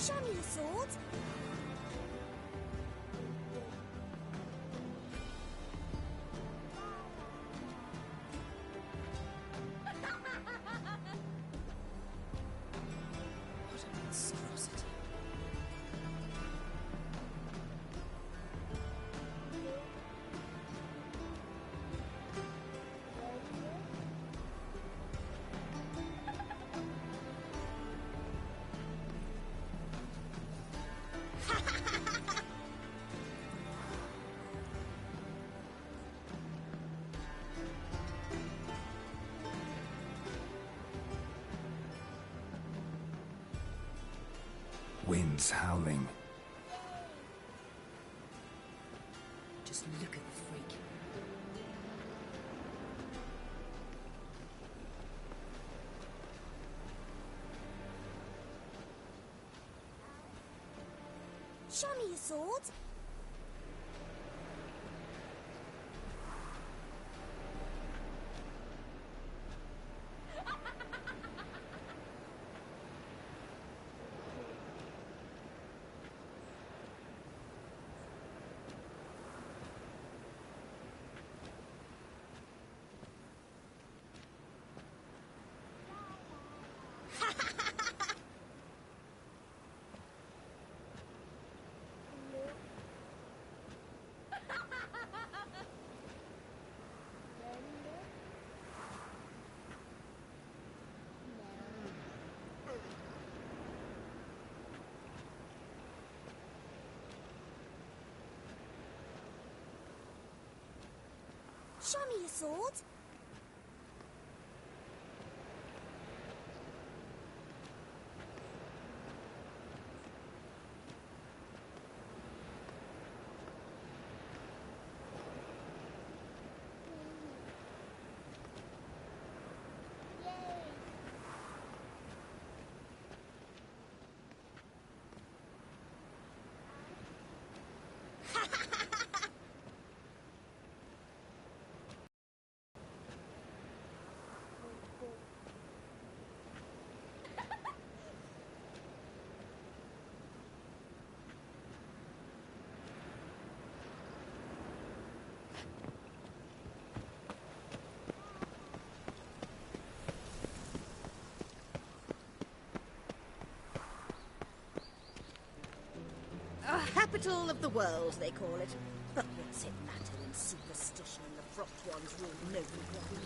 Show me your sword. What a monstrosity. Wind's howling. Just look at the freak. Show me your sword. Show me your sword. Capital of the world, they call it. But what's it matter when superstition and the frocked ones rule no one?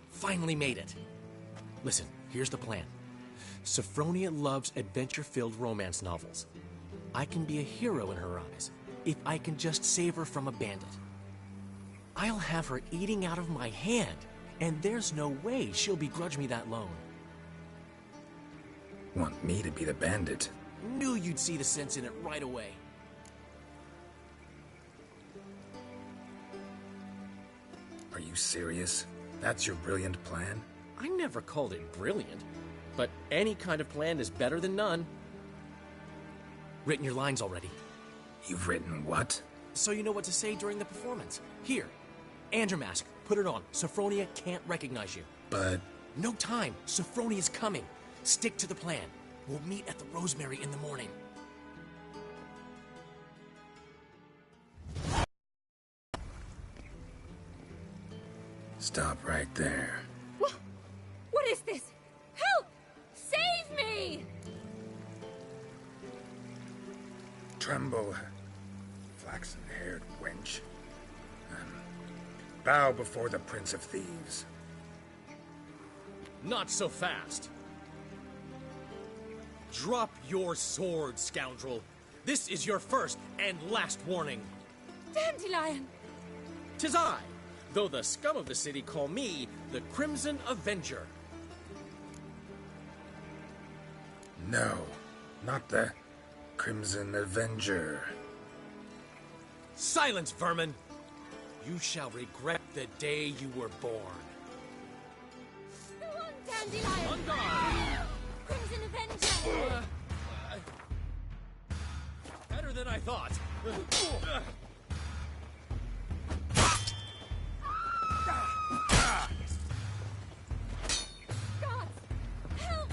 Finally made it. Listen, here's the plan. Sophronia loves adventure-filled romance novels. I can be a hero in her eyes if I can just save her from a bandit. I'll have her eating out of my hand, and there's no way she'll begrudge me that loan. Want me to be the bandit? Knew you'd see the sense in it right away. Are you serious? That's your brilliant plan? I never called it brilliant, but any kind of plan is better than none. Written your lines already. You've written what? So you know what to say during the performance. Here, Andrew Mask, put it on. Sophronia can't recognize you. But... No time. Sophronia's coming. Stick to the plan. We'll meet at the Rosemary in the morning. Stop right there. What is this? Help! Save me! Tremble, flaxen-haired wench. Bow before the Prince of Thieves. Not so fast. Drop your sword, scoundrel. This is your first and last warning. Dandelion! 'Tis I, though the scum of the city call me the Crimson Avenger. No, not the Crimson Avenger. Silence, vermin! You shall regret the day you were born. Go on, Dandelion! On guard! Crimson Avenger! Better than I thought. Guards! Help!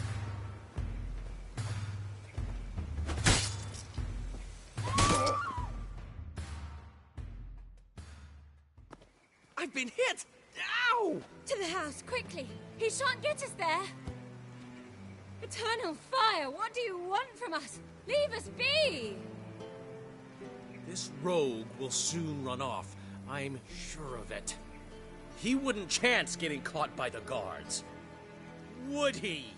I've been hit! Ow! To the house, quickly! He shan't get us there! Eternal fire, what do you want from us? Leave us be! This rogue will soon run off. I'm sure of it. He wouldn't chance getting caught by the guards. Would he?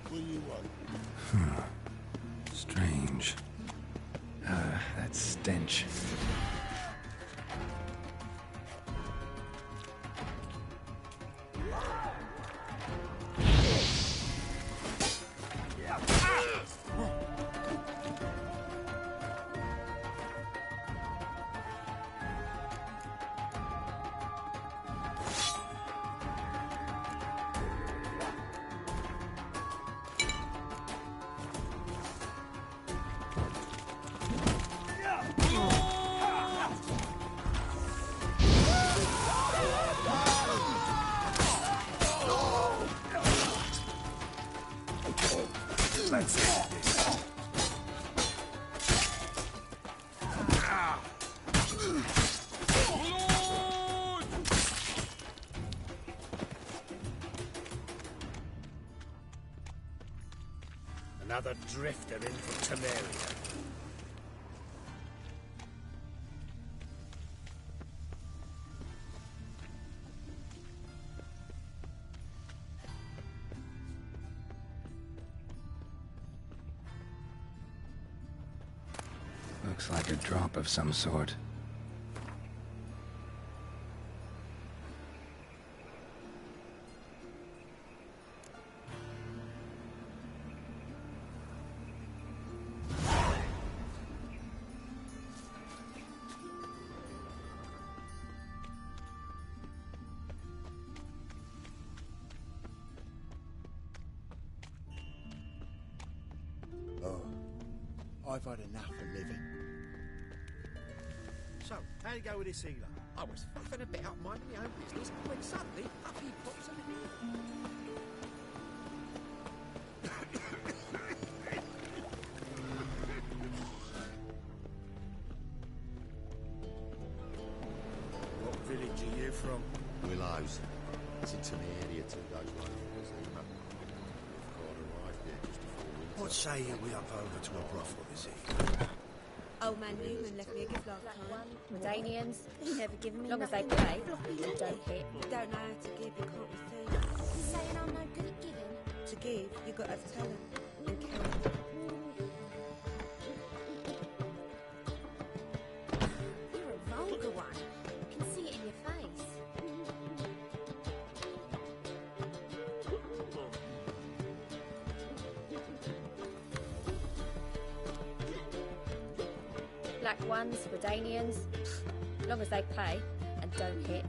What do you want? Strange. That stench. Let's end this. Another drifter in from Temeria. Looks like a drop of some sort. Oh, I've had enough of living. So, how'd it go with this healer? I was faffing about minding my own business when suddenly up he pops in the What village are you from? Willows. It's in Temeria 2 days away from us. We've got arrived there just before winter. What say you we up over to a brothel this evening? Old man Newman left me a gift last time. Medanians, He never given me long as they nothing. pay and don't hit. You don't know how to give, you can't receive. He's saying I'm no good at giving. To give, you got to have talent and care. You're a vulgar one. I can see it in your face. Black ones, Redanians, long as they pay and don't hit.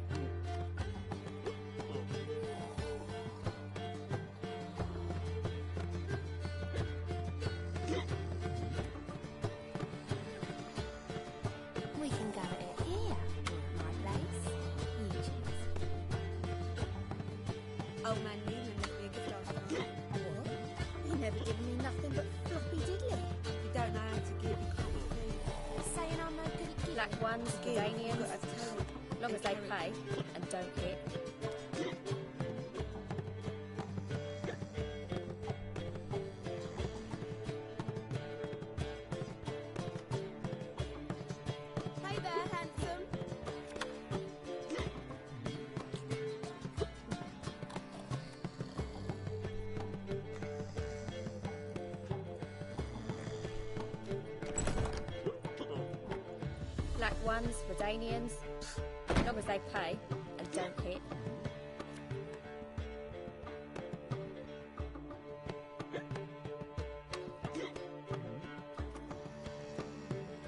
We can go at it here, at my place. You choose. Old man Newman left me a gift last time. What? He never given me nothing but floppy diddly. You don't know how to give, you can't receive. He's saying I'm no good at giving. Black ones, Give, you Redanians, got to have talent long as they and pay and don't hit. Black ones, Redanians, as long as they pay and don't hit.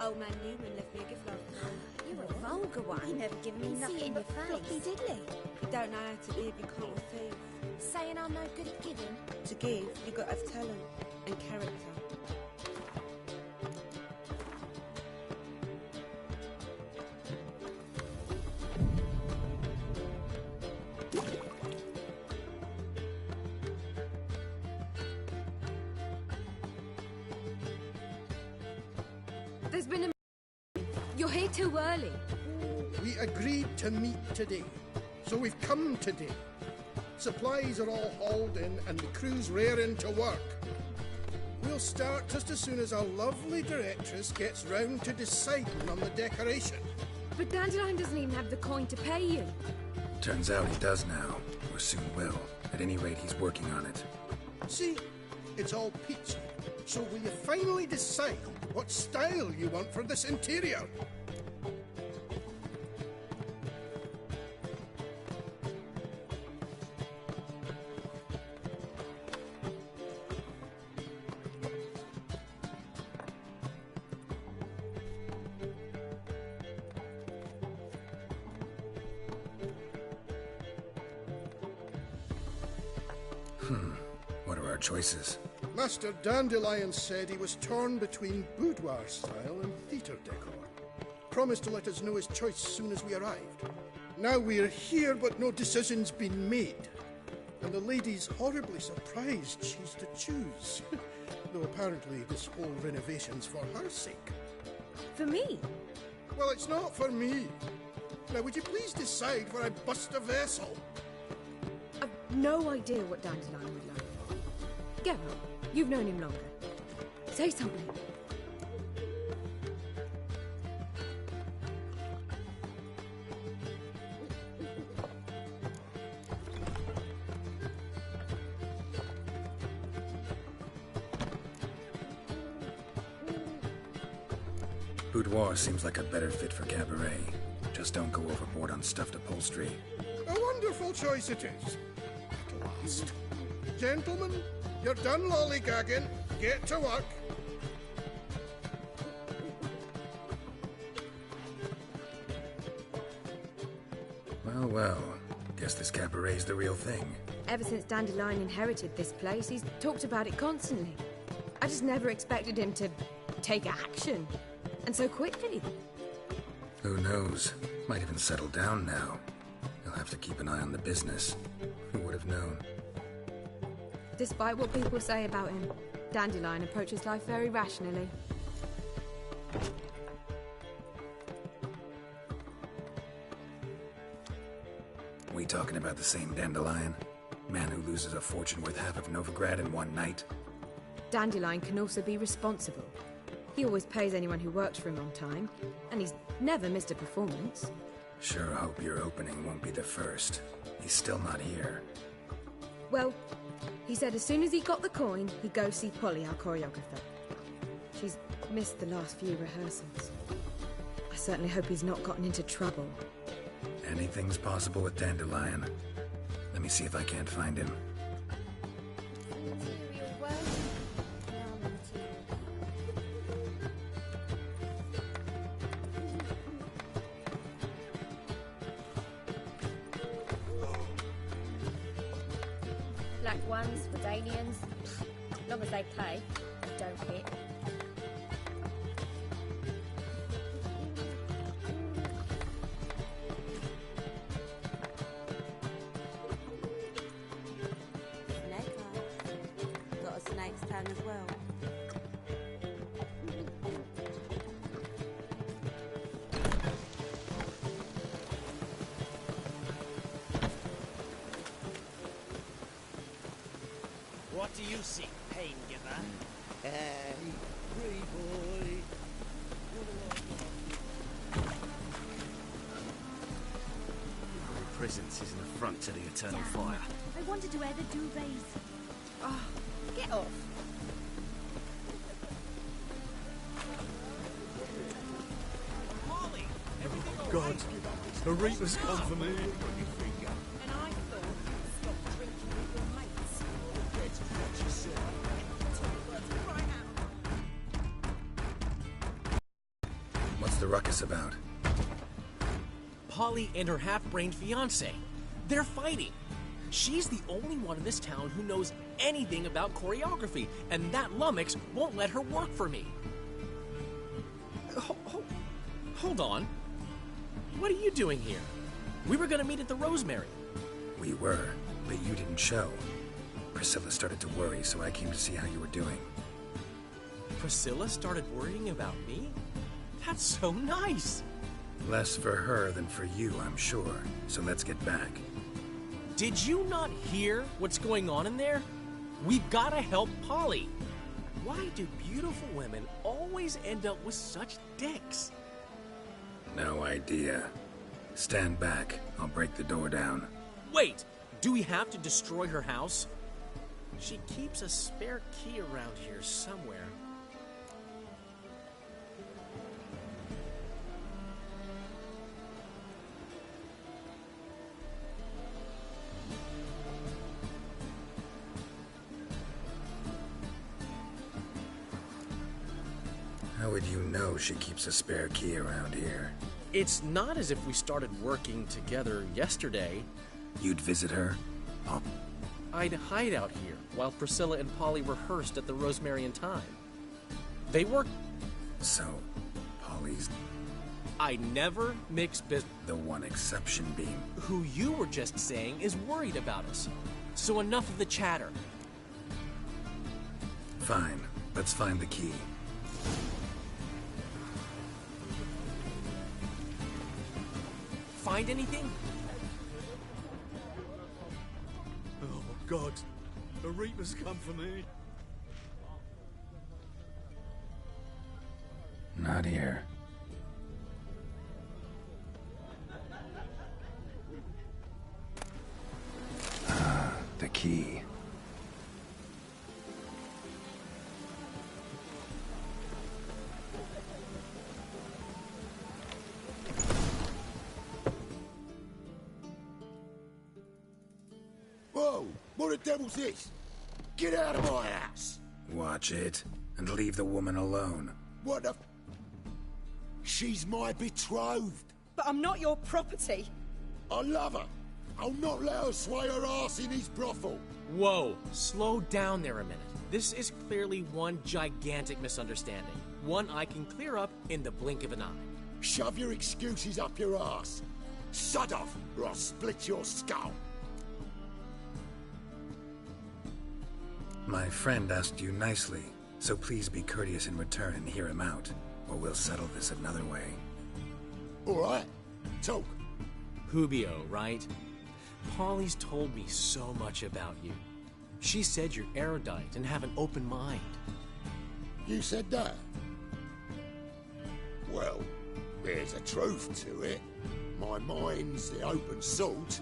Old man Newman left me a gift last night. You're a vulgar one. He never given me Can see it nothing in but your floppy face. diddly. You don't know how to give, you can't receive. Saying I'm no good at giving. To give, you got to have talent and character. There's been a... You're here too early. We agreed to meet today, so we've come today. Supplies are all hauled in and the crew's raring to work. We'll start just as soon as our lovely directress gets round to deciding on the decoration. But Dandelion doesn't even have the coin to pay you. Turns out he does now, or soon will. At any rate, he's working on it. See, it's all peachy. So will you finally decide what style you want for this interior? What are our choices? Master Dandelion said he was torn between boudoir style and theatre decor. Promised to let us know his choice soon as we arrived. Now we're here, but no decision's been made. And the lady's horribly surprised she's to choose. Though apparently this whole renovation's for her sake. For me? Well, it's not for me. Now, would you please decide where I bust a vessel? I've no idea what Dandelion would like. Get up. You've known him longer. Say something. Boudoir seems like a better fit for cabaret. Just don't go overboard on stuffed upholstery. A wonderful choice it is. At last. Gentlemen, you're done lollygagging. Get to work. Well, well. Guess this cabaret's the real thing. Ever since Dandelion inherited this place, he's talked about it constantly. I just never expected him to take action. And so quickly. Who knows? Might even settle down now. He'll have to keep an eye on the business. Who would have known? Despite what people say about him, Dandelion approaches life very rationally. We talking about the same Dandelion? Man who loses a fortune worth half of Novigrad in one night? Dandelion can also be responsible. He always pays anyone who works for him on time, and he's never missed a performance. Sure hope your opening won't be the first. He's still not here. Well, he said as soon as he got the coin, he'd go see Polly, our choreographer. She's missed the last few rehearsals. I certainly hope he's not gotten into trouble. Anything's possible with Dandelion. Let me see if I can't find him. Material work. Now material. Black ones, Redanians, as long as they pay and don't hit. Snake eye. Got a snake's tongue as well. What do you seek, pain giver? Hey, free boy. Your presence is an affront to the eternal fire. I wanted to wear the duvets. Oh, get off. Molly, God. The Reaper's come for me. And I thought you'd stop drinking with your mates. That's what she said. Right out. What's the ruckus about? Polly and her half-brained fiancé. They're fighting. She's the only one in this town who knows anything about choreography, and that lummox won't let her work for me. Hold on. What are you doing here? We were gonna meet at the Rosemary. We were, but you didn't show. Priscilla started to worry, so I came to see how you were doing. Priscilla started worrying about me? That's so nice. Less for her than for you, I'm sure. So let's get back. Did you not hear what's going on in there? We've gotta help Polly. Why do beautiful women always end up with such dicks? No idea. Stand back. I'll break the door down. Wait, do we have to destroy her house? She keeps a spare key around here somewhere. How would you know she keeps a spare key around here? It's not as if we started working together yesterday. You'd visit her? Oh, I'd hide out here while Priscilla and Polly rehearsed at the Rosemary and Thyme. They work. so Polly's I never mix business. the one exception being... Who you were just saying is worried about us. So enough of the chatter. Fine. Let's find the key. Find anything? Oh, God. The Reaper's come for me. Not here. Ah, the key. Whoa! What the devil's this? Get out of my house! Watch it, and leave the woman alone. What the f... She's my betrothed. But I'm not your property. I love her. I'll not let her sway her ass in his brothel. Whoa, slow down there a minute. This is clearly one gigantic misunderstanding. One I can clear up in the blink of an eye. Shove your excuses up your ass. Sod off, or I'll split your skull. My friend asked you nicely, so please be courteous in return and hear him out, or we'll settle this another way. All right, talk. Hubio, right? Polly's told me so much about you. She said you're erudite and have an open mind. You said that? Well, there's a truth to it. My mind's the open salt,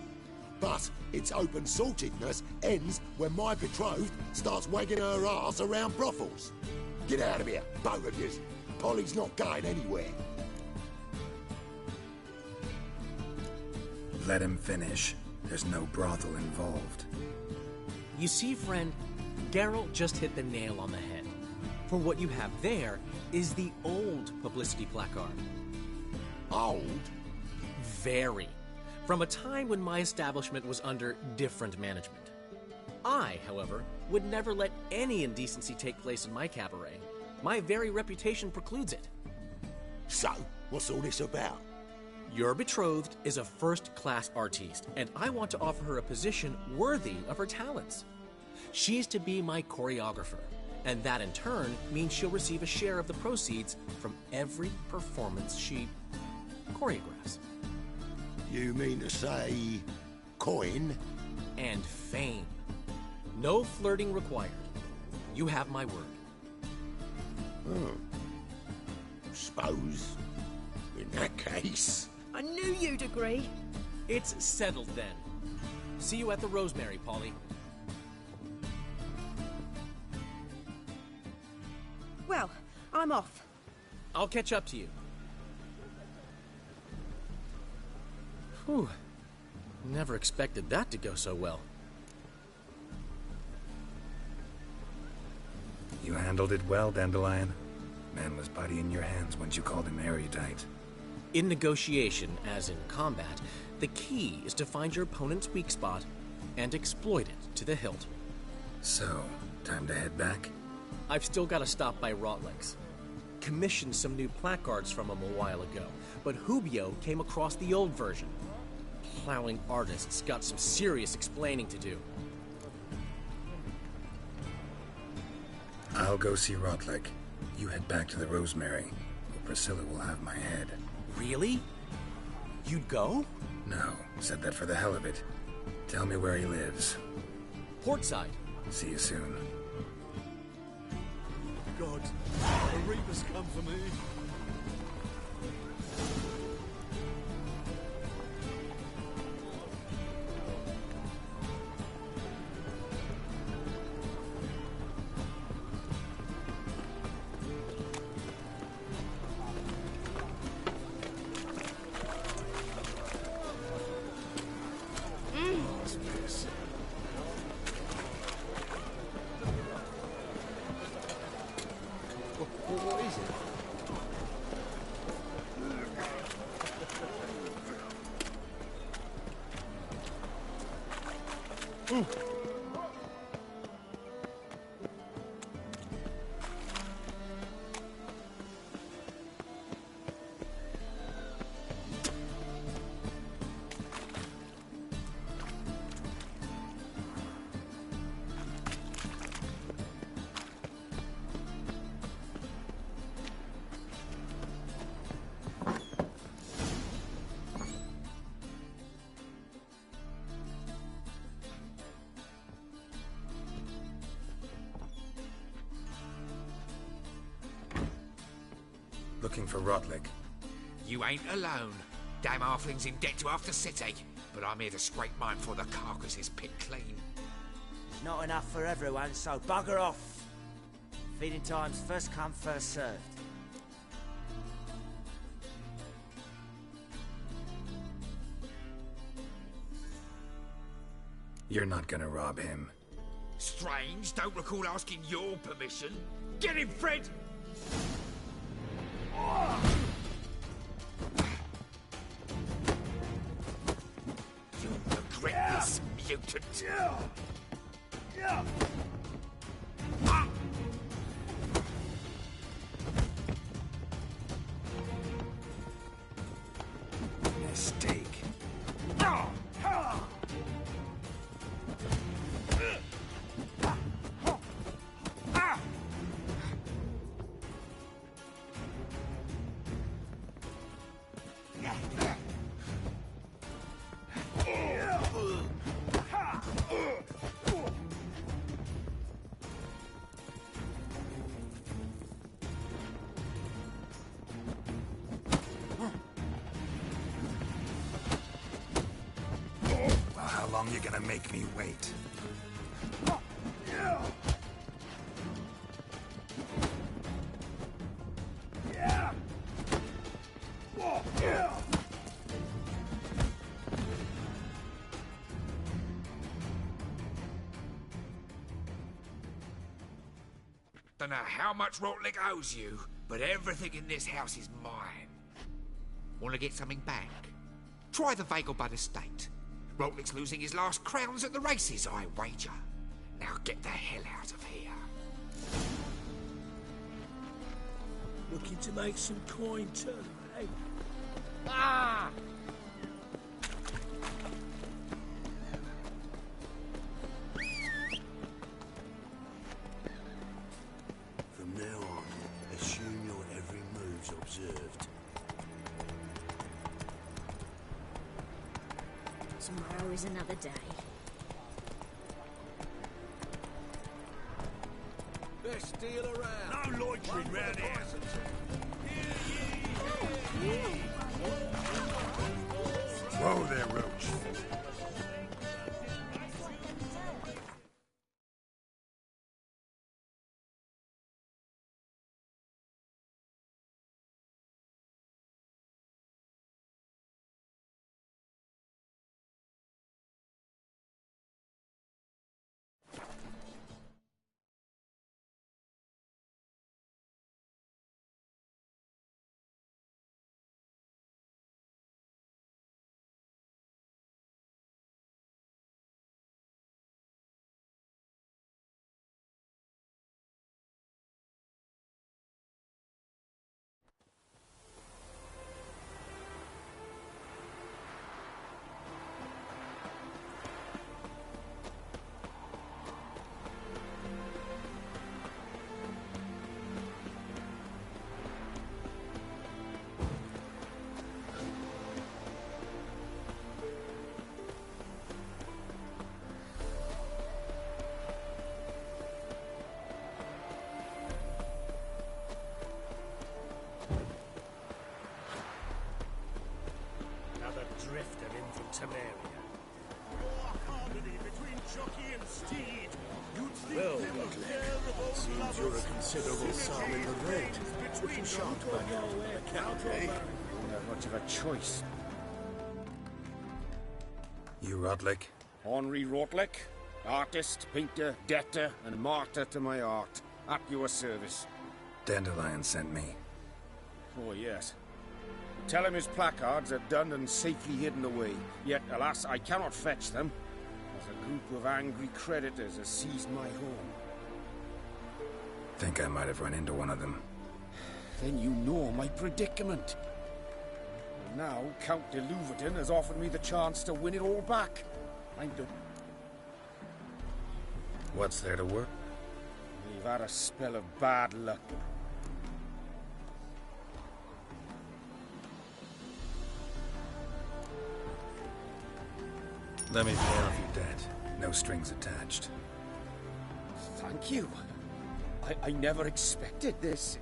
but its open saltedness ends when my betrothed starts wagging her ass around brothels. Get out of here, both of yous. Polly's not going anywhere. Let him finish. There's no brothel involved. You see, friend, Geralt just hit the nail on the head. For what you have there is the old publicity placard. Old? Very. From a time when my establishment was under different management. I, however, would never let any indecency take place in my cabaret. My very reputation precludes it. So, what's all this about? Your betrothed is a first-class artiste, and I want to offer her a position worthy of her talents. She's to be my choreographer, and that in turn means she'll receive a share of the proceeds from every performance she choreographs. You mean to say... coin? And fame. No flirting required. You have my word. Oh. Suppose... in that case... I knew you'd agree. It's settled then. See you at the Rosemary, Polly. Well, I'm off. I'll catch up to you. Whew. Never expected that to go so well. You handled it well, Dandelion. Man was body in your hands once you called him erudite. In negotiation, as in combat, the key is to find your opponent's weak spot and exploit it to the hilt. So, time to head back? I've still got to stop by Rotlick's. Commissioned some new placards from him a while ago, but Hubio came across the old version. Plowing artists got some serious explaining to do. I'll go see Rotlick. You head back to the Rosemary, where Priscilla will have my head. Really? You'd go? No, said that for the hell of it. Tell me where he lives. Portside. See you soon. God, the Reapers come for me. What is it? Looking for Rotlick. You ain't alone. Damn halfling's in debt to half the city. But I'm here to scrape mine before the carcass is picked clean. Not enough for everyone, so bugger off. Feeding time's first come, first served. You're not gonna rob him. Strange, don't recall asking your permission. Get him, Fred! You'll regret this, mutant. Mistake. Well, how long you gonna make me wait? Don't know how much Rotlick owes you, but everything in this house is mine. Want to get something back? Try the Vagelbud estate. Rotlick's losing his last crowns at the races, I wager. Now get the hell out of here. Looking to make some coin too, eh? Ah! From now on, assume your every move's observed. Tomorrow is another day. Best deal around. No loitering round here. Whoa there, Roach. you're a considerable sum in the rate. But you shan't back out of the account, eh? Don't have much of a choice. You Rotlick? Henri Rotlick, artist, painter, debtor, and martyr to my art. At your service. Dandelion sent me. Oh, yes. Tell him his placards are done and safely hidden away. Yet, alas, I cannot fetch them, as a group of angry creditors has seized my home. Think I might have run into one of them. Then you know my predicament. And now, Count de Louverton has offered me the chance to win it all back. I'm done. What's there to work? We've had a spell of bad luck. Let me pay off your debt. No strings attached. Thank you. I never expected this.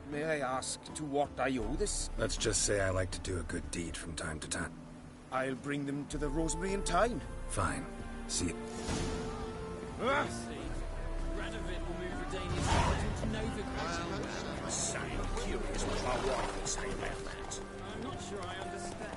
May I ask to what I owe this? Let's just say I like to do a good deed from time to time. I'll bring them to the Rosemary in time. Fine. See you. Ah! I'm curious what my wife would say about that. I'm not sure I understand.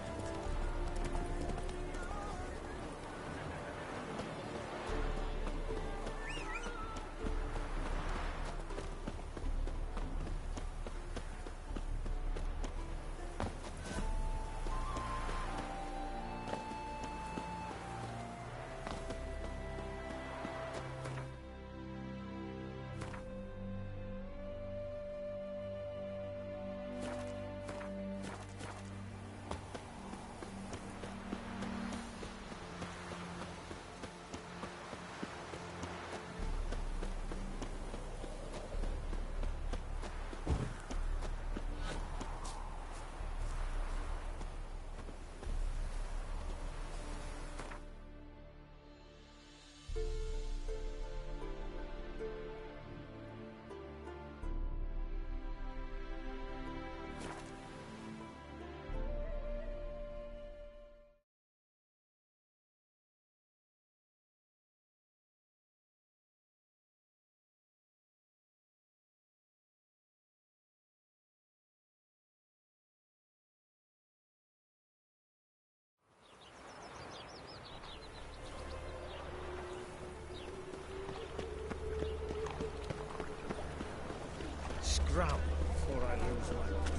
Scram before I lose my life.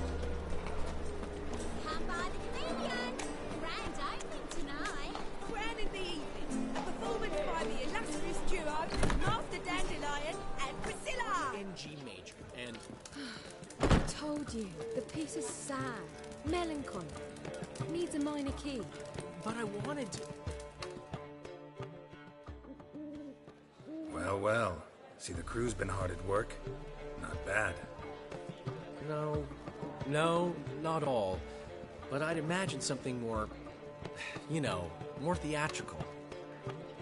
Come by the Chameleon. Grand opening tonight. Crowning the evening, a performance by the illustrious duo, Master Dandelion and Priscilla. In G major, and I told you, the piece is sad, melancholy. It needs a minor key. but I wanted to. Well, well. See, the crew's been hard at work. Not bad. No, not all. But I'd imagine something more, more theatrical.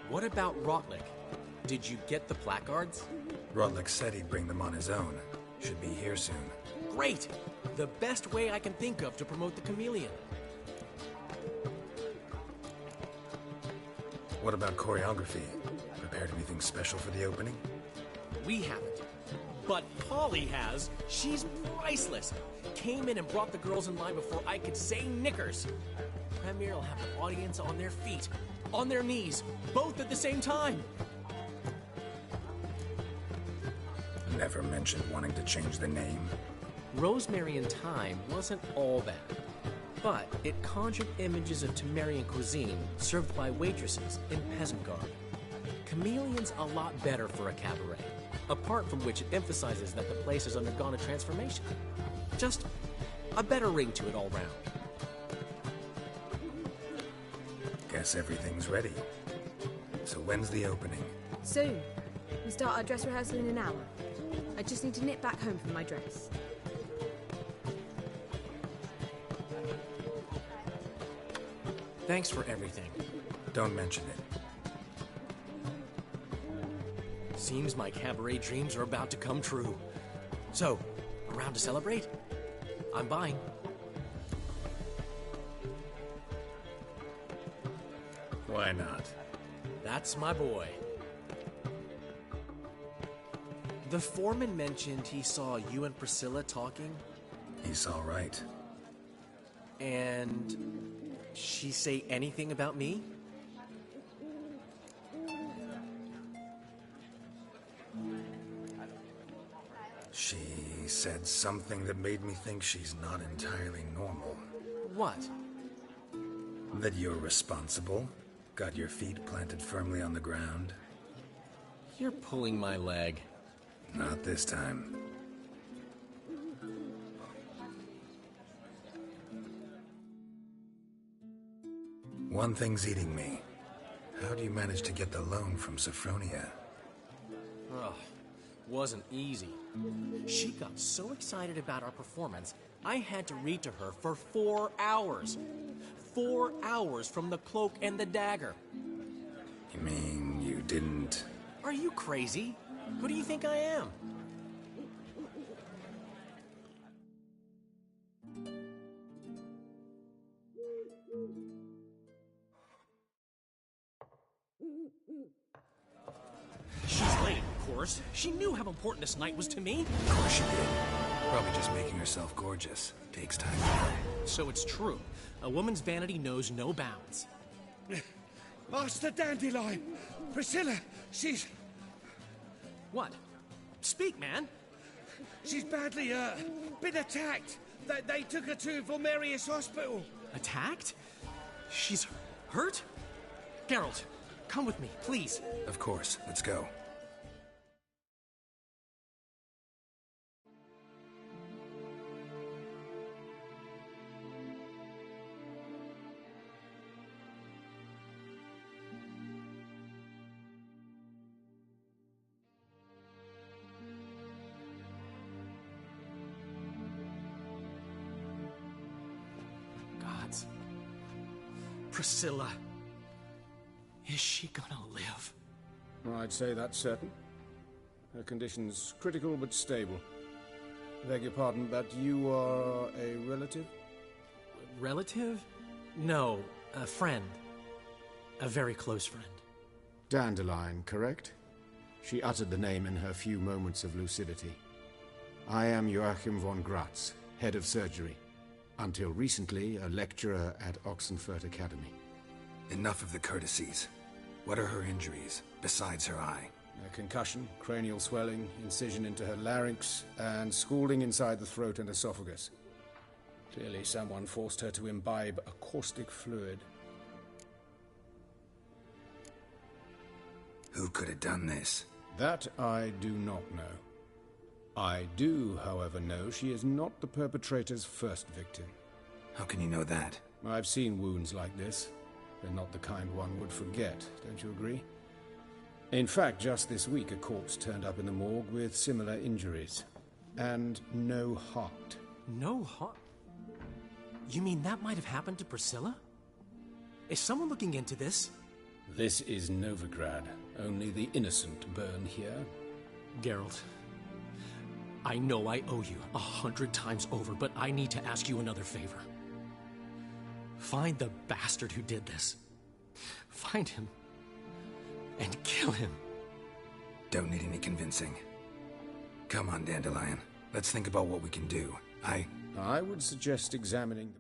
What about Rotlick? Did you get the placards? Rotlick said he'd bring them on his own. Should be here soon. Great! The best way I can think of to promote the Chameleon. What about choreography? Prepared anything special for the opening? We haven't. But Polly has. She's priceless. Came in and brought the girls in line before I could say knickers. Premier will have the audience on their feet, on their knees, both at the same time. Never mentioned wanting to change the name. Rosemary in Time wasn't all bad, but it conjured images of Temerian cuisine served by waitresses in peasant garb. Chameleon's a lot better for a cabaret, apart from which it emphasizes that the place has undergone a transformation. Just a better ring to it all round. Guess everything's ready. So when's the opening? Soon. We start our dress rehearsal in an hour. I just need to nip back home for my dress. Thanks for everything. Don't mention it. Seems my cabaret dreams are about to come true. So, around to celebrate? I'm buying. Why not? That's my boy. The foreman mentioned he saw you and Priscilla talking. He's all right. And she say anything about me? She said something that made me think she's not entirely normal. What? That you're responsible, got your feet planted firmly on the ground. You're pulling my leg. Not this time. One thing's eating me. How do you manage to get the loan from Sophronia? Ugh, wasn't easy. She got so excited about our performance, I had to read to her for 4 hours. 4 hours from the cloak and the dagger. You mean you didn't... Are you crazy? Who do you think I am? She's late, of course. She knew how important this night was to me. Of course she did. Probably just making herself gorgeous. Takes time. So it's true. A woman's vanity knows no bounds. Master Dandelion! Priscilla, she's... What? Speak, man. She's badly, been attacked. They took her to Vulmerius Hospital. Attacked? She's hurt? Geralt, come with me, please. Of course. Let's go. Gods. Priscilla. Is she gonna live? I'd say that's certain. Her condition's critical but stable. Beg your pardon, but you are a relative? Relative? No, a friend. A very close friend. Dandelion, correct? She uttered the name in her few moments of lucidity. I am Joachim von Gratz, head of surgery. Until recently, a lecturer at Oxenfurt Academy. Enough of the courtesies. What are her injuries, besides her eye? A concussion, cranial swelling, incision into her larynx, and scalding inside the throat and esophagus. Clearly someone forced her to imbibe a caustic fluid. Who could have done this? That I do not know. I do, however, know she is not the perpetrator's first victim. How can you know that? I've seen wounds like this. They're not the kind one would forget, don't you agree? In fact, just this week a corpse turned up in the morgue with similar injuries. And no heart. No heart? You mean that might have happened to Priscilla? Is someone looking into this? This is Novigrad. Only the innocent burn here. Geralt, I know I owe you 100 times over, but I need to ask you another favor. Find the bastard who did this. Find him and kill him. Don't need any convincing. Come on, Dandelion. Let's think about what we can do. I would suggest examining the...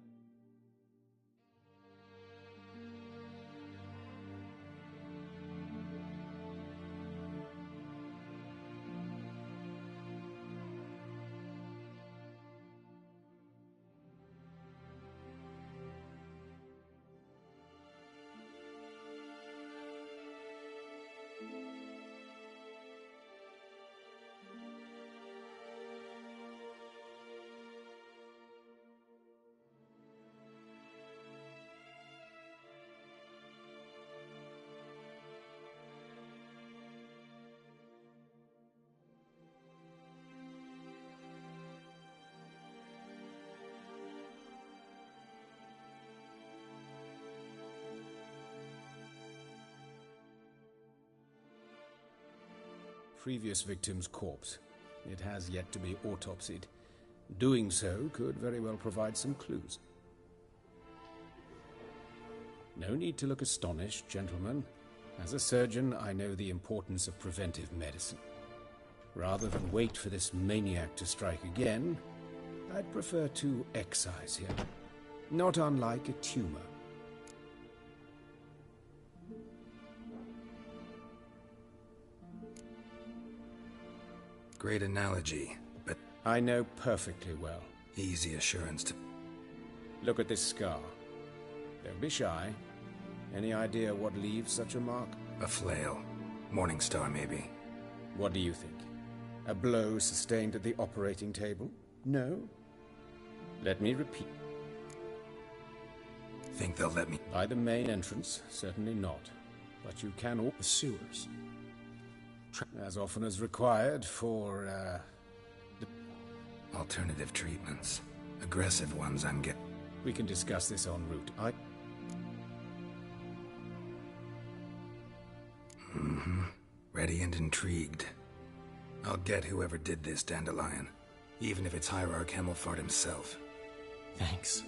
previous victim's corpse. It has yet to be autopsied. Doing so could very well provide some clues. No need to look astonished, gentlemen. As a surgeon, I know the importance of preventive medicine. Rather than wait for this maniac to strike again, I'd prefer to excise him. Not unlike a tumor. Great analogy, but I know perfectly well. easy assurance to... Look at this scar. Don't be shy. Any idea what leaves such a mark? A flail. Morningstar, maybe. What do you think? A blow sustained at the operating table? No? Let me repeat. Think they'll let me... By the main entrance, certainly not. But you can all... The sewers. As often as required for, Alternative treatments. Aggressive ones I'm get... We can discuss this en route. Mm-hmm. Ready and intrigued. I'll get whoever did this, Dandelion. Even if it's Hierarch Hemmelfart himself. Thanks.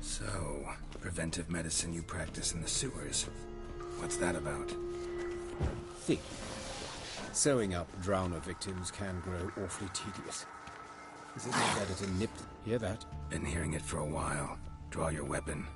So, preventive medicine you practice in the sewers. What's that about? Think. Sewing up drowner victims can grow awfully tedious. Is it better to nip... Hear that? Been hearing it for a while. Draw your weapon.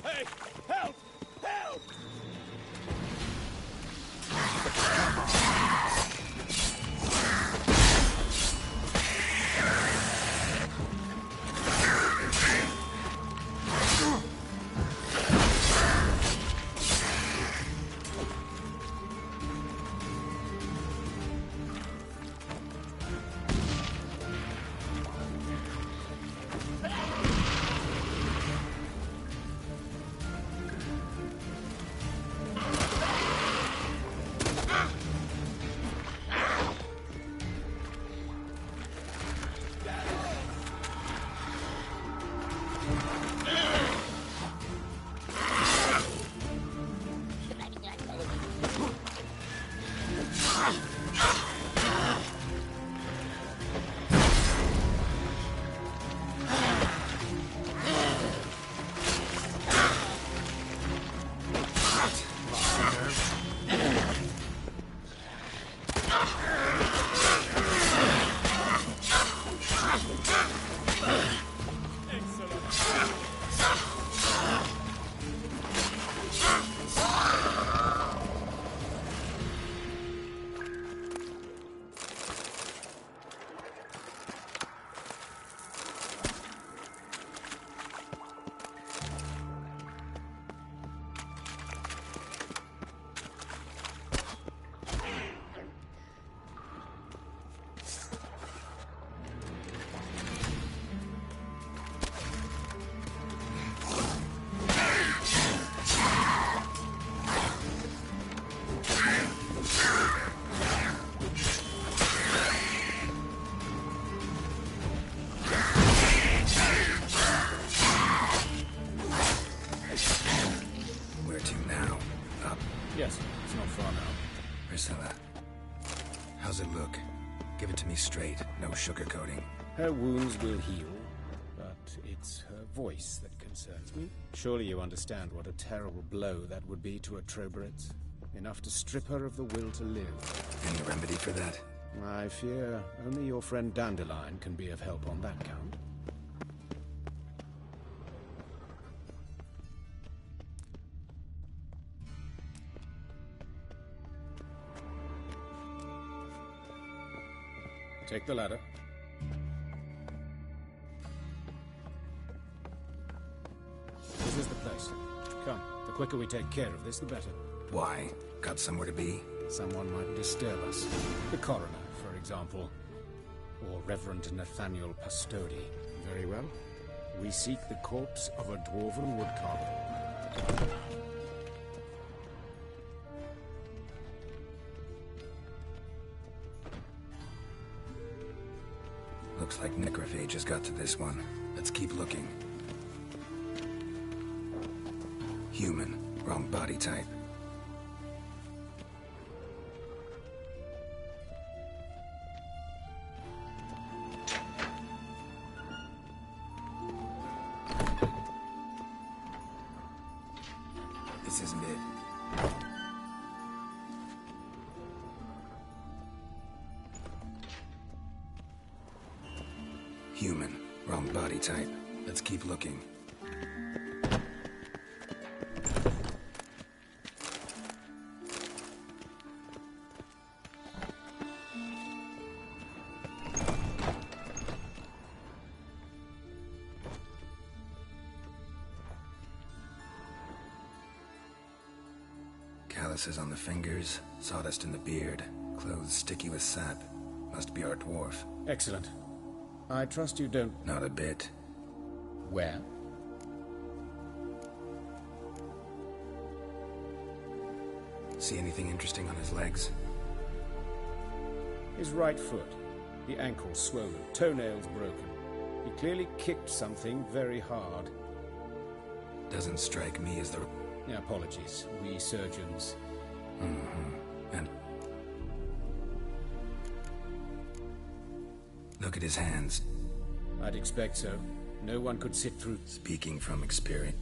Hey! Help! Help! Yes, it's not far now. Priscilla, how's it look? Give it to me straight, no sugarcoating. Her wounds will heal, but it's her voice that concerns me. Surely you understand what a terrible blow that would be to a Troberet. Enough to strip her of the will to live. Any remedy for that? I fear only your friend Dandelion can be of help on that count. Take the ladder. This is the place. Come, the quicker we take care of this, the better. Why? Got somewhere to be? Someone might disturb us. The coroner, for example. Or Reverend Nathaniel Pastodi. Very well. We seek the corpse of a dwarven woodcarver. Looks like necrophage has got to this one. Let's keep looking. Human. Wrong body type. This isn't it. Human. Wrong body type. Let's keep looking. Calluses on the fingers, sawdust in the beard, clothes sticky with sap. Must be our dwarf. Excellent. I trust you don't... Not a bit. Where? See anything interesting on his legs? His right foot. The ankle swollen, toenails broken. He clearly kicked something very hard. Doesn't strike me as the... Apologies. We surgeons... And... Look at his hands. I'd expect so. No one could sit through... Speaking from experience.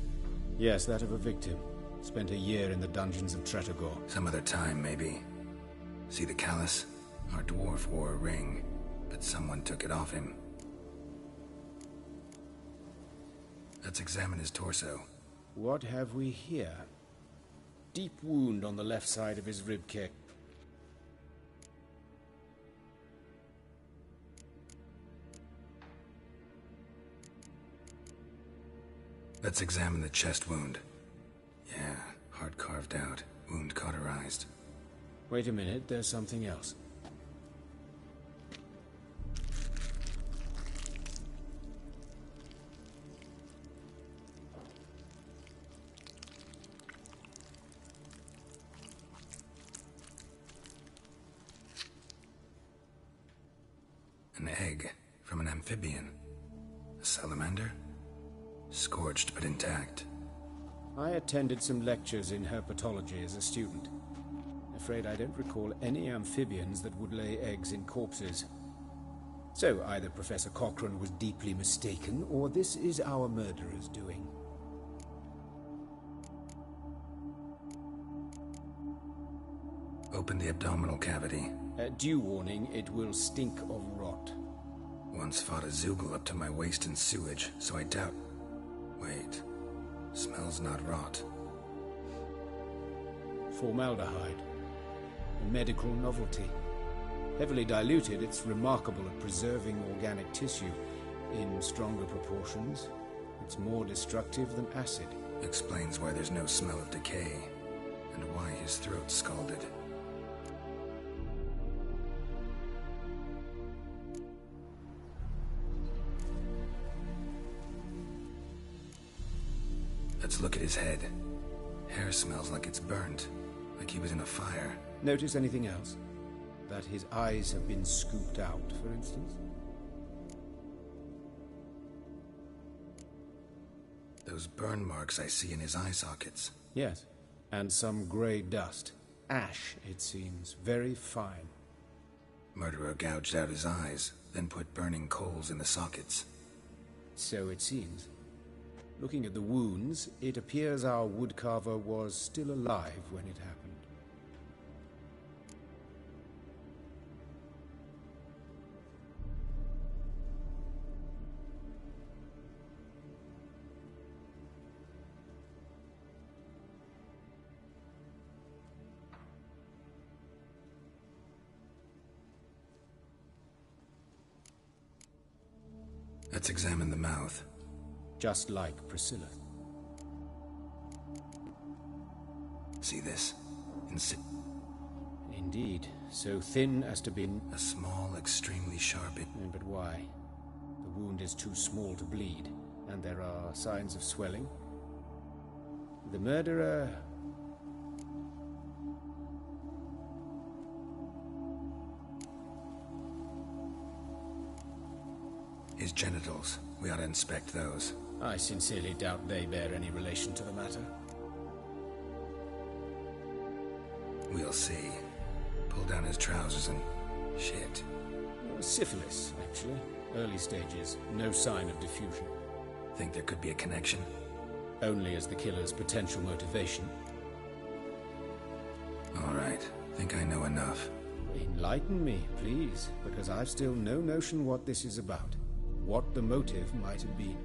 Yes, that of a victim. Spent a year in the dungeons of Tretogor. Some other time, maybe. See the callus? Our dwarf wore a ring, but someone took it off him. Let's examine his torso. What have we here? Deep wound on the left side of his ribcage. Let's examine the chest wound. Yeah, heart carved out, wound cauterized. Wait a minute, there's something else. An egg from an amphibian. A salamander? Scorched but intact. I attended some lectures in herpetology as a student. Afraid I don't recall any amphibians that would lay eggs in corpses. So either Professor Cochrane was deeply mistaken, or this is our murderer's doing. Open the abdominal cavity. Due warning, it will stink of rot. Once fought a Zoogle up to my waist in sewage, so I doubt... Wait. Smells not rot. Formaldehyde. A medical novelty. Heavily diluted, it's remarkable at preserving organic tissue. In stronger proportions, it's more destructive than acid. Explains why there's no smell of decay, and why his throat's scalded. Let's look at his head. Hair smells like it's burnt, like he was in a fire. Notice anything else? That his eyes have been scooped out, for instance? Those burn marks I see in his eye sockets. Yes, and some grey dust. Ash, it seems. Very fine. Murderer gouged out his eyes, then put burning coals in the sockets. So it seems. Looking at the wounds, it appears our woodcarver was still alive when it happened. Let's examine the mouth. Just like Priscilla. See this? Indeed, so thin as to be... A small, extremely sharp... But why? The wound is too small to bleed, and there are signs of swelling. The murderer... His genitals. We ought to inspect those. I sincerely doubt they bear any relation to the matter. We'll see. Pull down his trousers and... shit. Syphilis, actually. Early stages. No sign of diffusion. Think there could be a connection? Only as the killer's potential motivation. All right. Think I know enough. Enlighten me, please, because I've still no notion what this is about. What the motive might have been.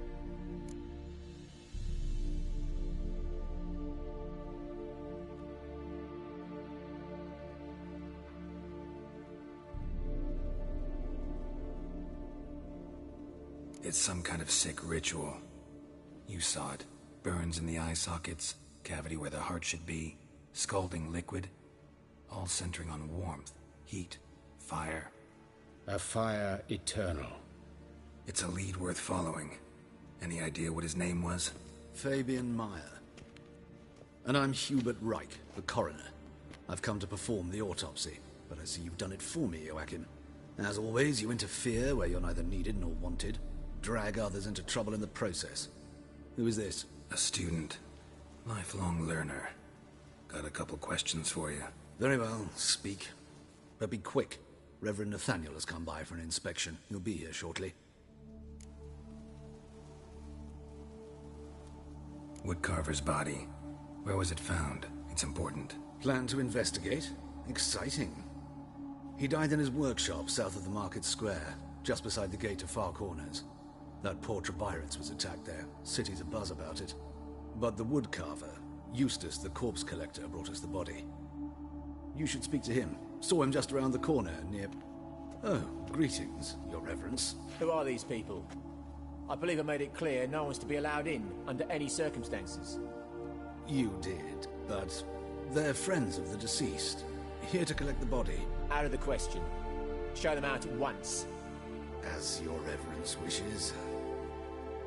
It's some kind of sick ritual. You saw it. Burns in the eye sockets, cavity where the heart should be, scalding liquid, all centering on warmth, heat, fire. A fire eternal. It's a lead worth following. Any idea what his name was? Fabian Meyer. And I'm Hubert Reich, the coroner. I've come to perform the autopsy, but I see you've done it for me, Joachim. As always, you interfere where you're neither needed nor wanted. Drag others into trouble in the process. Who is this? A student. Lifelong learner. Got a couple questions for you. Very well, speak. But be quick. Reverend Nathaniel has come by for an inspection. He'll be here shortly. Woodcarver's body. Where was it found? It's important. Plan to investigate? Exciting. He died in his workshop south of the market square, just beside the gate to Far Corners. That poor Trebirance was attacked there. City's abuzz about it. But the woodcarver, Eustace the corpse collector, brought us the body. You should speak to him. Saw him just around the corner near... Oh, greetings, your reverence. Who are these people? I believe I made it clear no one's to be allowed in, under any circumstances. You did, but they're friends of the deceased. Here to collect the body. Out of the question. Show them out at once. As your reverence wishes.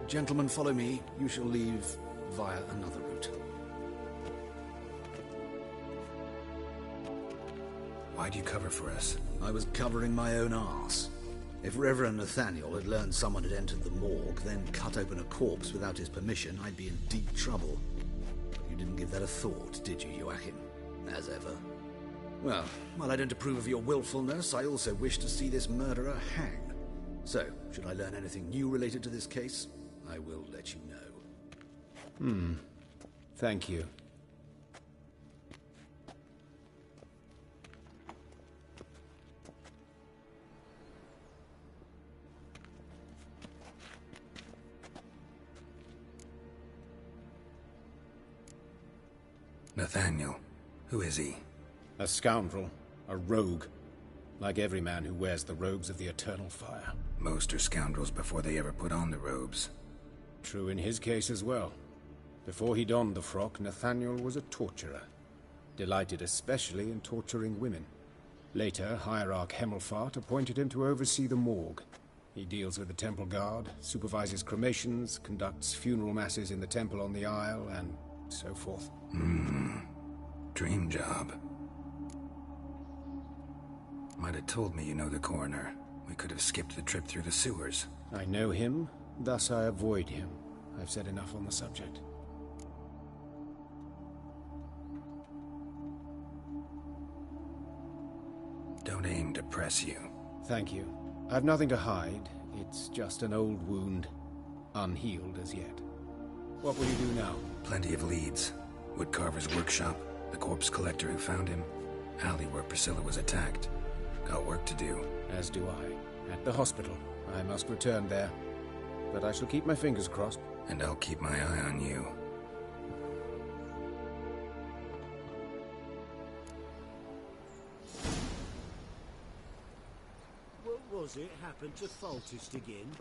Gentlemen, follow me. You shall leave via another route. Why'd you cover for us? I was covering my own arse. If Reverend Nathaniel had learned someone had entered the morgue, then cut open a corpse without his permission, I'd be in deep trouble. But you didn't give that a thought, did you, Joachim? As ever. Well, while I don't approve of your willfulness, I also wish to see this murderer hang. So, should I learn anything new related to this case, I will let you know. Thank you. Nathaniel. Who is he? A scoundrel. A rogue. Like every man who wears the robes of the Eternal Fire. Most are scoundrels before they ever put on the robes. True in his case as well. Before he donned the frock, Nathaniel was a torturer. Delighted especially in torturing women. Later, Hierarch Hemmelfart appointed him to oversee the morgue. He deals with the temple guard, supervises cremations, conducts funeral masses in the temple on the Isle, and so forth. Dream job. Might have told me you know the coroner. We could have skipped the trip through the sewers. I know him, thus I avoid him. I've said enough on the subject. Don't aim to press you. Thank you. I've nothing to hide. It's just an old wound, unhealed as yet. What will you do now? Plenty of leads. Woodcarver's workshop, the corpse collector who found him, alley where Priscilla was attacked. Got work to do. As do I. At the hospital. I must return there. But I shall keep my fingers crossed. And I'll keep my eye on you. What was it happened to Faltist again?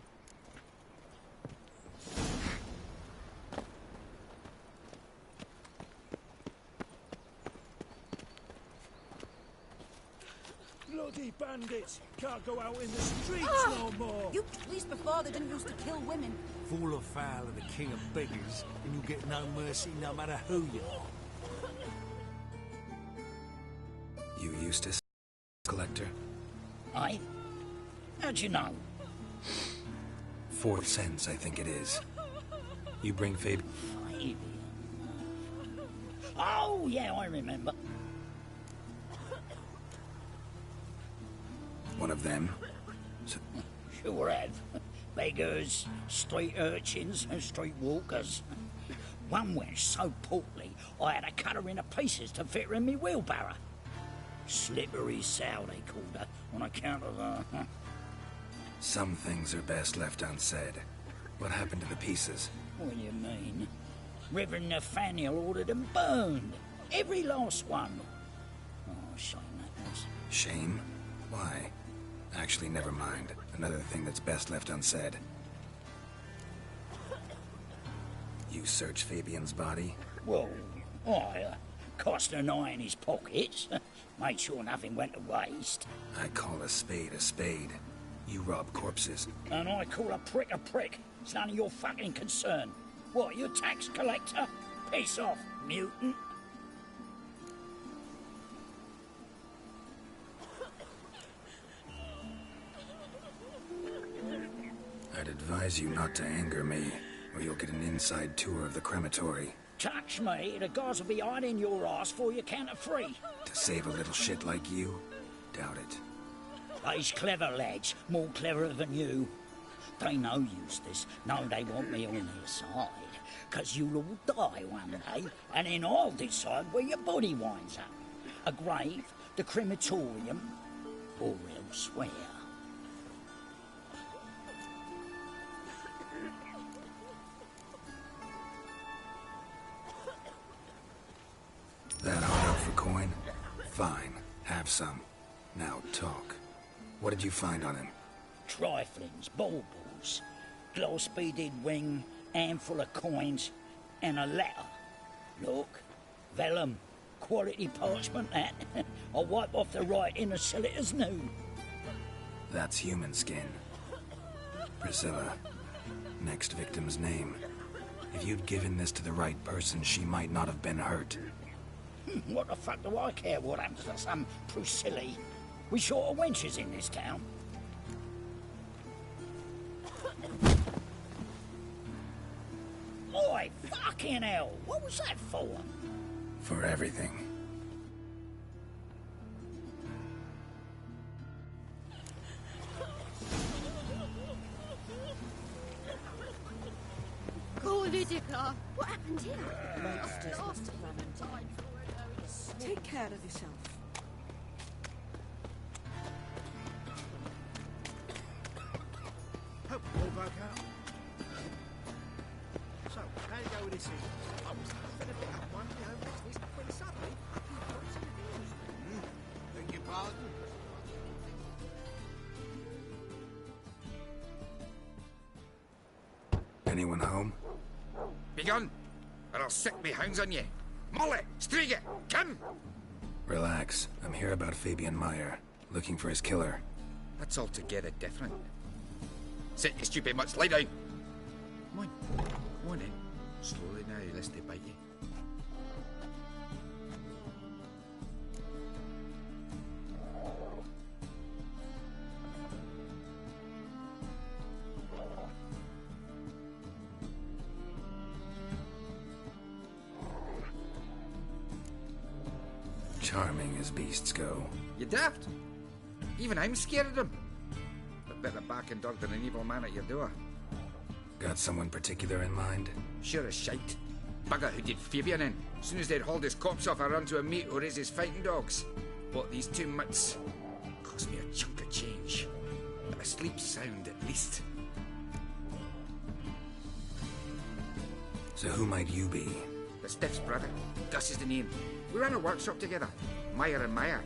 bandits. Can't go out in the streets no more. You police before they didn't used to kill women. Fall afoul of the king of beggars, and you get no mercy no matter who you are. You Eustace, collector? Aye? How'd you know? 4 cents, I think it is. You bring Fabian. Fabian? Oh, yeah, I remember. One of them? Sure have. Beggars, street urchins, and street walkers. One went so portly, I had to cut her into pieces to fit her in me wheelbarrow. Slippery sow, they called her, on account of her. Some things are best left unsaid. What happened to the pieces? What do you mean? Reverend Nathaniel ordered them burned. Every last one. Oh, shame that was. Shame? Why? Actually, never mind. Another thing that's best left unsaid. You searched Fabian's body? Well, I cast an eye in his pockets. Made sure nothing went to waste. I call a spade a spade. You rob corpses. And I call a prick a prick. It's none of your fucking concern. What, you tax collector? Piss off, mutant. I'd advise you not to anger me, or you'll get an inside tour of the crematory. Touch me, the guards will be hiding your ass for you count of 3. To save a little shit like you? Doubt it. They's clever lads, more cleverer than you. They know Eustace, know they want me on their side. 'Cause you'll all die one day, and then I'll decide where your body winds up. A grave, the crematorium, or elsewhere. That hard out for coin? Fine, have some. Now talk. What did you find on him? Triflings, baubles, gloss-beaded ring, handful of coins, and a letter. Look, vellum, quality parchment that. I'll wipe off the writing and sell it as new. That's human skin. Priscilla. Next victim's name. If you'd given this to the right person, she might not have been hurt. What the fuck do I care what happens to some Priscilla? We short of wenches in this town. Oi, fucking hell! What was that for? For everything. Goldidica! What happened here? Monsters must have run and died. Take care of yourself. Hope you all broke out. So, how you go with this thing? I was having a bit up one of my own business when suddenly he drops in the news. Beg your pardon? Anyone home? Begone, or I'll sick me hounds on you. Molly, Striga, come! Relax. I'm here about Fabian Meyer, looking for his killer. That's altogether different. Sit, you stupid mutts, lie down. Come on in. Slowly now, lest they bite you. Charming as beasts go. You daft? Even I'm scared of them. But better back and dog than an evil man at your door. Got someone particular in mind? Sure as shite. Bugger who did Fabian in. As soon as they'd hauled his corpse off, I run to a mate who raised his fighting dogs. Bought these 2 mutts. Cost me a chunk of change. But I sleep sound at least. So who might you be? The Stiff's brother. Gus is the name. We ran a workshop together. Meyer and Meyer.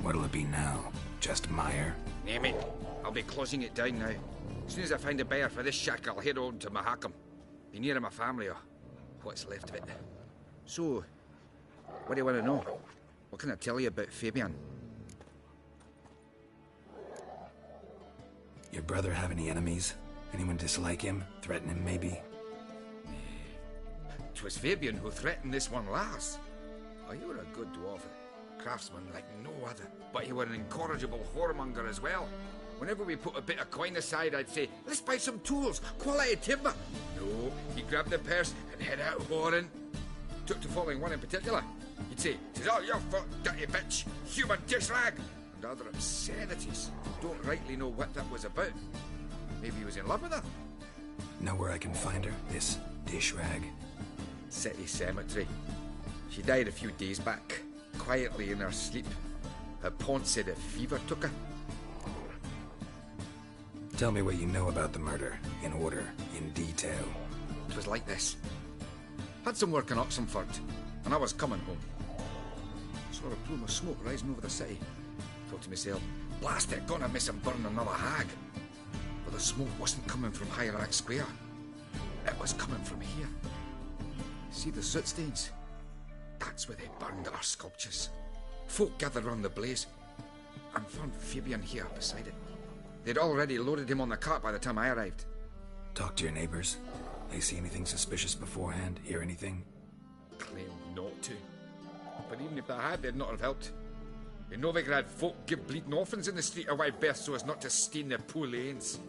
What'll it be now? Just Meyer? Name it. I'll be closing it down now. As soon as I find a buyer for this shack, I'll head on to Mahakam. Be near my family, or what's left of it. So, what do you want to know? What can I tell you about Fabian? Your brother have any enemies? Anyone dislike him? Threaten him, maybe? 'Twas Fabian who threatened this one last. Oh, you were a good dwarf, craftsman like no other. But you were an incorrigible whoremonger as well. Whenever we put a bit of coin aside, I'd say, let's buy some tools, quality timber. No, he grabbed the purse and head out whoring. Took to following one in particular. He'd say, "'Tis all your fault, dirty bitch, human dish rag," and other obscenities. Don't rightly know what that was about. Maybe he was in love with her. Know where I can find her? This dish rag? City cemetery. She died a few days back, quietly in her sleep. Her paunch said a fever took her. Tell me what you know about the murder, in order, in detail. It was like this. Had some work in Oxenford, and I was coming home. Saw a plume of smoke rising over the city. Thought to myself, blast it, gonna miss him burn another hag. But the smoke wasn't coming from Hierarch Square. It was coming from here. See the soot stains? That's where they burned our sculptures. Folk gathered round the blaze, and found Fabian here beside it. They'd already loaded him on the cart by the time I arrived. Talk to your neighbors. They see anything suspicious beforehand? Hear anything? Claimed not to. But even if they had, they'd not have helped. In Novigrad, folk give bleeding orphans in the street a wide berth so as not to stain their poor lanes.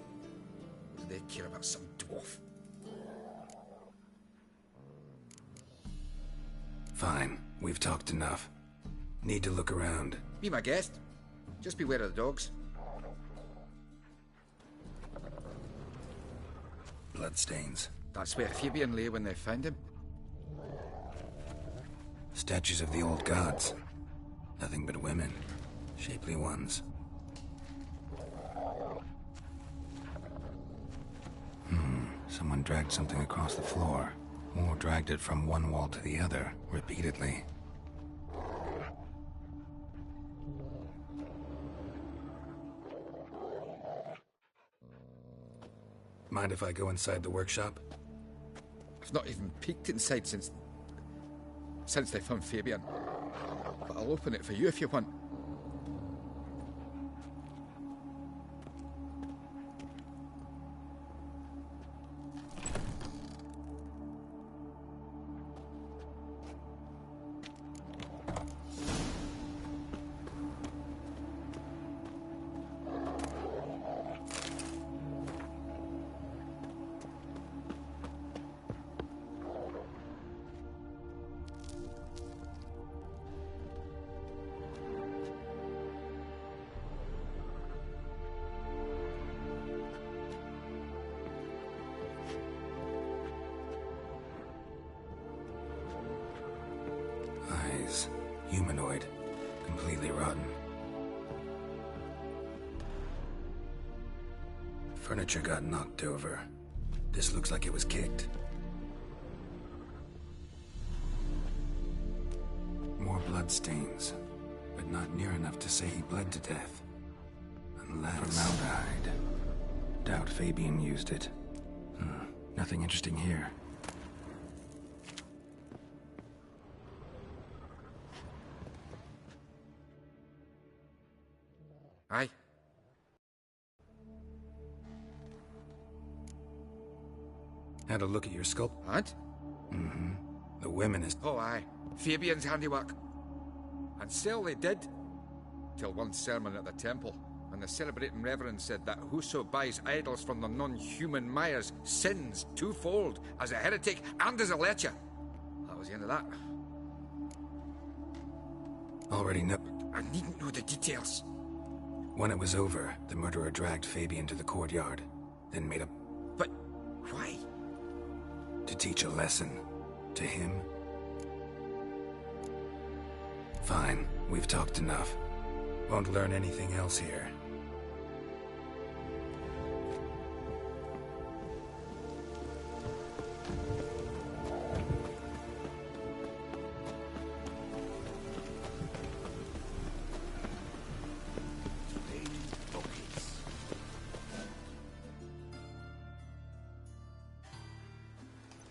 What do they care about some dwarf? Fine. We've talked enough. Need to look around. Be my guest. Just beware of the dogs. Bloodstains. That's where Fabian lay when they found him. Statues of the old gods. Nothing but women. Shapely ones. Someone dragged something across the floor. Or dragged it from one wall to the other, repeatedly. Mind if I go inside the workshop? I've not even peeked inside since they found Fabian. But I'll open it for you if you want. Humanoid. Completely rotten. Furniture got knocked over. This looks like it was kicked. More bloodstains, but not near enough to say he bled to death. Unless... Formaldehyde. Doubt Fabian used it. Nothing interesting here. Aye. Had a look at your sculpt. What? The women is... Oh, aye. Fabian's handiwork. And still they did. Till one sermon at the temple, and the celebrating reverend said that whoso buys idols from the non-human Myers sins twofold, as a heretic and as a lecher. That was the end of that. Already know... I needn't know the details. When it was over, the murderer dragged Fabian to the courtyard, then made a... But why? To teach a lesson. To him. Fine, we've talked enough. Won't learn anything else here.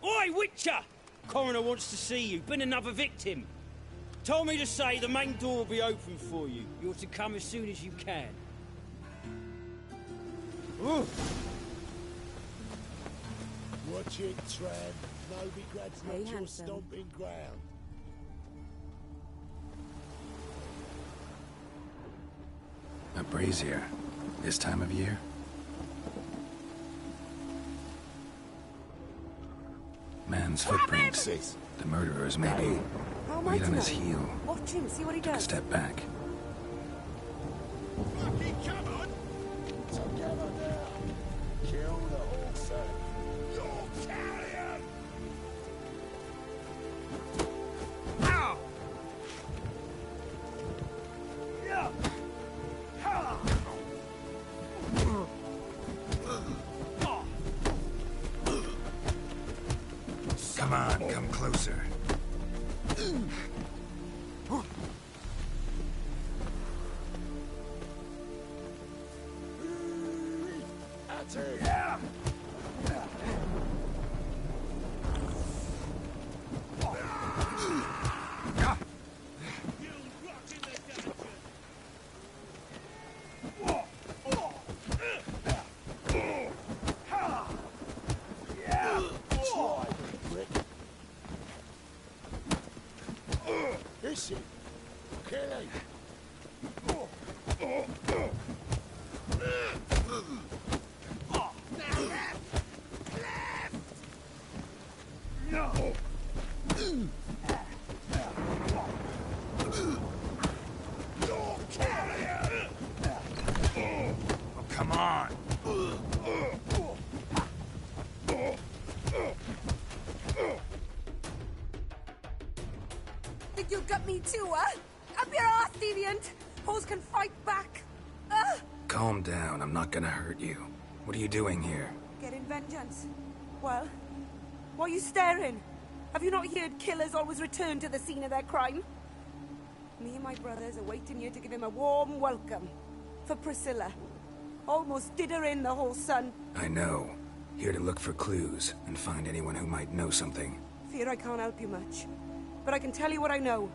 Oi, Witcher! Coroner wants to see you. Been another victim. Told me to say the main door will be open for you. You're to come as soon as you can. Ooh. Watch it, Tram. Nobody grabs Hey, much your handsome. stomping ground. A brazier. This time of year? Man's footprints. The murderer's maybe. How am I Right to on his know? heel. Watch him, see what he Took a does. step back. Fucking come on! Together now! Kill the horse, You're carrion! Ow! Come on, come closer. That's it! This it. Killing. Oh, come on. Think you got me too, huh? Up your ass, deviant! Hoes can fight back! Calm down. I'm not gonna hurt you. What are you doing here? Getting vengeance. Well, why are you staring? Have you not heard killers always return to the scene of their crime? Me and my brothers are waiting here to give him a warm welcome. For Priscilla. Almost did her in, the whole son. I know. Here to look for clues and find anyone who might know something. Fear I can't help you much. But I can tell you what I know.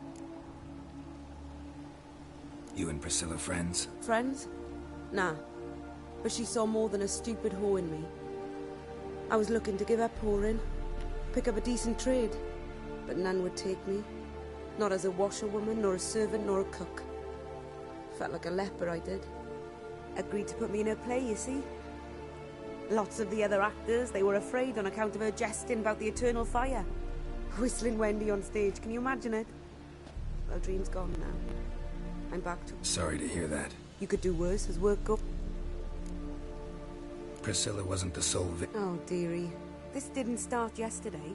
You and Priscilla friends? Friends? Nah. But she saw more than a stupid whore in me. I was looking to give her pouring, pick up a decent trade, but none would take me. Not as a washerwoman, nor a servant, nor a cook. Felt like a leper, I did. Agreed to put me in her play, you see. Lots of the other actors, they were afraid on account of her jesting about the eternal fire. Whistling Wendy on stage, can you imagine it? Well, dream's gone now. I'm back to... Sorry to hear that. You could do worse as work go... Priscilla wasn't the sole Oh, dearie. This didn't start yesterday.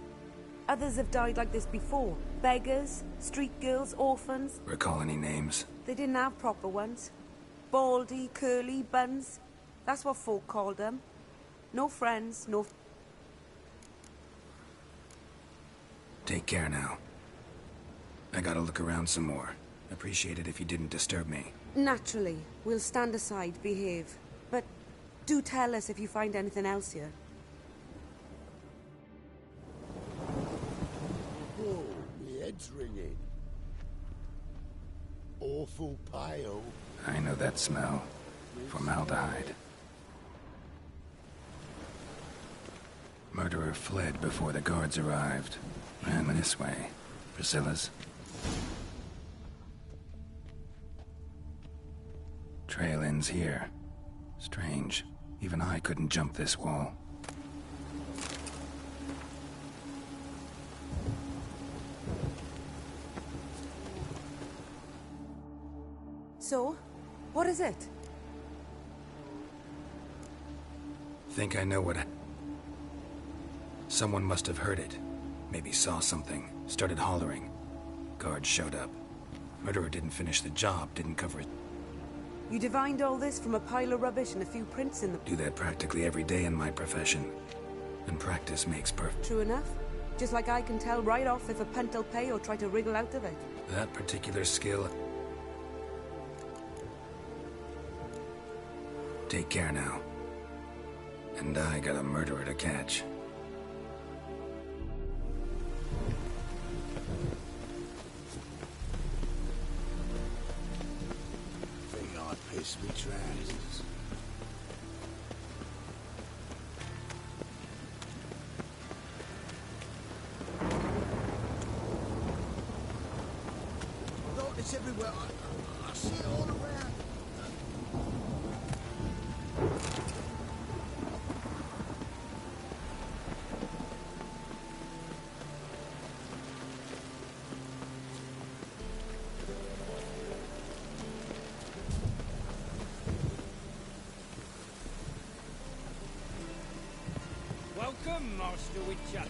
Others have died like this before. Beggars, street girls, orphans. Recall any names? They didn't have proper ones. Baldy, curly, buns. That's what folk called them. No friends, no... Take care now. I gotta look around some more. Appreciate it if you didn't disturb me. Naturally. We'll stand aside, behave. But do tell us if you find anything else here. Oh, my head's ringing. Awful pale. I know that smell. Formaldehyde. Murderer fled before the guards arrived. Ran this way. Priscilla's. Trail ends here. Strange. Even I couldn't jump this wall. So, what is it? Think I know what... Someone must have heard it. Maybe saw something. Started hollering. Guards showed up. Murderer didn't finish the job, didn't cover it. You divined all this from a pile of rubbish and a few prints in the... Do that practically every day in my profession. And practice makes perfect. True enough. Just like I can tell right off if a punt'll pay or try to wriggle out of it. That particular skill... Take care now. And I got a murderer to catch. It's everywhere. I see it all around. Welcome, Master Witcher.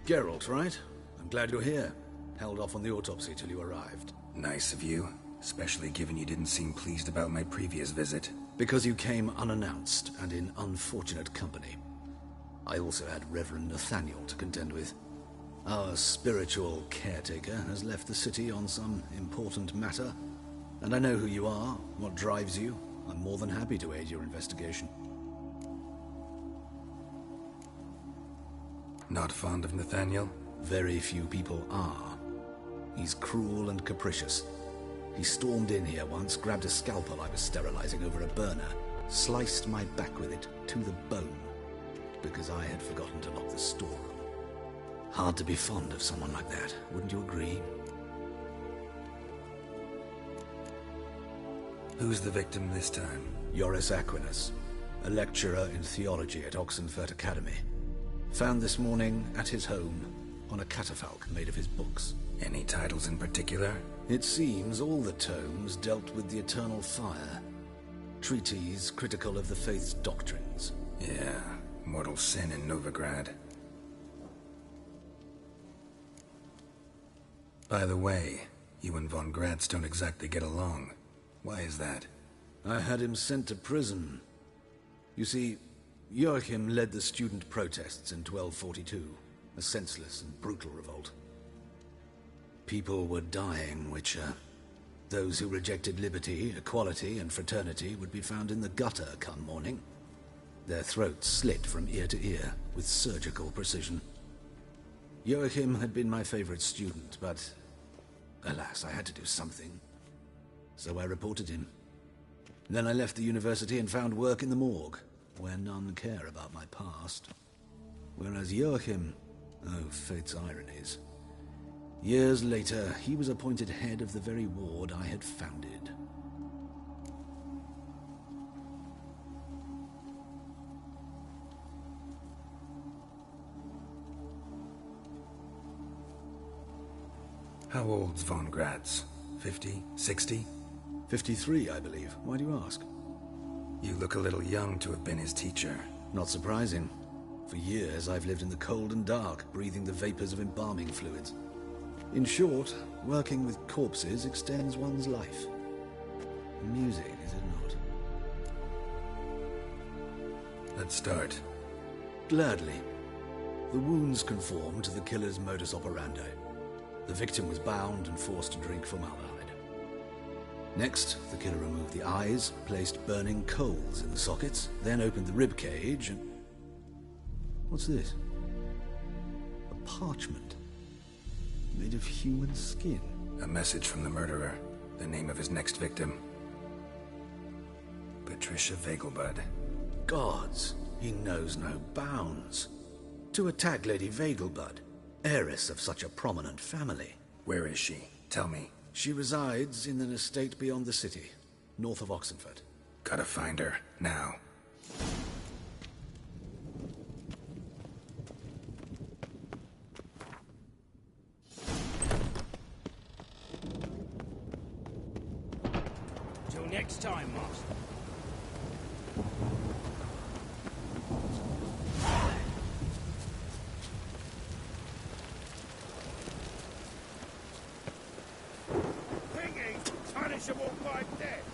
Geralt, right? I'm glad you're here. Held off on the autopsy till you arrived. Nice of you, especially given you didn't seem pleased about my previous visit. Because you came unannounced and in unfortunate company. I also had Reverend Nathaniel to contend with. Our spiritual caretaker has left the city on some important matter, and I know who you are, what drives you. I'm more than happy to aid your investigation. Not fond of Nathaniel? Very few people are. He's cruel and capricious. He stormed in here once, grabbed a scalpel I was sterilizing over a burner, sliced my back with it to the bone, because I had forgotten to lock the storeroom. Hard to be fond of someone like that, wouldn't you agree? Who's the victim this time? Joris Aquinas, a lecturer in theology at Oxenfurt Academy. Found this morning at his home on a catafalque made of his books. Any titles in particular? It seems all the tomes dealt with the eternal fire. Treatises critical of the faith's doctrines. Yeah, mortal sin in Novigrad. By the way, you and von Gratz don't exactly get along. Why is that? I had him sent to prison. You see, Joachim led the student protests in 1242, a senseless and brutal revolt. People were dying, Witcher. Those who rejected liberty, equality, and fraternity would be found in the gutter come morning. Their throats slit from ear to ear with surgical precision. Joachim had been my favorite student, but alas, I had to do something. So I reported him. Then I left the university and found work in the morgue, where none care about my past. Whereas Joachim, oh, fate's ironies. Years later, he was appointed head of the very ward I had founded. How old's von Gratz? 50? 60? 53, I believe. Why do you ask? You look a little young to have been his teacher. Not surprising. For years, I've lived in the cold and dark, breathing the vapors of embalming fluids. In short, working with corpses extends one's life. Music, is it not? Let's start. Gladly. The wounds conform to the killer's modus operandi. The victim was bound and forced to drink formaldehyde. Next, the killer removed the eyes, placed burning coals in the sockets, then opened the rib cage and... What's this? A parchment. Made of human skin. A message from the murderer. The name of his next victim. Patricia Vegelbud. Gods, he knows no bounds. To attack Lady Vegelbud, heiress of such a prominent family. Where is she? Tell me. She resides in an estate beyond the city, north of Oxenfurt. Gotta find her, now. Till next time, Master. Punishable by death.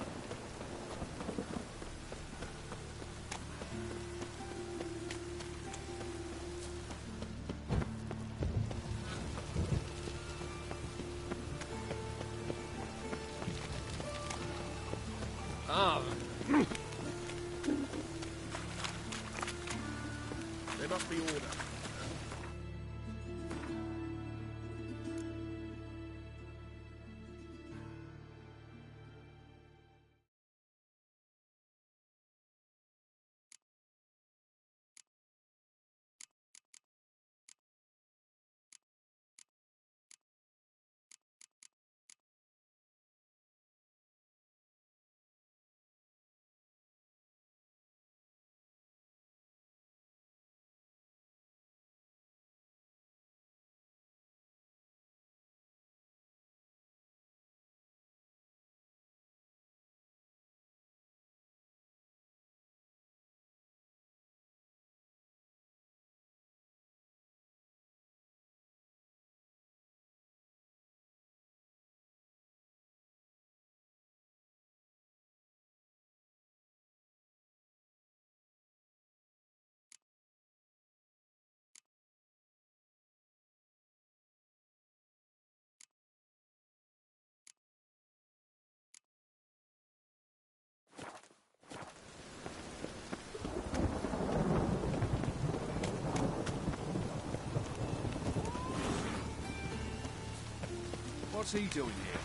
They must be the order. What's he doing here?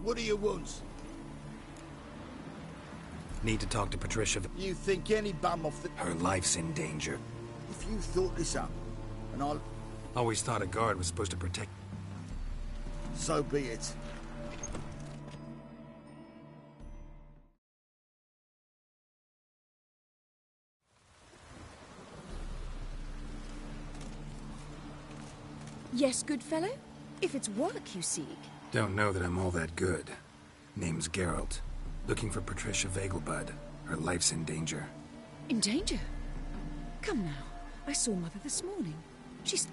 What do you want? Need to talk to Patricia. You think any bum off the... Her life's in danger. If you thought this up, and I'll... Always thought a guard was supposed to protect... So be it. Yes, good fellow? If it's work you seek. Don't know that I'm all that good. Name's Geralt. Looking for Patricia Vegelbud. Her life's in danger. In danger? Come now. I saw Mother this morning. She's...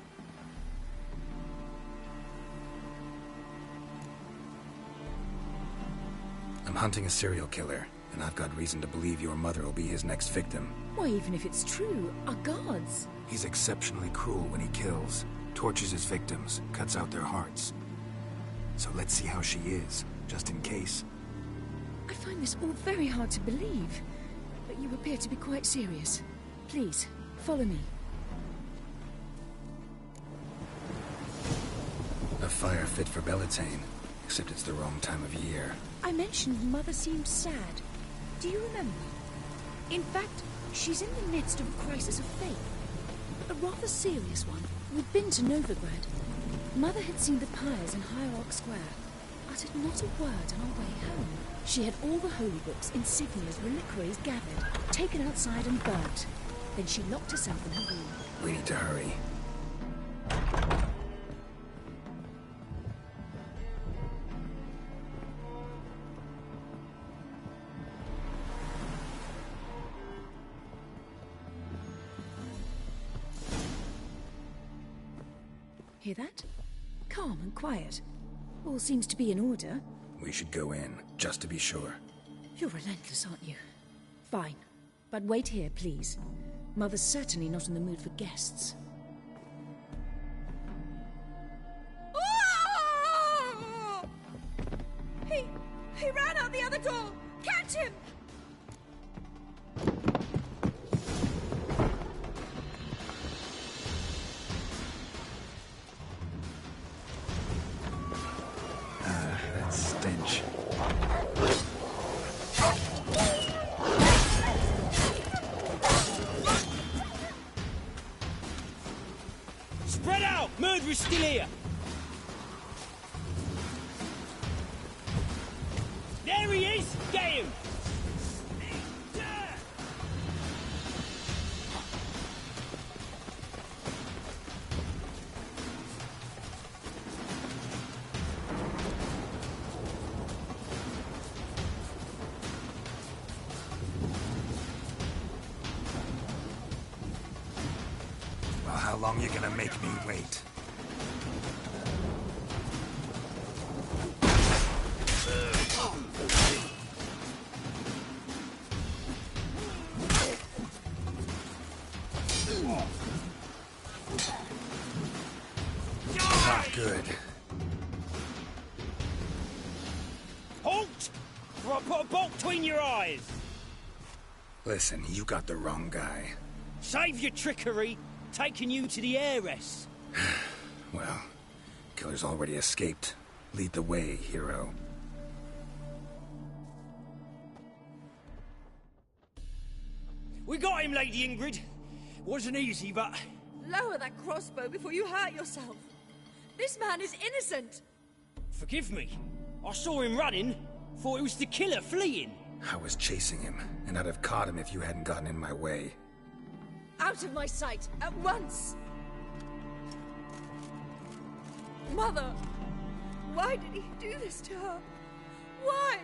I'm hunting a serial killer, and I've got reason to believe your mother will be his next victim. Why, even if it's true, our guards... He's exceptionally cruel when he kills. Tortures his victims, cuts out their hearts. So let's see how she is, just in case. I find this all very hard to believe, but you appear to be quite serious. Please, follow me. A fire fit for Bellatane, except it's the wrong time of year. I mentioned Mother seemed sad. Do you remember? In fact, she's in the midst of a crisis of faith. A rather serious one. We'd been to Novigrad. Mother had seen the pyres in Hierarch Square, uttered not a word on our way home. She had all the holy books, insignias, reliquaries gathered, taken outside and burnt. Then she locked herself in her room. We need to hurry. Hear that? Calm and quiet. All seems to be in order. We should go in, just to be sure. You're relentless, aren't you? Fine. But wait here, please. Mother's certainly not in the mood for guests. murderer's still here. There he is! Get him! Well, how long you gonna make me wait? Not good. Halt! Or I'll put a bolt between your eyes. Listen, you got the wrong guy. Save your trickery, taking you to the heiress. Well, killer's already escaped. Lead the way, hero. We got him, Lady Ingrid. Wasn't easy, but... Lower that crossbow before you hurt yourself. This man is innocent. Forgive me. I saw him running. Thought it was the killer fleeing. I was chasing him, and I'd have caught him if you hadn't gotten in my way. Out of my sight, at once! Mother! Why did he do this to her? Why?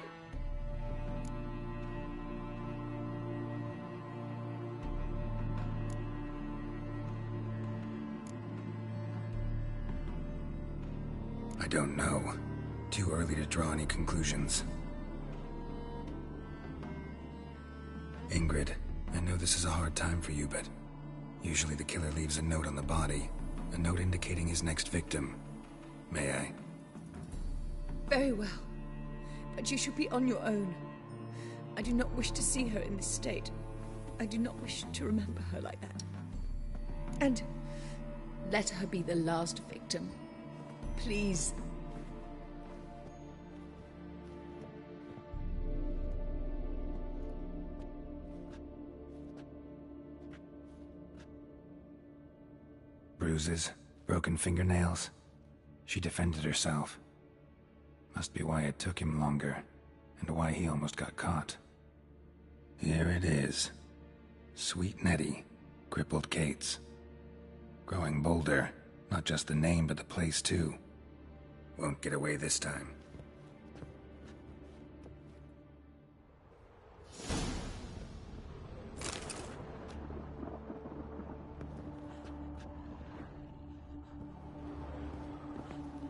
I don't know. Too early to draw any conclusions. Ingrid, I know this is a hard time for you, but usually the killer leaves a note on the body. A note indicating his next victim. May I? Very well. But you should be on your own. I do not wish to see her in this state. I do not wish to remember her like that. And let her be the last victim. Please. Bruises, broken fingernails. She defended herself. Must be why it took him longer, and why he almost got caught. Here it is. Sweet Nettie, crippled Kate's. Growing bolder, not just the name but the place too. Won't get away this time.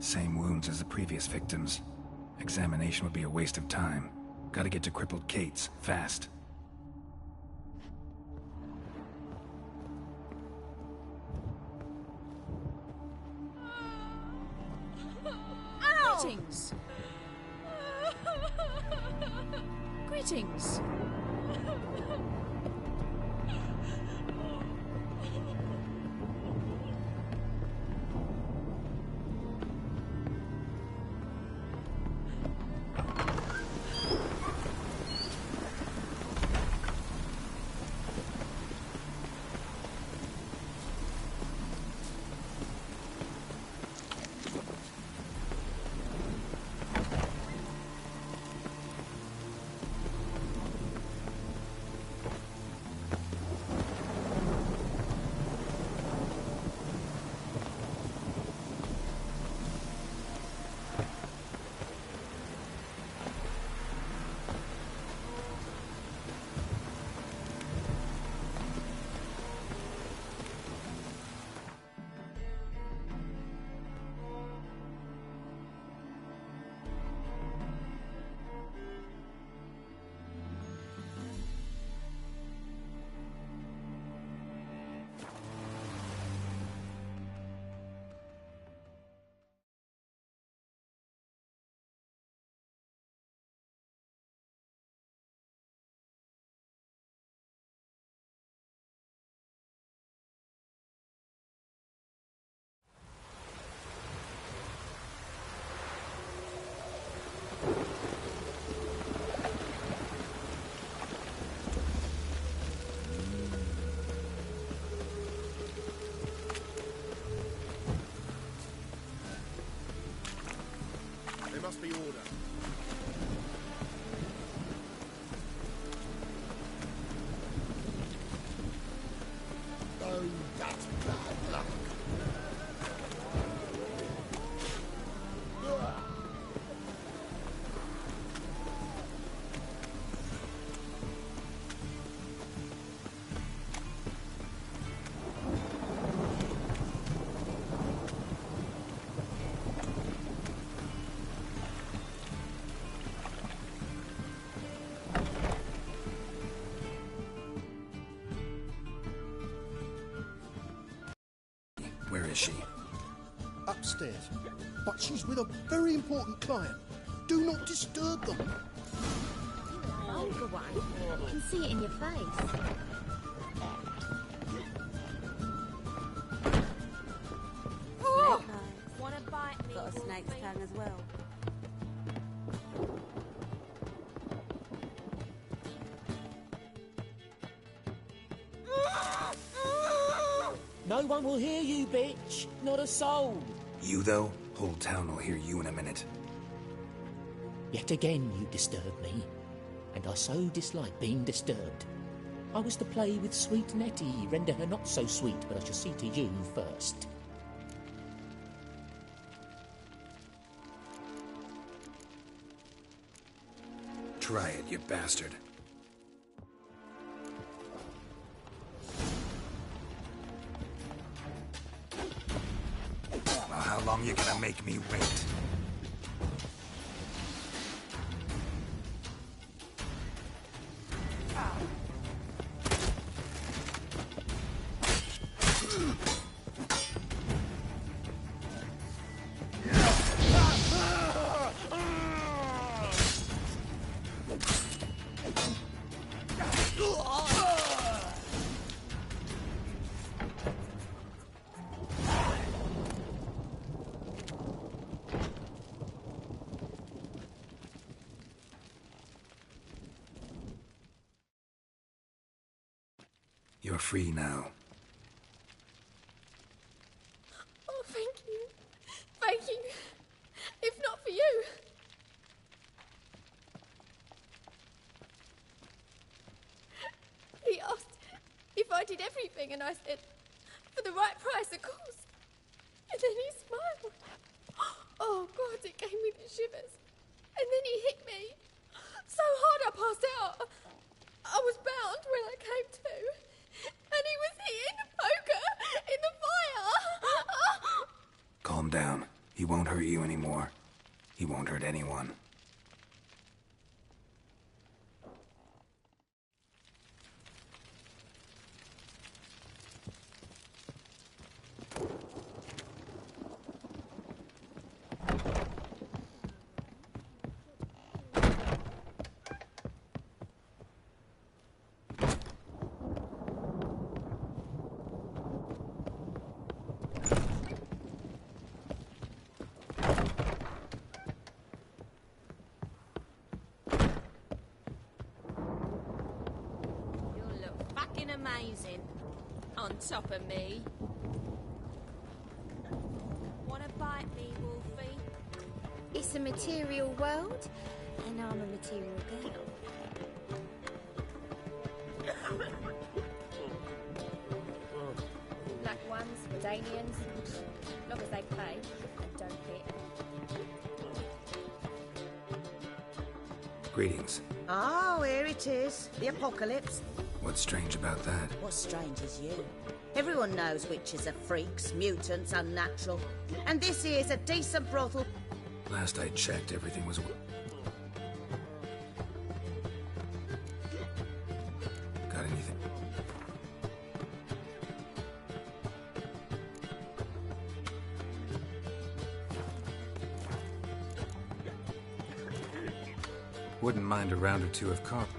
Same wounds as the previous victims. Examination would be a waste of time. Gotta get to crippled Kate's, fast. Greetings. Greetings. Where is she? Upstairs. But she's with a very important client. Do not disturb them. Vulgar one. You can see it in your face. Oh! Wanna bite me? Got a snake's tongue as well. No one will hear you, bitch. Not a soul. You, though? Whole town will hear you in a minute. Yet again you disturb me, and I so dislike being disturbed. I was to play with sweet Nettie, render her not so sweet, but I shall see to you first. Try it, you bastard. Well, how long you gonna make me wait? You're free now. Oh, thank you. Thank you. If not for you. He asked if I did everything, and I said, for the right price, of course. And then he smiled. Oh, God, it gave me the shivers. And then he hit me so hard I passed out. I was bound when I came to. And he was hitting the poker in the fire. Calm down. He won't hurt you anymore. He won't hurt anyone. Amazing. On top of me. Wanna bite me, Wolfie? It's a material world, and I'm a material girl. Black ones, Redanians, long as they pay and don't hit. Greetings. Oh, here it is. The apocalypse. What's strange about that? What's strange is you. Everyone knows witches are freaks, mutants, unnatural. And this here's a decent brothel. Last I checked, everything was... Got anything? Wouldn't mind a round or two of coffee.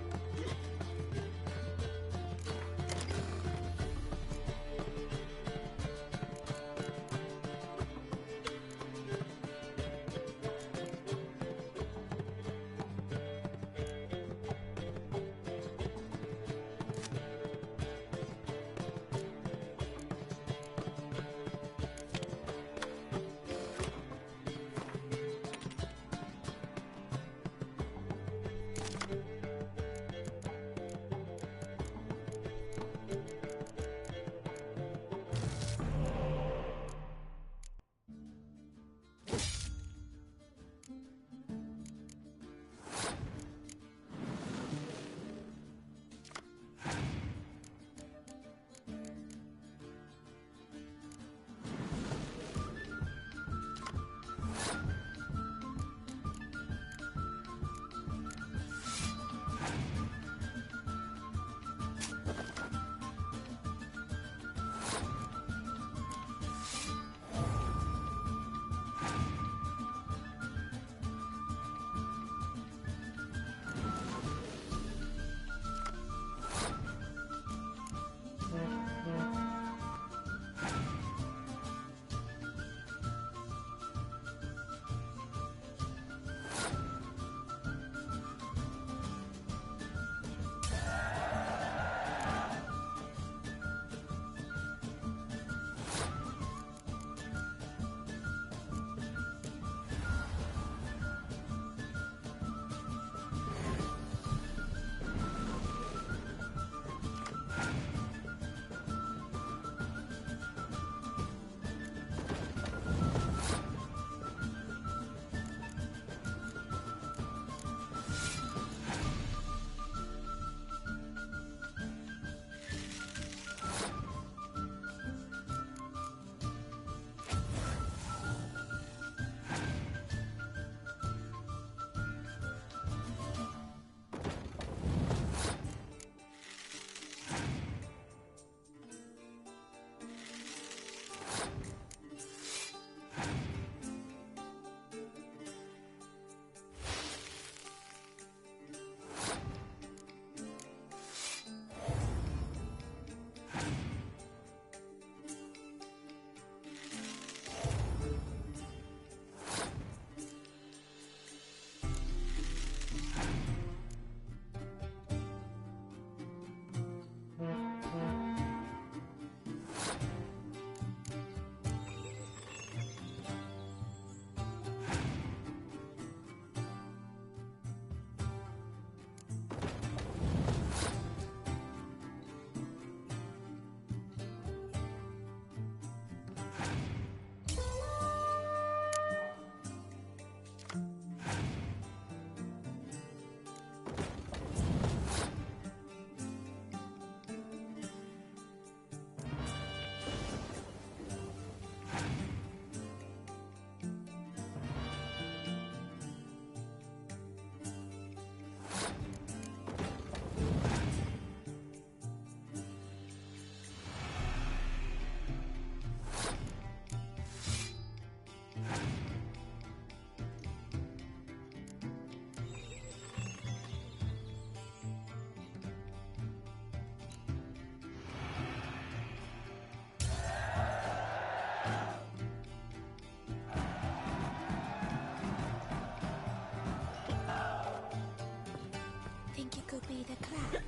with a crab?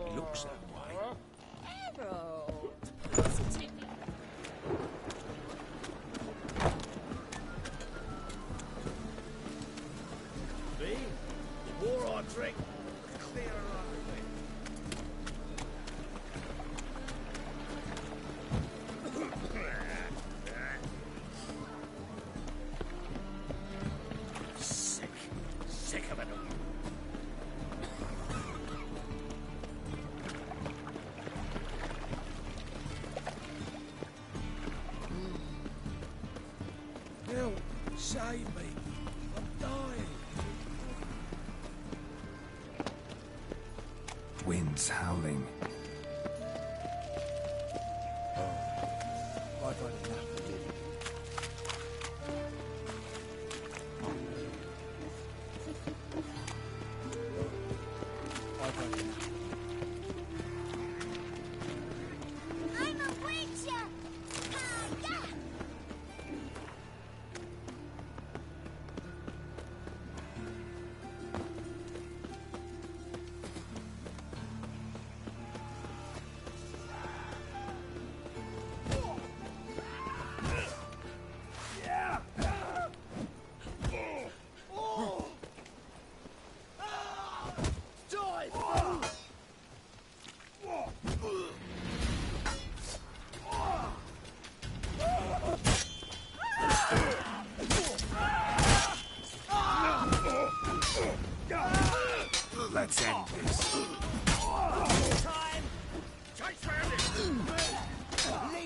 He looks that way. Harold, positively. Me? The more I drink, the clearer I get. Sick. Sick of it all. Help! Save me! I'm dying! Winds howling. I've had enough of living. I've had enough. I'm a witcher! Hiya! Let's end this. Time! Chase round it! Leave it to me!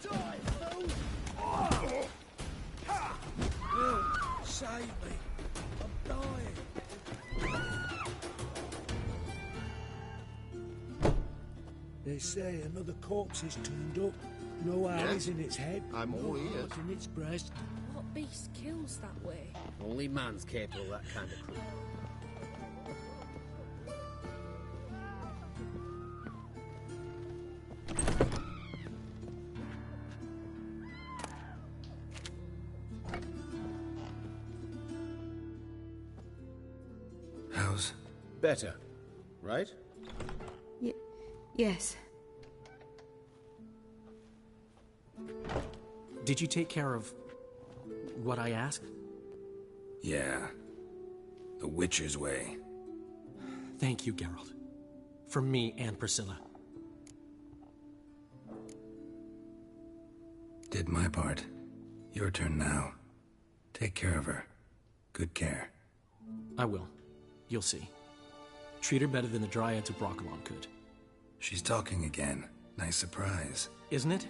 Die, fool! Help! Save me! I'm dying! They say another corpse has turned up. No eyes in its head. I'm all no ears. heart in its breast. What beast kills that way? Only man's capable of that kind of cruelty. How's... Better, right? Yes. Did you take care of what I asked? Yeah. The Witcher's way. Thank you, Geralt. From me and Priscilla. Did my part. Your turn now. Take care of her. Good care. I will. You'll see. Treat her better than the Dryads of Broccolon could. She's talking again. Nice surprise. Isn't it?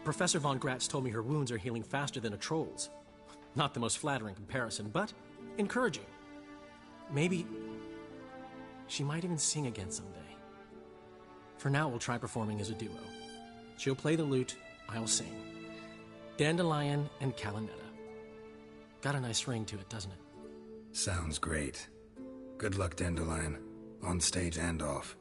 Professor von Gratz told me her wounds are healing faster than a troll's. Not the most flattering comparison, but encouraging. Maybe she might even sing again someday. For now, we'll try performing as a duo. She'll play the lute, I'll sing. Dandelion and Calinetta. Got a nice ring to it, doesn't it? Sounds great. Good luck, Dandelion. On stage and off.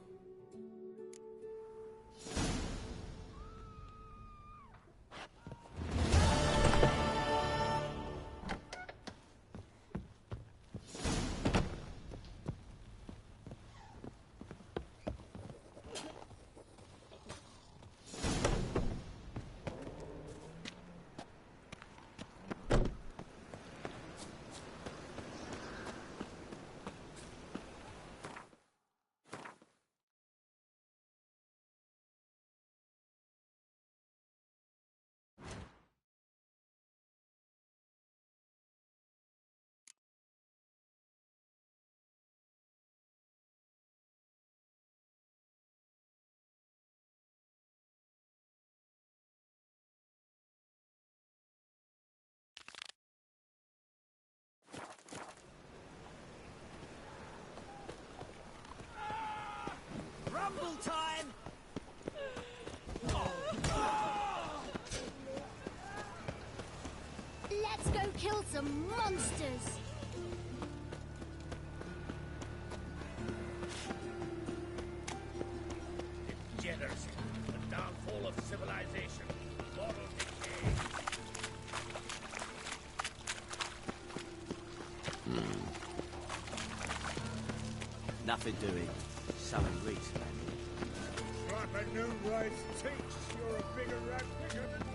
Rumble time! Let's go kill some monsters! Degeneracy. civilization. Moral decay. Nothing doing. Sullen Reese, man. Proper new rights takes. You're a bigger rat picker than me.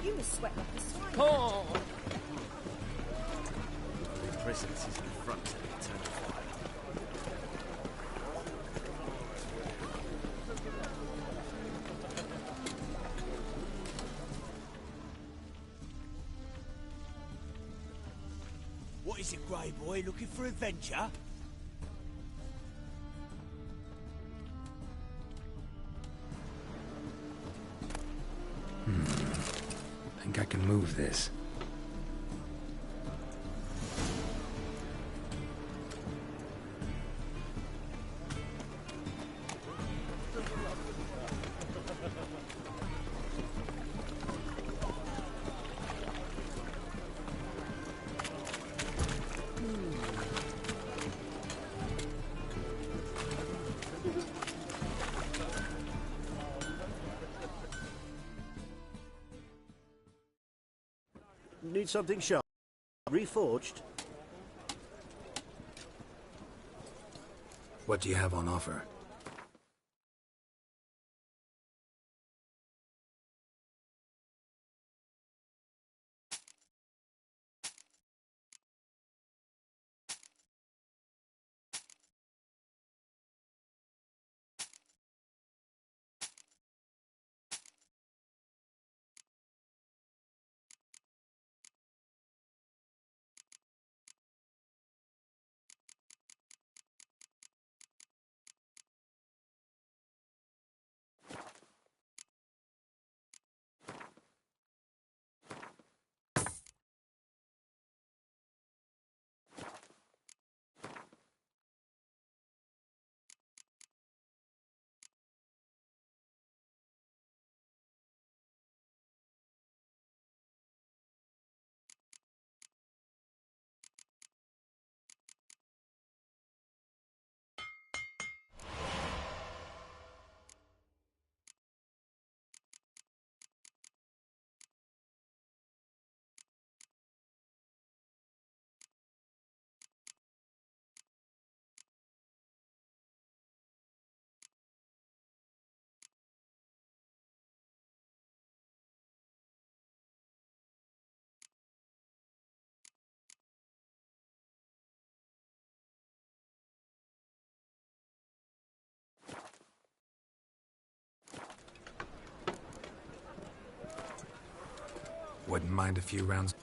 You must sweat like a swine. Oh! The presence is in front of the eternal fire. What is it, Grey Boy? Looking for adventure? Think I can move this. Need something sharp? Reforged? What do you have on offer? Wouldn't mind a few rounds.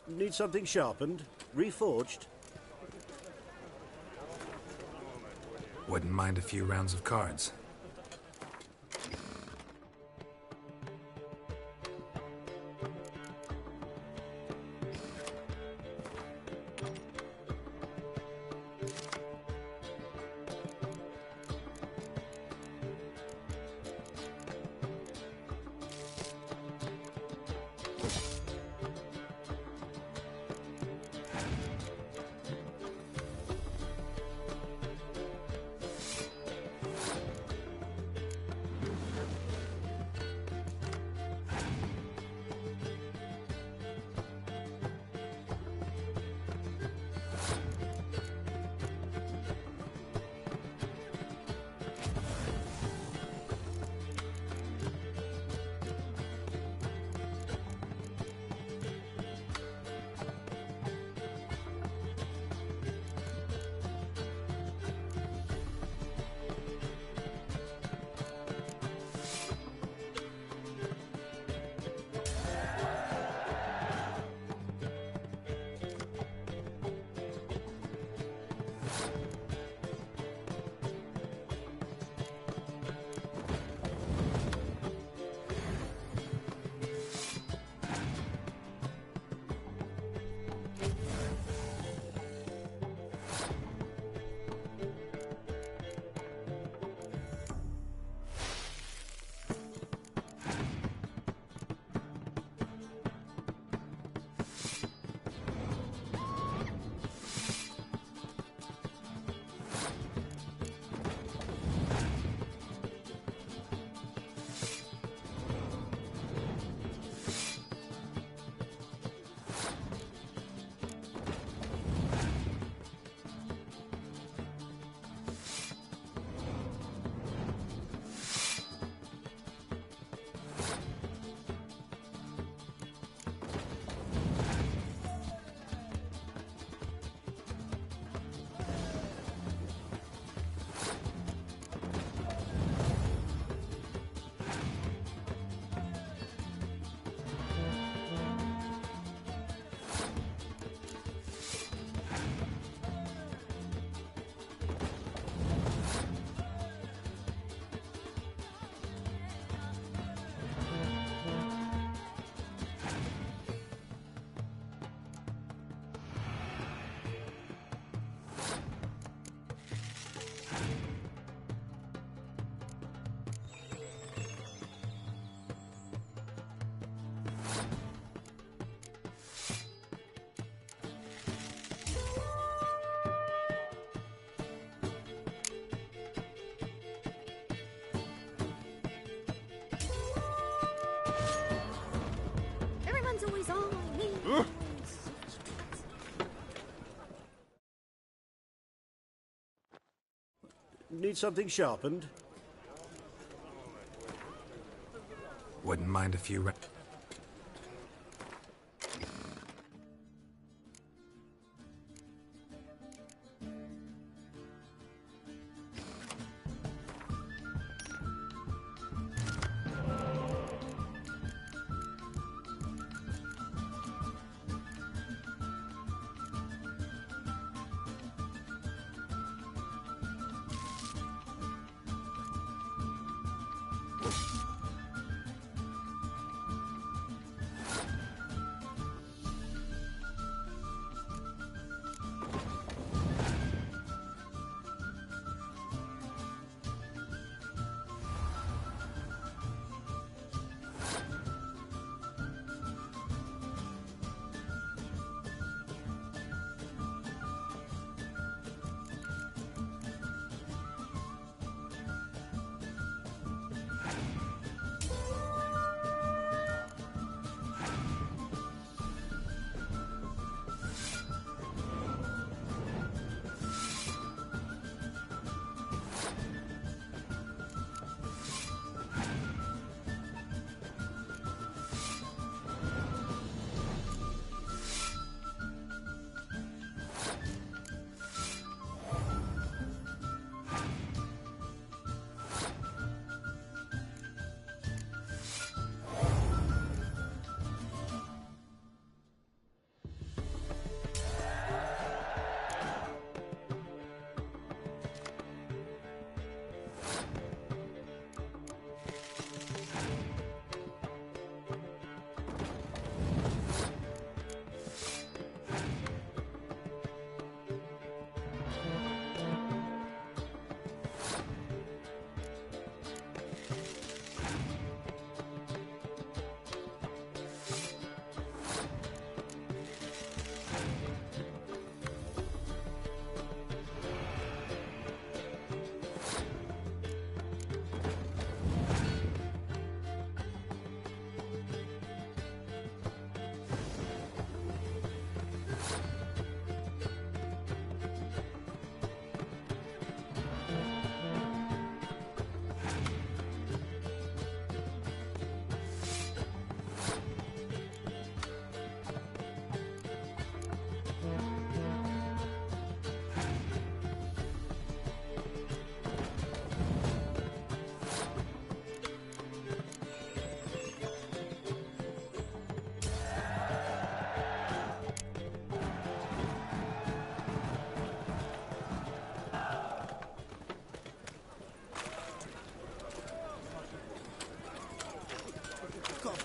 Need something sharpened? Reforged? Wouldn't mind a few rounds of cards. Everyone's always on me. Need something sharpened? Wouldn't mind a few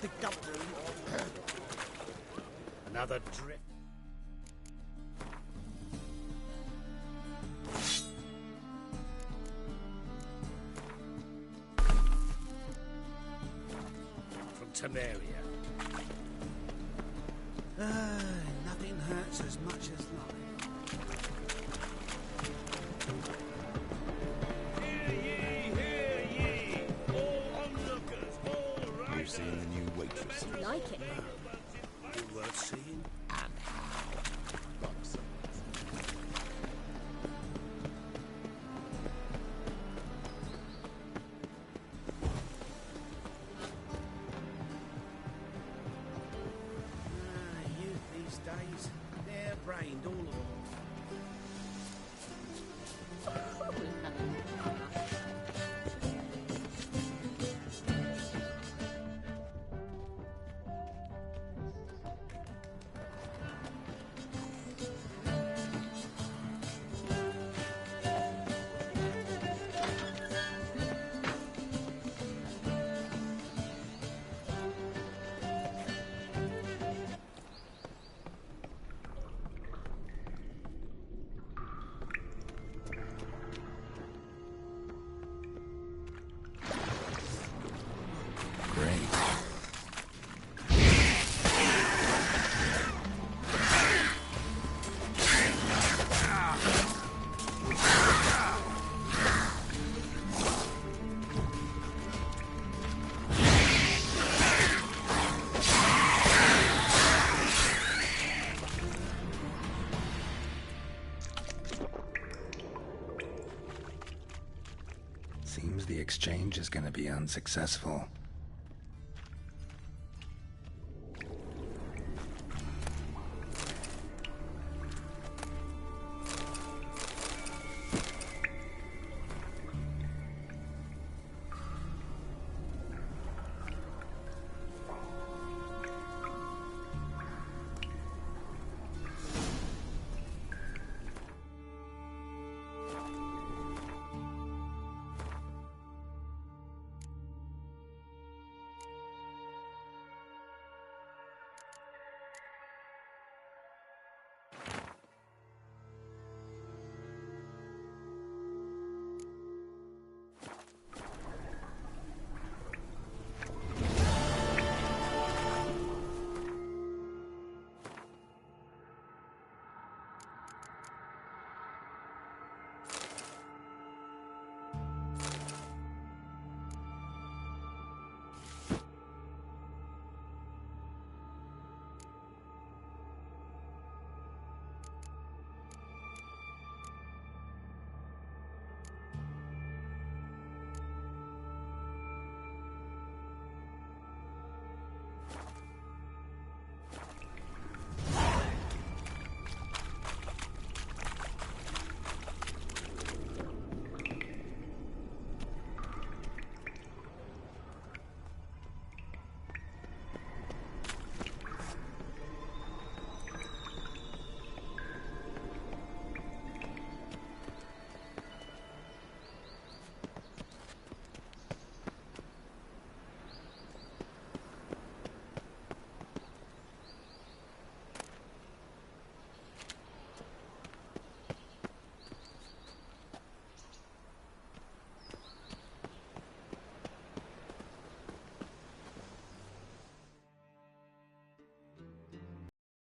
the governor. Another drip. From Temeria. Nothing hurts as much as life. You've seen the new waitress. You like it? All worth seeing. And lots of Youth these days, they're brained, all of them. Seems the exchange is gonna be unsuccessful.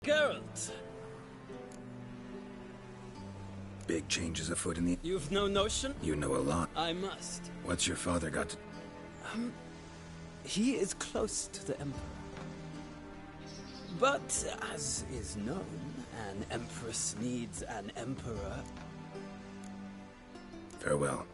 Geralt! Big changes afoot in the... You've no notion? You know a lot. I must. What's your father got to... He is close to the Emperor. But, as is known, an Empress needs an Emperor. Farewell.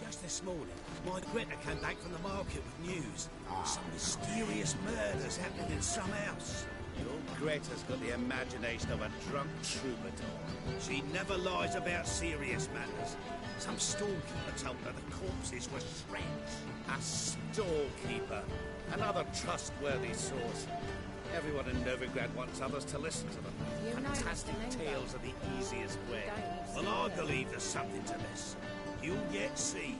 Just this morning, my Greta came back from the market with news. Some mysterious murders happening in some house. Your Greta's got the imagination of a drunk troubadour. She never lies about serious matters. Some storekeeper told her the corpses were shreds. A storekeeper. Another trustworthy source. Everyone in Novigrad wants others to listen to them. You know, Fantastic Mr. Lingo. tales are the easiest way. Don't you Well, I see believe there's something to this. You'll yet see.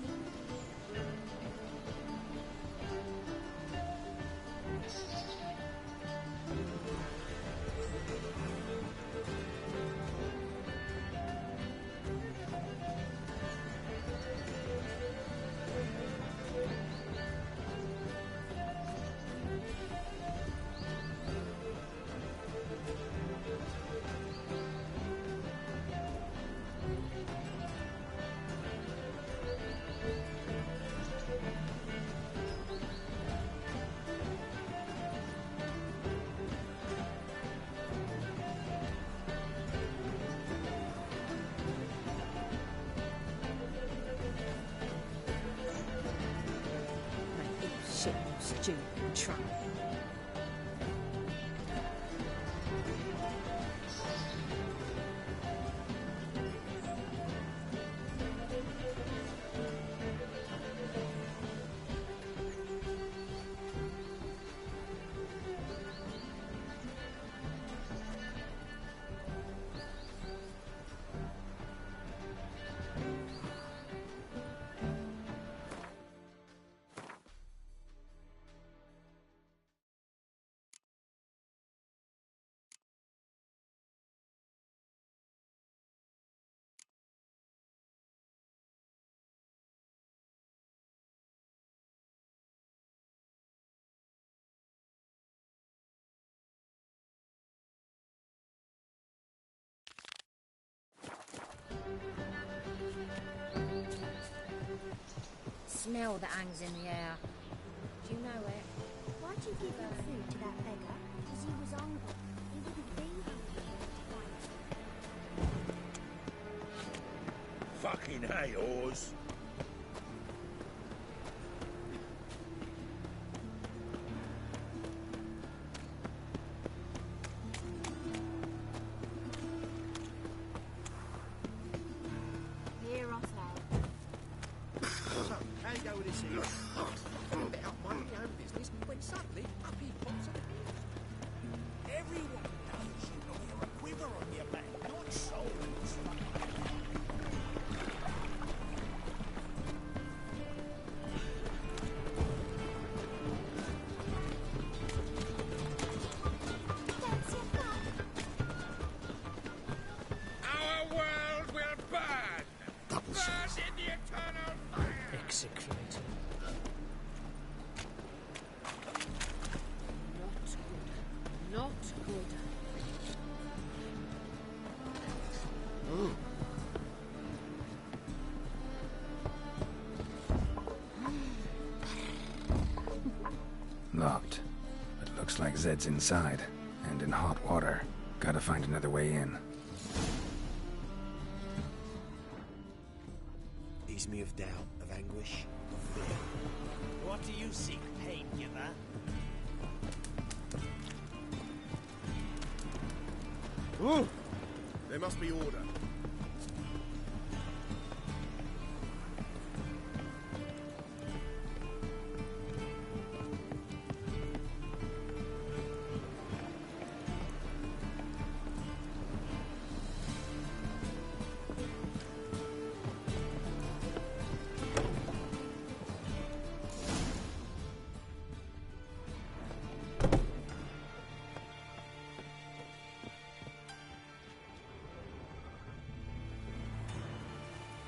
Shit, you stupid trump. Smell that hangs in the air. Do you know it? Why'd you give your food to that beggar? Because he was hungry. He wouldn't be hungry. Fucking hey, Oz. Here, Otto. So, how you go with this here? I'm about minding my own business when suddenly up he pops at the heels. Everyone knows you're a quiver on your back, not souls. Our world will burn! Burn in the eternal fire! Execrated. Not good. Ooh. Locked. But looks like Zed's inside. And in hot water. Gotta find another way in. Ease me of doubt, of anguish, of fear. What do you seek, pain giver? Ooh! There must be order.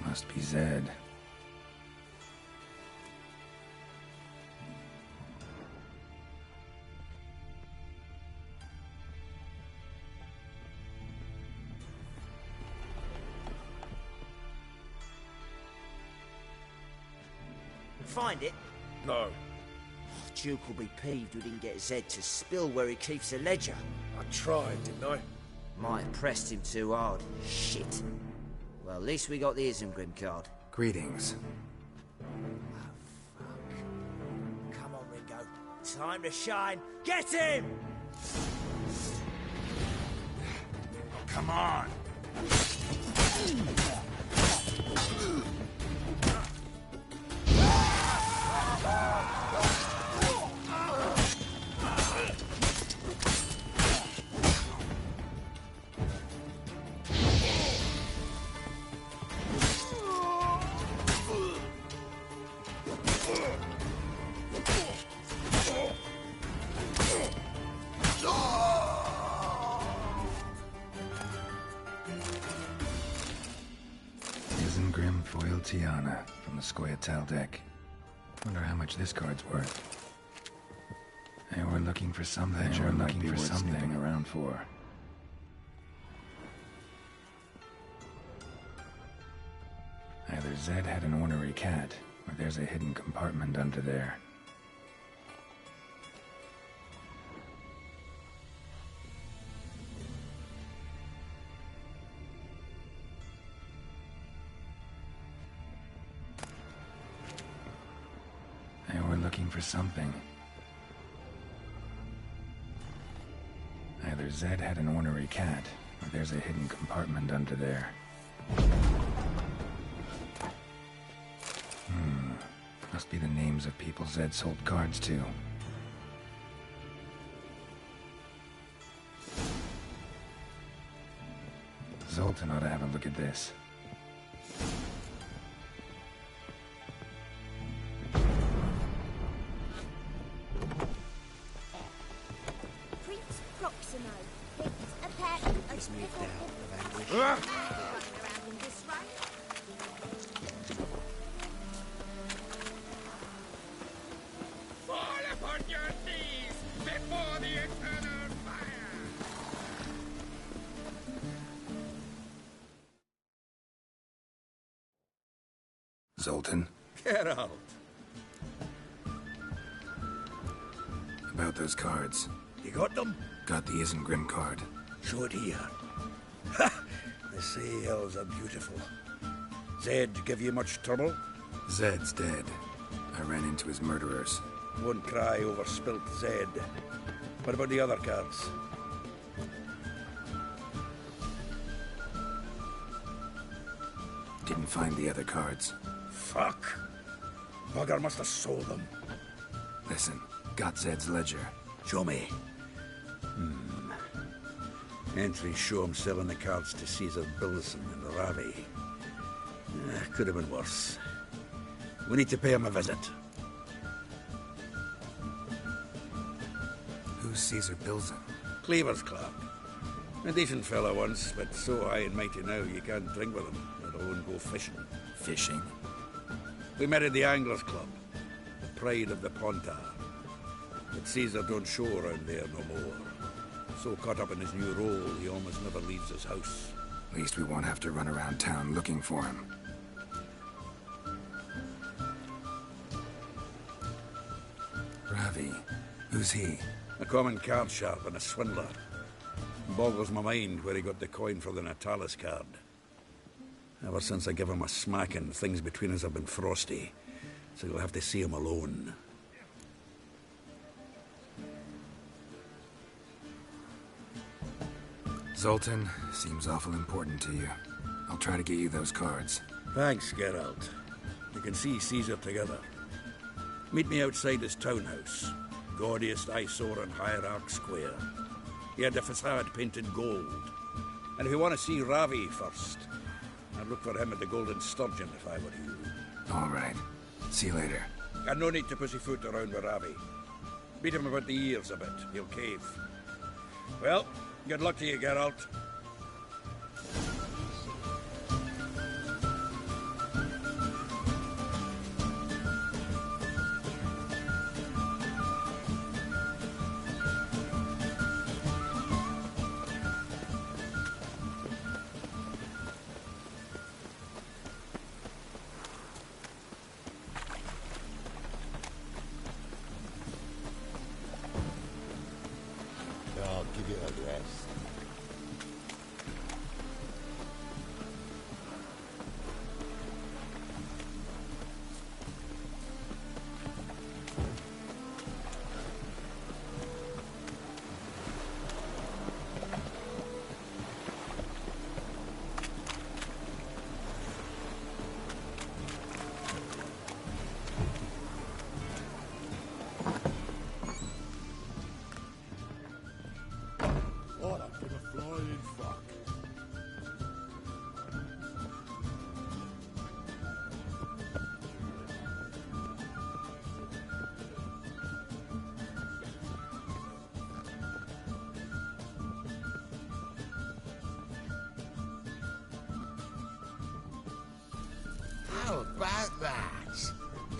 Must be Zed. Find it? No. Duke will be peeved we didn't get Zed to spill where he keeps the ledger. I tried, didn't I? Might have pressed him too hard. Shit. Well, at least we got the Isengrim card. Greetings. Come on, Ringo. Time to shine. Get him! Come on! Foil Tiana from the Scoia'tael deck. Wonder how much this card's worth. Hey, we're looking for something. Sure, looking for something around for. Either Zed had an ornery cat, or there's a hidden compartment under there. Hey, we're looking for something. Either Zed had an ornery cat, or there's a hidden compartment under there. Must be the names of people Zed sold cards to. Zoltan ought to have a look at this. Prince Proximo. It's a pack of Fall upon your knees before the eternal fire! Zoltan? Get out. About those cards. You got them? Got the Isengrim card. Show it here. Ha! They say elves are beautiful. Zed give you much trouble? Zed's dead. I ran into his murderers. Won't cry over spilt Zed. What about the other cards? Didn't find the other cards. Fuck. Bugger must have sold them. Listen, got Zed's ledger. Show me. Entries show him selling the cards to Caesar Billison and Ravi. Could have been worse. We need to pay him a visit. Who's Caesar Billison? Cleaver's clerk. A decent fellow once, but so high and mighty now you can't drink with him, let alone go fishing. Fishing? We met at the Anglers Club, the pride of the Pontar. But Caesar don't show around there no more. So caught up in his new role, he almost never leaves his house. At least we won't have to run around town looking for him. Ravi, who's he? A common card sharp and a swindler. Boggles my mind where he got the coin for the Natalis card. Ever since I gave him a smacking, things between us have been frosty. So you'll have to see him alone. Zoltan, seems awful important to you. I'll try to get you those cards. Thanks, Geralt. You can see Caesar together. Meet me outside his townhouse. Gaudiest eyesore on Hierarch Square. He had the facade painted gold. And if you want to see Ravi first, I'd look for him at the Golden Sturgeon if I were you. All right. See you later. And no need to pussyfoot around with Ravi. Beat him about the ears a bit. He'll cave. Well, good luck to you, Geralt. I'll give you a rest.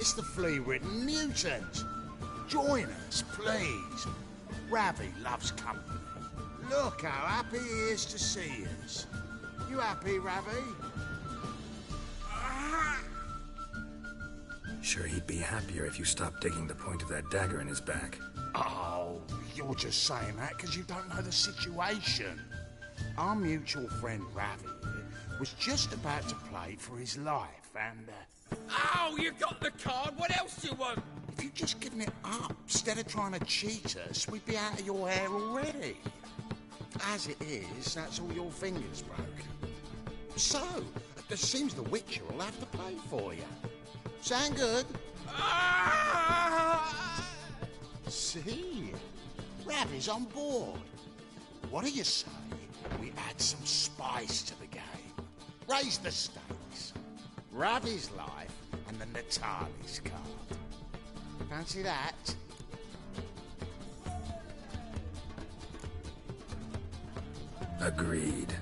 It's the flea-ridden mutant. Join us, please. Ravi loves company. Look how happy he is to see us. You happy, Ravi? Sure, he'd be happier if you stopped digging the point of that dagger in his back. Oh, you're just saying that because you don't know the situation. Our mutual friend Ravi was just about to play for his life and... Oh, you got the card. What else do you want? If you'd just given it up, instead of trying to cheat us, we'd be out of your hair already. As it is, that's all your fingers broke. So, it seems the Witcher will have to pay for you. Sound good? See? Ravi's on board. What do you say we add some spice to the game? Raise the stakes. Ravi's life and the Natali's card. Fancy that? Agreed.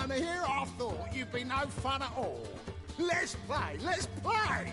And here I thought you'd be no fun at all. Let's play, let's play!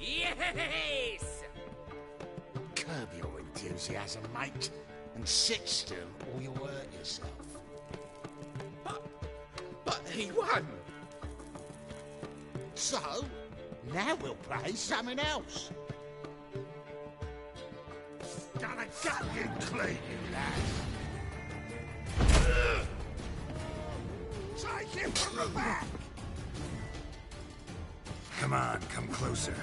Yes! Curb your enthusiasm, mate, and sit still or you'll hurt yourself. But he won! So, now we'll play something else. Gonna gut you clean, you lad. Take him from the back! Come on, come closer.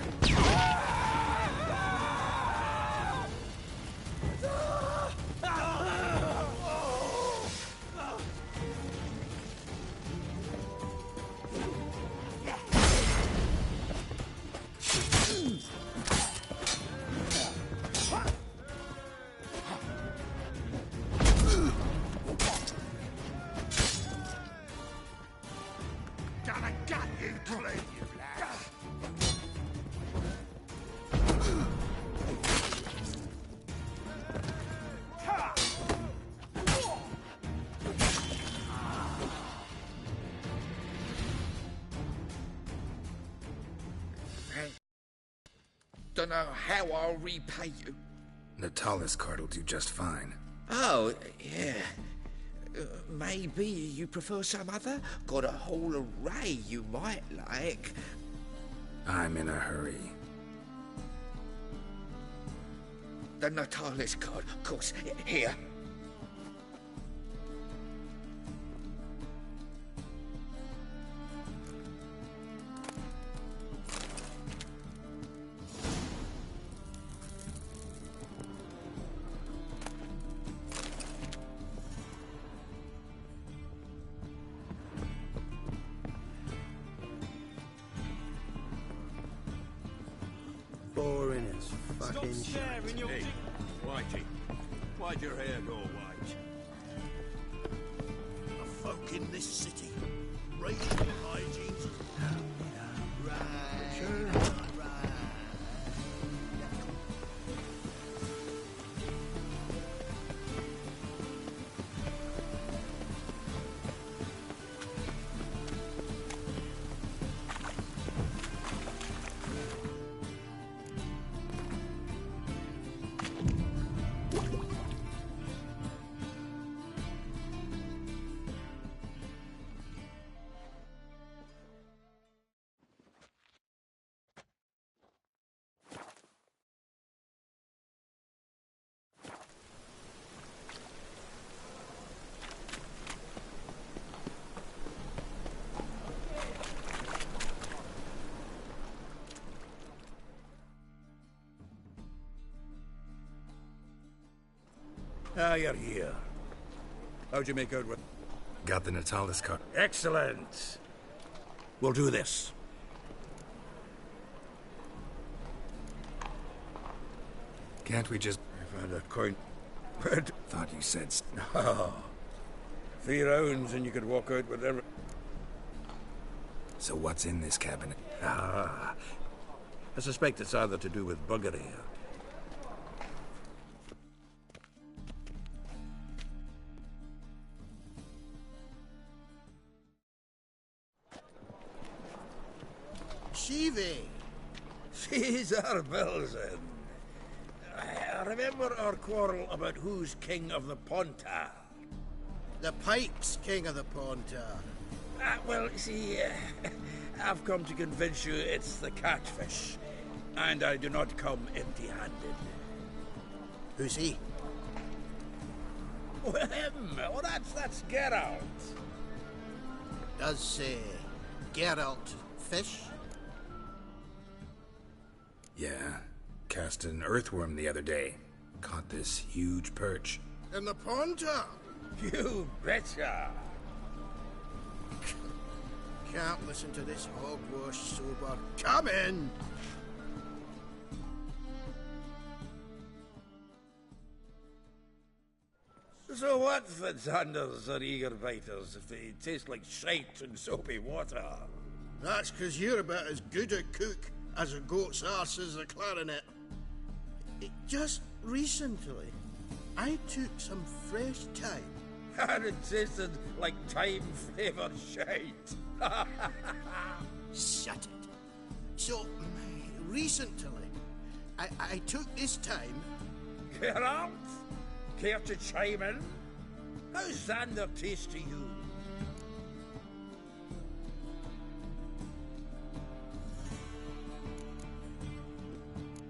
Gonna gut you clean, you lad. Don't know how I'll repay you. Natalis card will do just fine. Oh, yeah. Maybe you prefer some other? Got a whole array you might like. I'm in a hurry. The Natalis card, of course. Here. Boring as fucking shit. Hey, Whitey, why'd your hair go white? The folk in this city, racial hygiene's right. Ah, you're here. How'd you make out with... Got the Natalis card. Excellent. We'll do this. Can't we just... I found a coin. Thought you said... No. 3 rounds and you could walk out with every... So what's in this cabinet? Ah. I suspect it's either to do with buggery. Shivi! Caesar Belzen. I remember our quarrel about who's king of the Pontar. The Pipe's king of the Pontar. Well, see, I've come to convince you it's the catfish, and I do not come empty-handed. Who's he? Well, him. Oh, that's Geralt. Does Geralt fish? Yeah. Cast an earthworm the other day. Caught this huge perch. In the Pontar? You betcha. Can't listen to this hogwash sober. Come in! So what for Xanders or eager biters if they taste like shite and soapy water? That's 'cause you're about as good a cook as a goat's arse is a clarinet. Just recently, I took some fresh thyme. And it tasted like thyme-flavoured shite. Shut it. So, recently, I took this thyme Geralt? Care to chime in? How's Xander taste to you?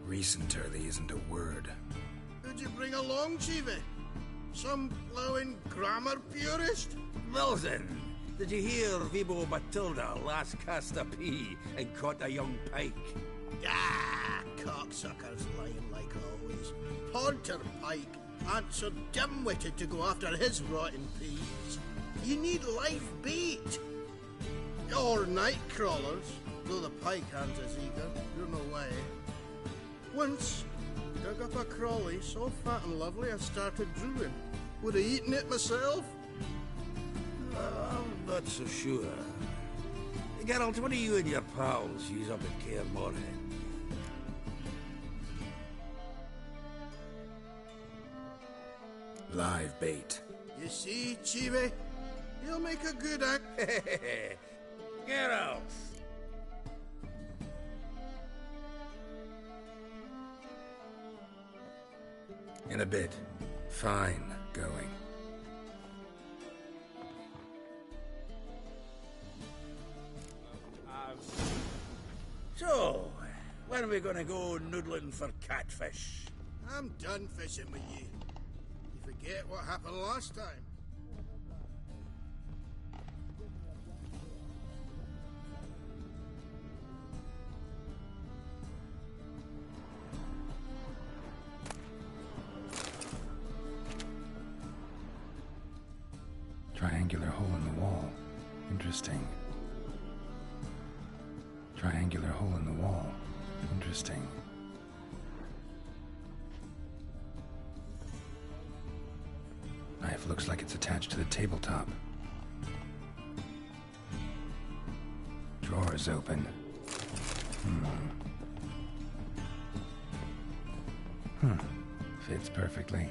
Recently isn't a word. Who'd you bring along, Chiefy? Some blowing grammar purist? Wilson, did you hear Vibo Matilda last cast a pea and caught a young pike? Ah, cocksuckers lying like always. Ponter Pike aren't so dim-witted to go after his rotten peas. You need live bait. Or night crawlers, though the pike aren't as eager. You're no way. Once, dug up a crawly so fat and lovely I started drooling. Would have eaten it myself. I'm not so sure. Geralt, what do you and your pals use up at Kaer Morhen? Live bait. You see, Chiefy? He'll make a good act. Geralt! In a bit. Fine, going. So, when are we gonna go noodling for catfish? I'm done fishing with you. You forget what happened last time. Triangular hole in the wall. Interesting. Triangular hole in the wall. Interesting. Knife looks like it's attached to the tabletop. Drawer is open. Fits perfectly.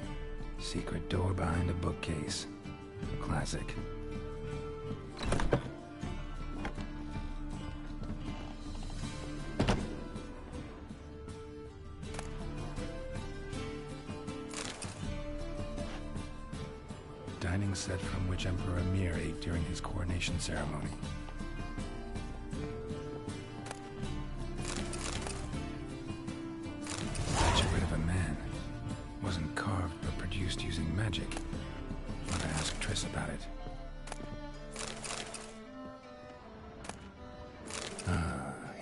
Secret door behind a bookcase. Classic. Dining set from which Emperor Emir ate during his coronation ceremony. Such a bit of a man. Wasn't carved but produced using magic. I'll ask Triss about it.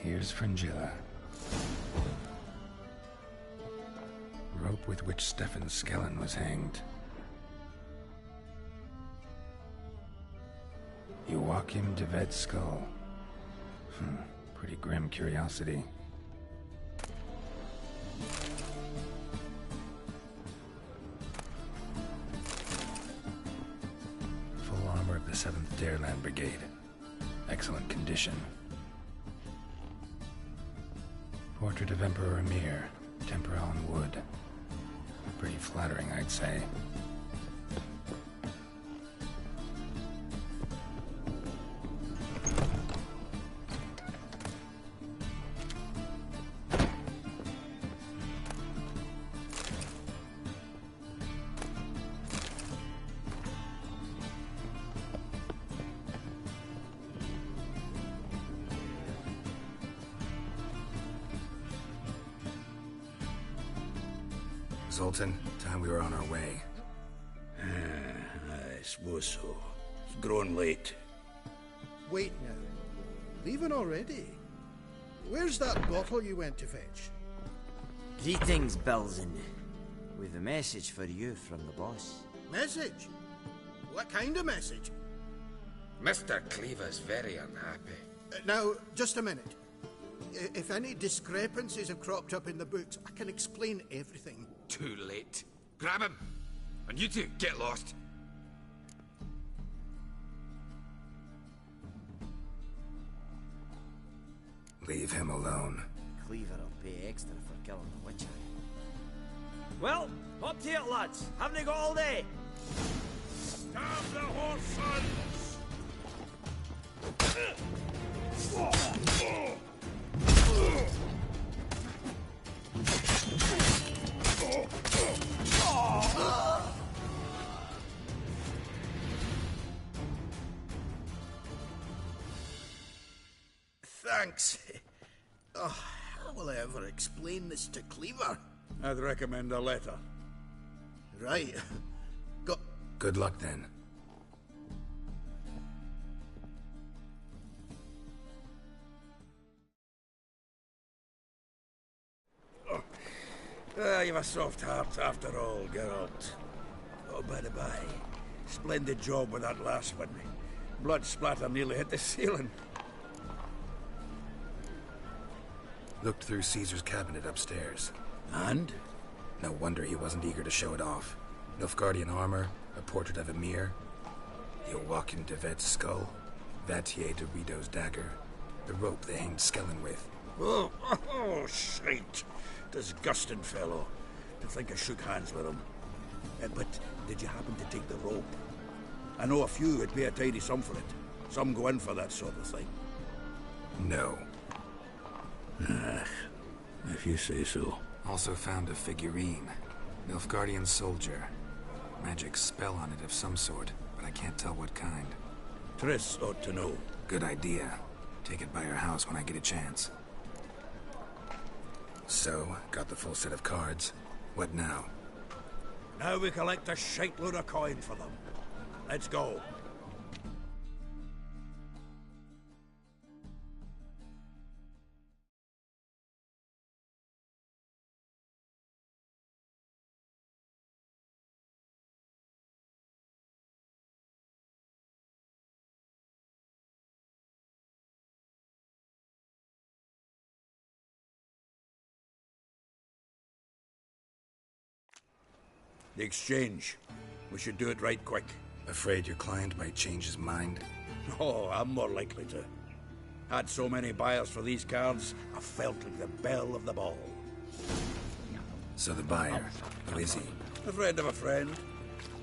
Here's Fringilla. Rope with which Stefan Skellen was hanged. Joachim de Ved's skull. Pretty grim curiosity. Full armor of the 7th Dareland Brigade. Excellent condition. Portrait of Emperor Emir. Tempera on wood. Pretty flattering, I'd say. Zoltan, time we were on our way. I suppose so. It's growing late. Wait now. Leaving already? Where's that bottle you went to fetch? Greetings, Belzen. We've a message for you from the boss. Message? What kind of message? Mr. Cleaver's very unhappy. Now, just a minute. If any discrepancies have cropped up in the books, I can explain everything. Too late. Grab him! And you two, get lost. Leave him alone. Cleaver will pay extra for killing the Witcher. Well, up to it, lads. Haven't they got all day? Stab the horse sons! Thanks. Oh, how will I ever explain this to Cleaver? I'd recommend a letter. Right. Good luck then. You've a soft heart after all, Geralt. Oh, by the by, splendid job with that last one. Blood splatter nearly hit the ceiling. Looked through Caesar's cabinet upstairs. And? No wonder he wasn't eager to show it off. Nilfgaardian armor, a portrait of Emir, Joachim de Vet's skull, Vatier de Rideau's dagger, the rope they hanged Skellen with. Oh, shite. Disgusting fellow. To think I shook hands with him. But did you happen to take the rope? I know a few would pay a tidy sum for it. Some go in for that sort of thing. No. If you say so. Also found a figurine. Nilfgaardian soldier. Magic spell on it of some sort, but I can't tell what kind. Triss ought to know. Good idea. Take it by her house when I get a chance. So, got the full set of cards. What now? Now we collect a shiteload of coin for them. Let's go. The exchange. We should do it right quick. Afraid your client might change his mind? Oh, I'm more likely to. Had so many buyers for these cards, I felt like the belle of the ball. So the buyer, who is he? A friend of a friend.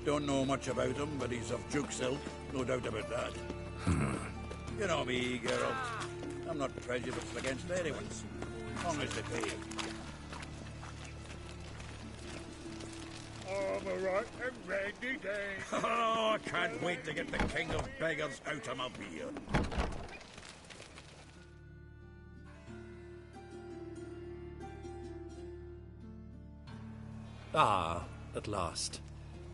Don't know much about him, but he's of Duke silk, no doubt about that. You know me, Geralt. I'm not prejudiced against anyone, as long as they pay. All right and ready, Dave. Oh, I can't wait to get the king of beggars out of my beard. Ah, at last.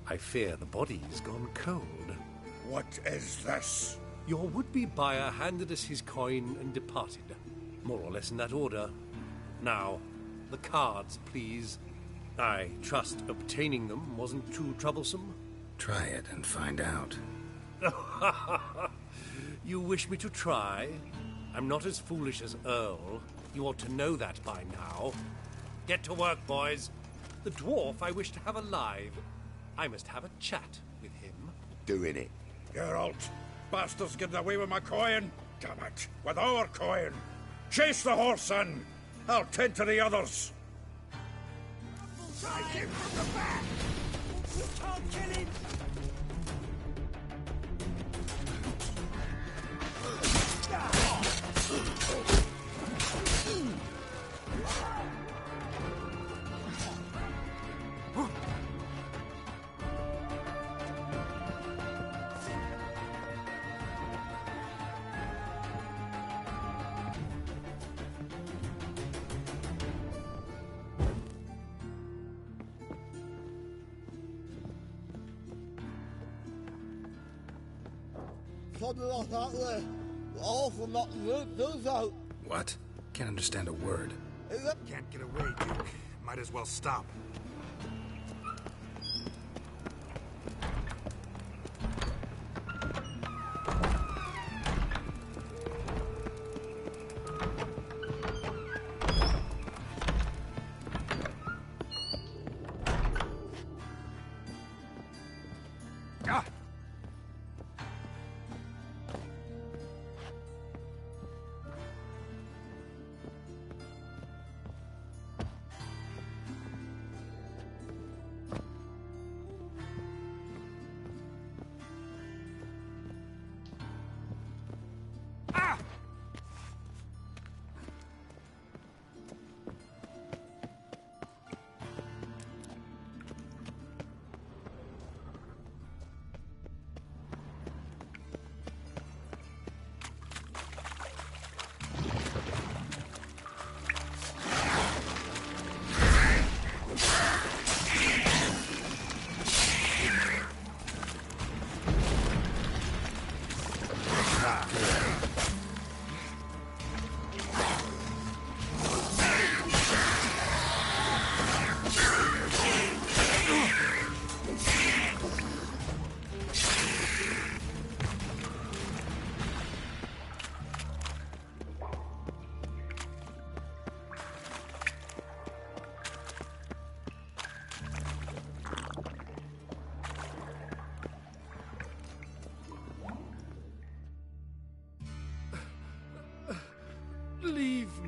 I fear the body's gone cold. What is this? Your would-be buyer handed us his coin and departed. More or less in that order. Now, the cards, please. I trust obtaining them wasn't too troublesome? Try it and find out. You wish me to try? I'm not as foolish as Earl. You ought to know that by now. Get to work, boys. The dwarf I wish to have alive. I must have a chat with him. Doing it. Geralt, bastards getting away with my coin. Damn it, with our coin. Chase the horse in. I'll tend to the others. Take him from the back! You can't kill him! Something like that there. Awful not to do so. What? Can't understand a word. Can't get away, Duke. Might as well stop.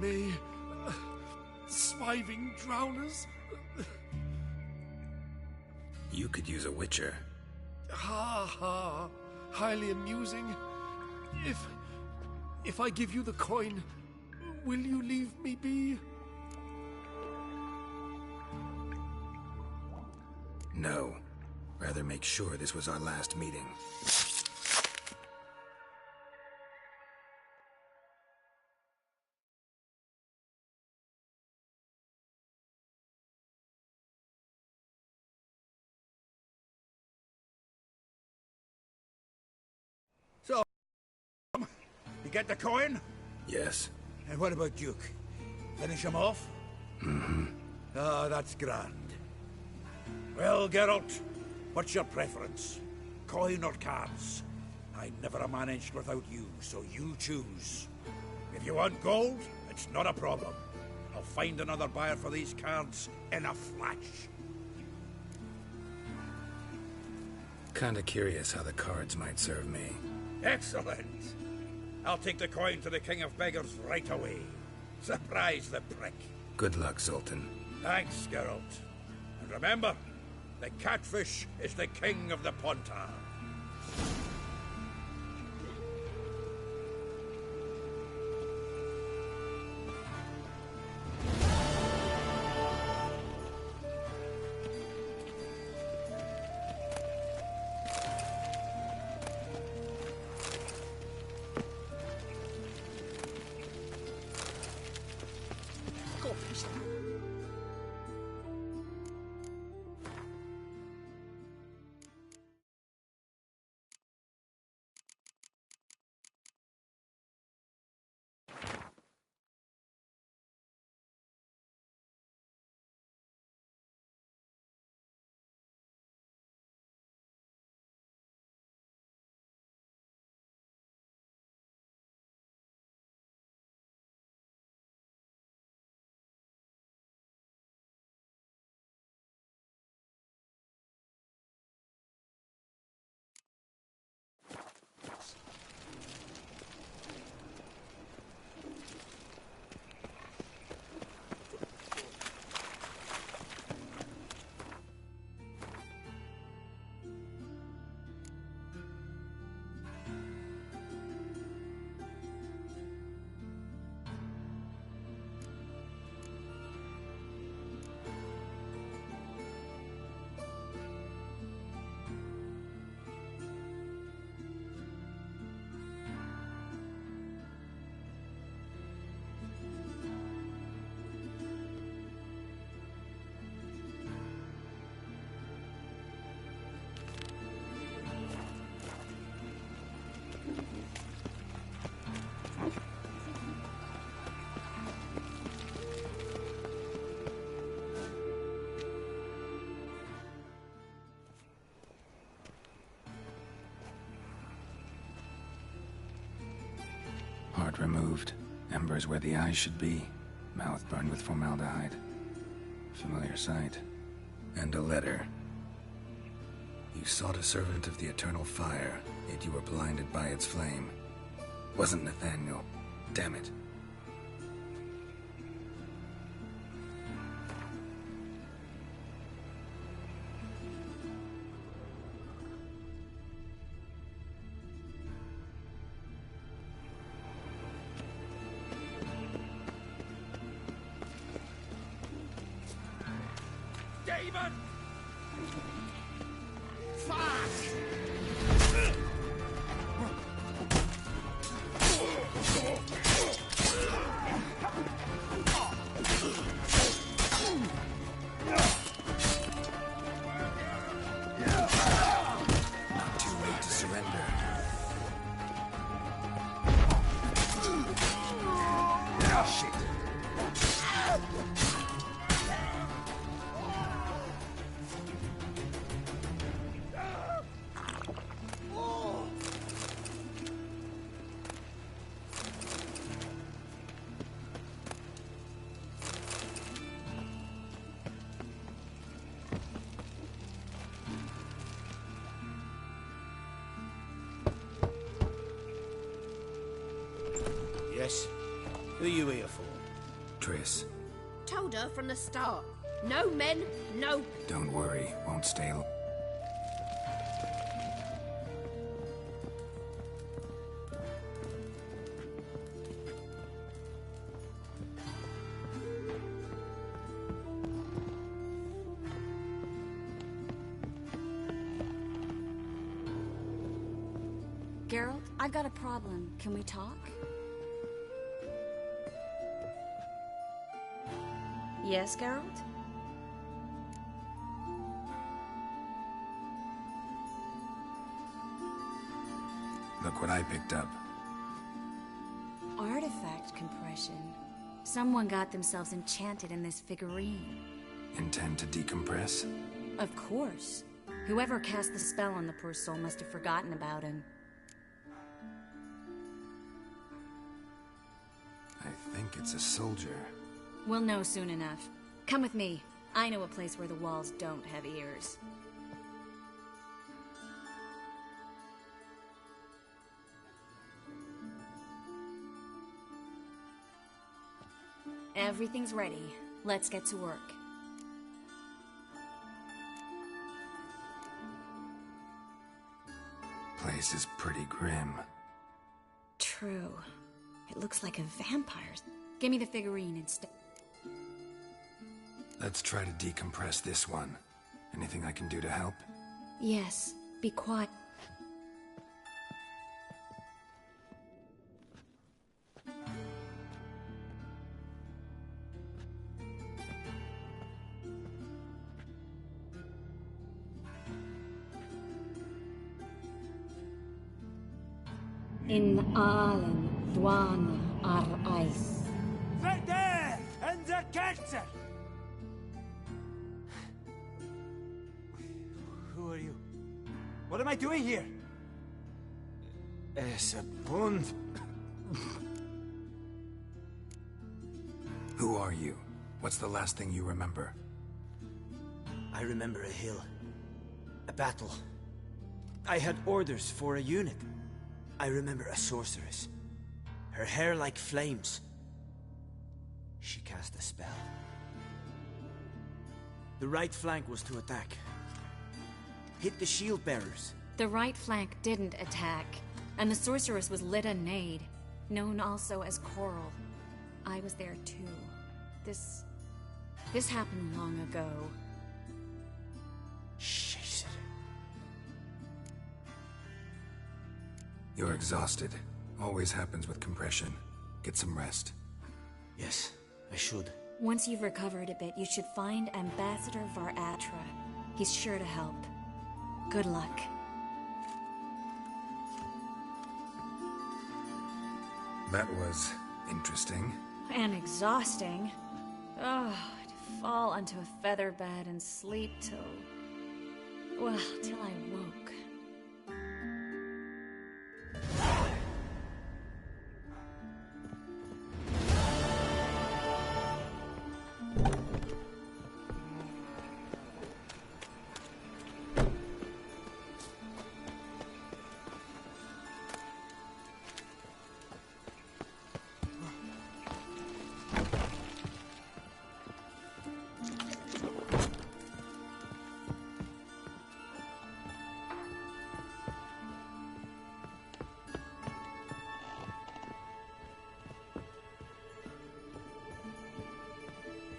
me. Swiving drowners. You could use a witcher. Ha ha. Highly amusing. If I give you the coin, will you leave me be? No. Rather make sure this was our last meeting. So, you get the coin? Yes. And what about Duke? Finish him off? Mm-hmm. Ah, that's grand. Well, Geralt, what's your preference? Coin or cards? I never managed without you, so you choose. If you want gold, it's not a problem. I'll find another buyer for these cards in a flash. Kinda curious how the cards might serve me. Excellent! I'll take the coin to the King of Beggars right away. Surprise the prick. Good luck, Sultan. Thanks, Geralt. And remember, the catfish is the king of the Pontar. Heart removed, embers where the eyes should be, mouth burned with formaldehyde. Familiar sight. And a letter. You sought a servant of the eternal fire, yet you were blinded by its flame. Wasn't Nathaniel. Damn it. Demon! Not too late to surrender. Shit. Yes? Who are you here for? Triss. Told her from the start. No men, no... Don't worry, won't stay. Geralt, I got a problem. Can we talk? Yes, Geralt? Look what I picked up. Artifact compression. Someone got themselves enchanted in this figurine. Intend to decompress? Of course. Whoever cast the spell on the poor soul must have forgotten about him. I think it's a soldier. We'll know soon enough. Come with me. I know a place where the walls don't have ears. Everything's ready. Let's get to work. Place is pretty grim. True. It looks like a vampire's. Give me the figurine instead. Let's try to decompress this one. Anything I can do to help? Yes. Be quiet. In allen dwana ar eis. Verde and the cancer! Who are you? What am I doing here? Es a bund. Who are you? What's the last thing you remember? I remember a hill. A battle. I had orders for a unit. I remember a sorceress. Her hair like flames. She cast a spell. The right flank was to attack. Hit the shield bearers. The right flank didn't attack, and the sorceress was Lyda Nade, known also as Coral. I was there too. This happened long ago. Shit. You're exhausted. Always happens with compression. Get some rest. Yes, I should. Once you've recovered a bit, you should find Ambassador Varatra. He's sure to help. Good luck. That was interesting. And exhausting. Oh, to fall onto a feather bed and sleep till I woke.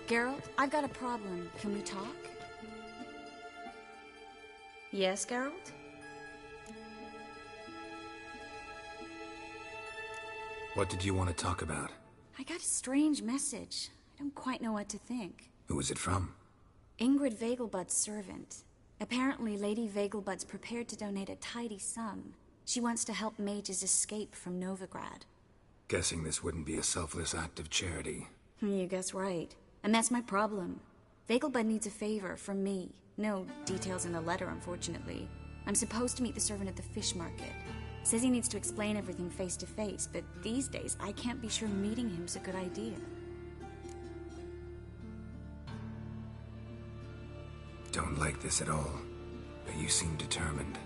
Geralt, I've got a problem. Can we talk? Yes, Geralt? What did you want to talk about? I got a strange message. I don't quite know what to think. Who was it from? Ingrid Vegelbud's servant. Apparently, Lady Vegelbud's prepared to donate a tidy sum. She wants to help mages escape from Novigrad. Guessing this wouldn't be a selfless act of charity. You guess right. And that's my problem. Vegelbud needs a favor from me. No details in the letter, unfortunately. I'm supposed to meet the servant at the fish market. Says he needs to explain everything face to face, but these days I can't be sure meeting him's a good idea. Don't like this at all, but you seem determined.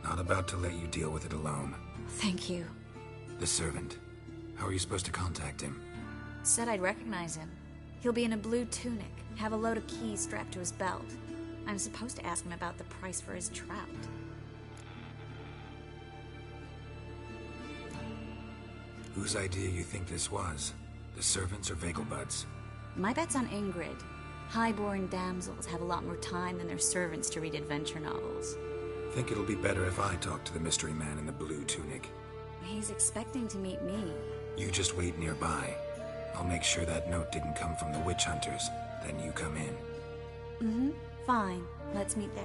Not about to let you deal with it alone. Thank you. The servant. How are you supposed to contact him? Said I'd recognize him. He'll be in a blue tunic, have a load of keys strapped to his belt. I'm supposed to ask him about the price for his trout. Whose idea you think this was? The servants or Vegelbud's? My bet's on Ingrid. High-born damsels have a lot more time than their servants to read adventure novels. Think it'll be better if I talk to the mystery man in the blue tunic. He's expecting to meet me. You just wait nearby. I'll make sure that note didn't come from the witch hunters. Then you come in. Mm-hmm. Fine. Let's meet there.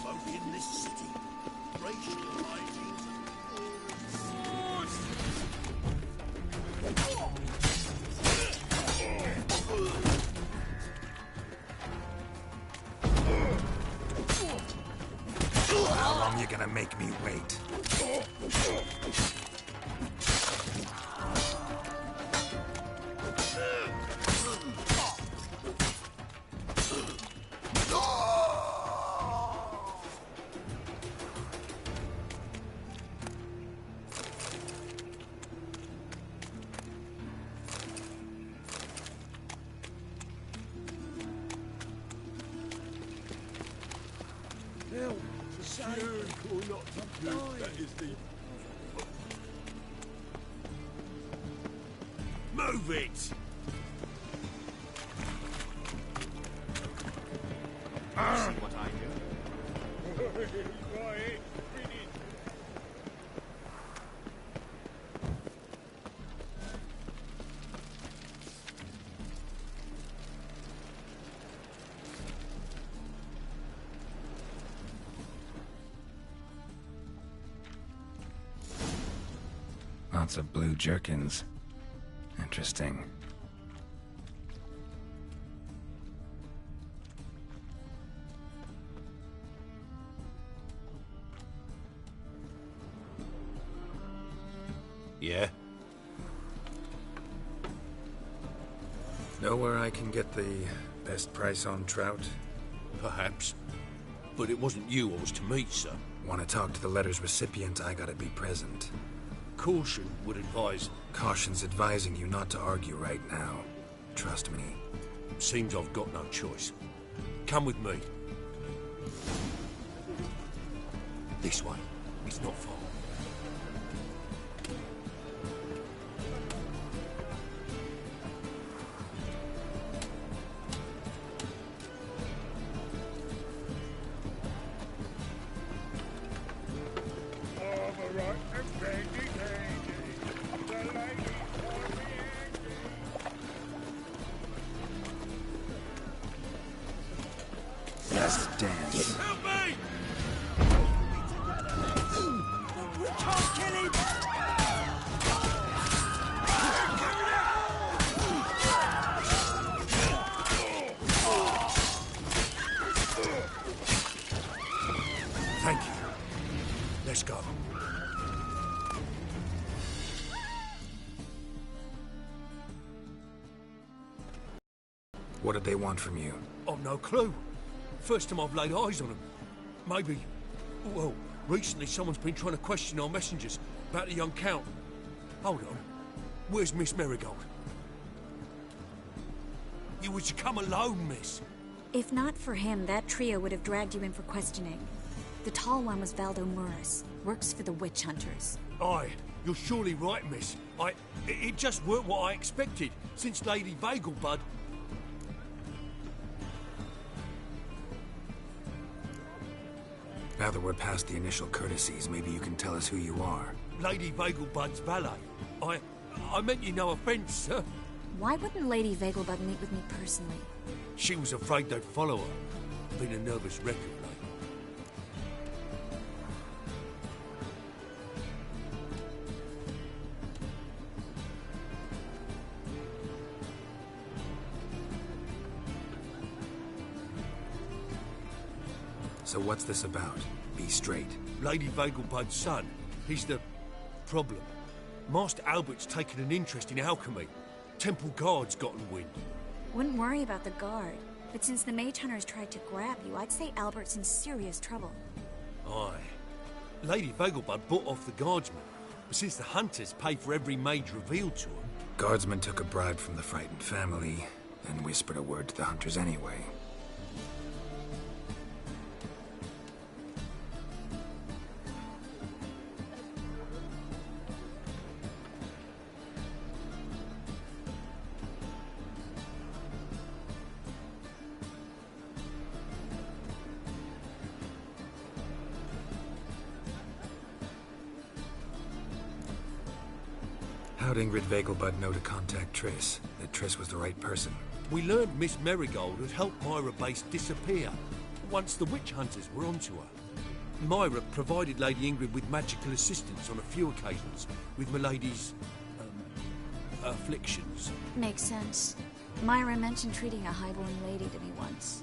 Folk in this city, racial hygiene's How long you gonna make me wait? Now, to say or not to do, that is the... Move it! See what I do? Lots of blue jerkins. Interesting. Yeah? Know where I can get the best price on trout? Perhaps. But it wasn't you I was to meet, sir. Want to talk to the letter's recipient, I gotta be present. Caution would advise... Caution's advising you not to argue right now. Trust me. Seems I've got no choice. Come with me. This way. It's not far. Let's dance. Help me! We can't kill him! Thank you. Let's go. What did they want from you? I've no clue. First time I've laid eyes on them. Maybe... Well, recently someone's been trying to question our messengers about the young Count. Hold on. Where's Miss Marigold? You was to come alone, miss. If not for him, that trio would have dragged you in for questioning. The tall one was Valdo Muris. Works for the witch hunters. Aye, you're surely right, miss. It just weren't what I expected, since Lady Vegelbud... Now that we're past the initial courtesies, maybe you can tell us who you are. Lady Vegelbud's valet. I meant you no offence, sir. Why wouldn't Lady Vegelbud meet with me personally? She was afraid they'd follow her. Been a nervous wreck of late. So what's this about? Be straight. Lady Vegelbud's son. He's the problem. Master Albert's taken an interest in alchemy. Temple Guard's gotten wind. Wouldn't worry about the guard. But since the mage hunters tried to grab you, I'd say Albert's in serious trouble. Aye. Lady Vegelbud bought off the guardsmen. But since the hunters pay for every mage revealed to them... Guardsmen took a bribe from the frightened family, and whispered a word to the hunters anyway. How'd Ingrid Vegelbud know to contact Triss? That Triss was the right person? We learned Miss Marigold had helped Myra Base disappear once the witch hunters were onto her. Myra provided Lady Ingrid with magical assistance on a few occasions with Milady's... afflictions. Makes sense. Myra mentioned treating a highborn lady to me once.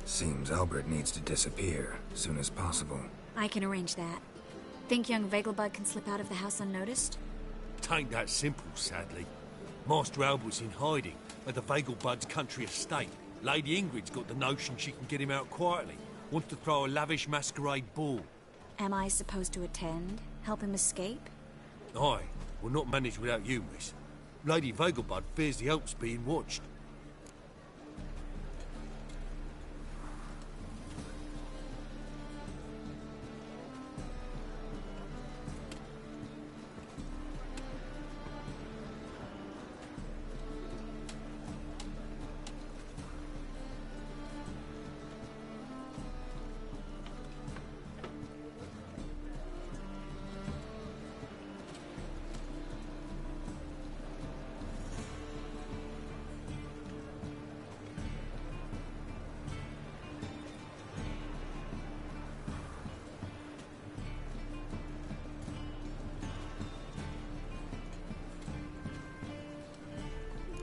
Seems Albert needs to disappear soon as possible. I can arrange that. Think young Vegelbud can slip out of the house unnoticed? Tain't that simple, sadly. Master Albert's in hiding at the Vegelbud's country estate. Lady Ingrid's got the notion she can get him out quietly. Wants to throw a lavish masquerade ball. Am I supposed to attend? Help him escape? Aye, we'll not manage without you, miss. Lady Vegelbud fears the Alps being watched.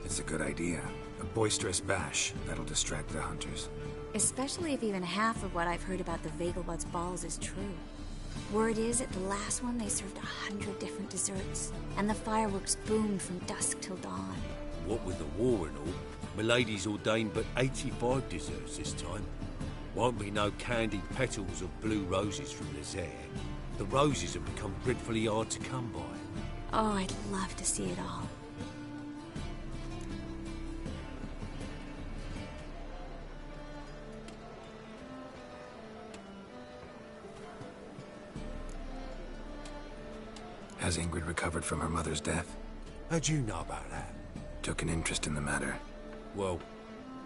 It's a good idea. A boisterous bash. That'll distract the hunters. Especially if even half of what I've heard about the Vegelbud's balls is true. Word is, at the last one they served 100 different desserts, and the fireworks boomed from dusk till dawn. What with the war and all, Milady's ordained but 85 desserts this time. Won't be no candied petals of blue roses from Lazaire. The roses have become dreadfully hard to come by. Oh, I'd love to see it all. Has Ingrid recovered from her mother's death? How'd you know about that? Took an interest in the matter. Well,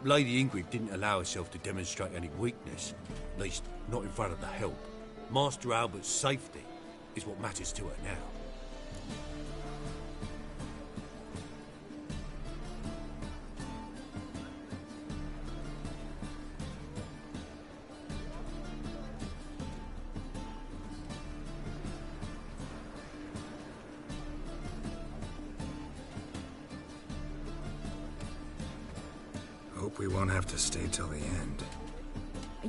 Lady Ingrid didn't allow herself to demonstrate any weakness. At least, not in front of the help. Master Albert's safety is what matters to her now. Hope we won't have to stay till the end.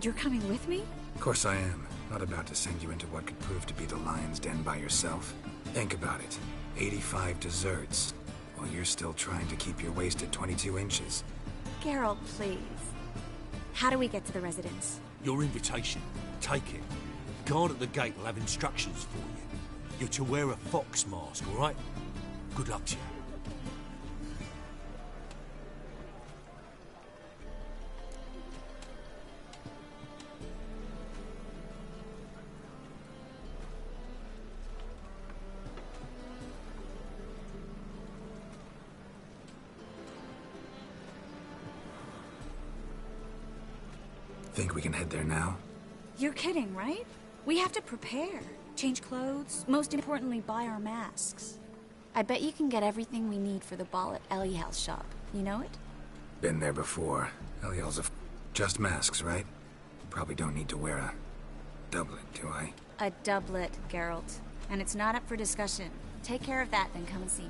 You're coming with me? Of course I am. Not about to send you into what could prove to be the lion's den by yourself. Think about it. 85 desserts, while you're still trying to keep your waist at 22 inches. Geralt, please. How do we get to the residence? Your invitation. Take it. Guard at the gate will have instructions for you. You're to wear a fox mask, all right? Good luck to you. Think we can head there now? You're kidding, right? We have to prepare. Change clothes. Most importantly, buy our masks. I bet you can get everything we need for the ball at Eliel's shop. You know it? Been there before. Eliel's just masks, right? Probably don't need to wear a doublet, do I? A doublet, Geralt. And it's not up for discussion. Take care of that, then come and see me.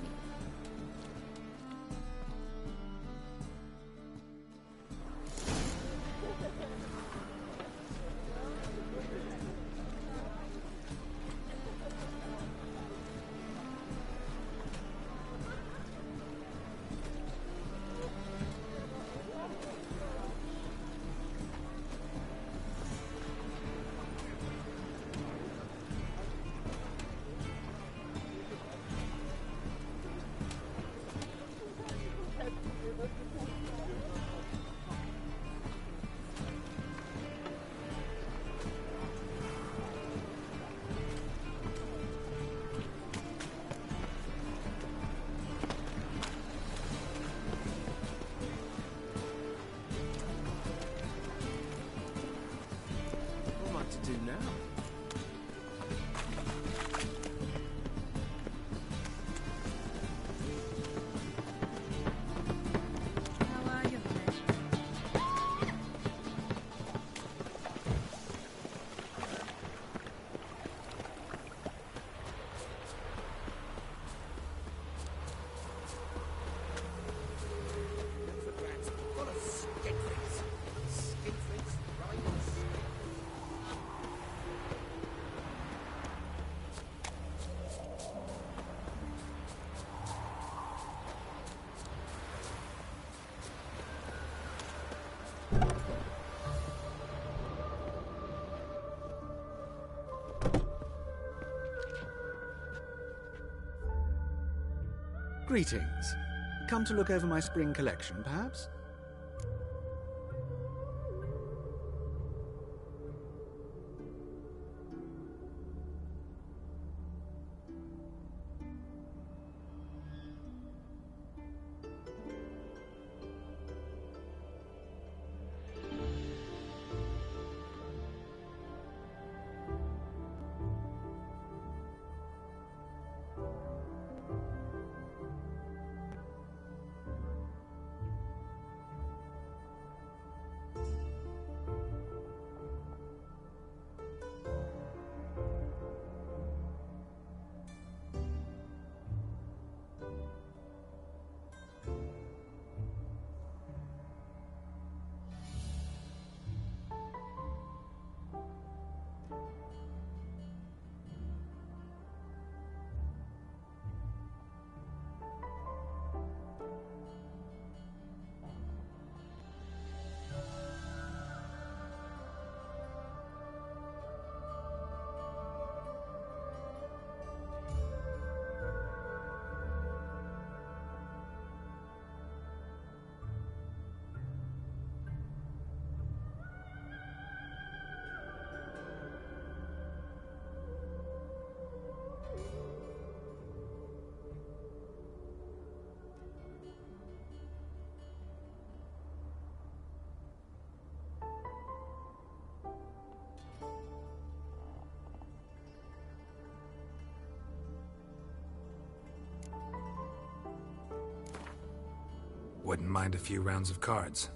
Do now. How are you, Greetings. Come to look over my spring collection, perhaps? Wouldn't mind a few rounds of cards.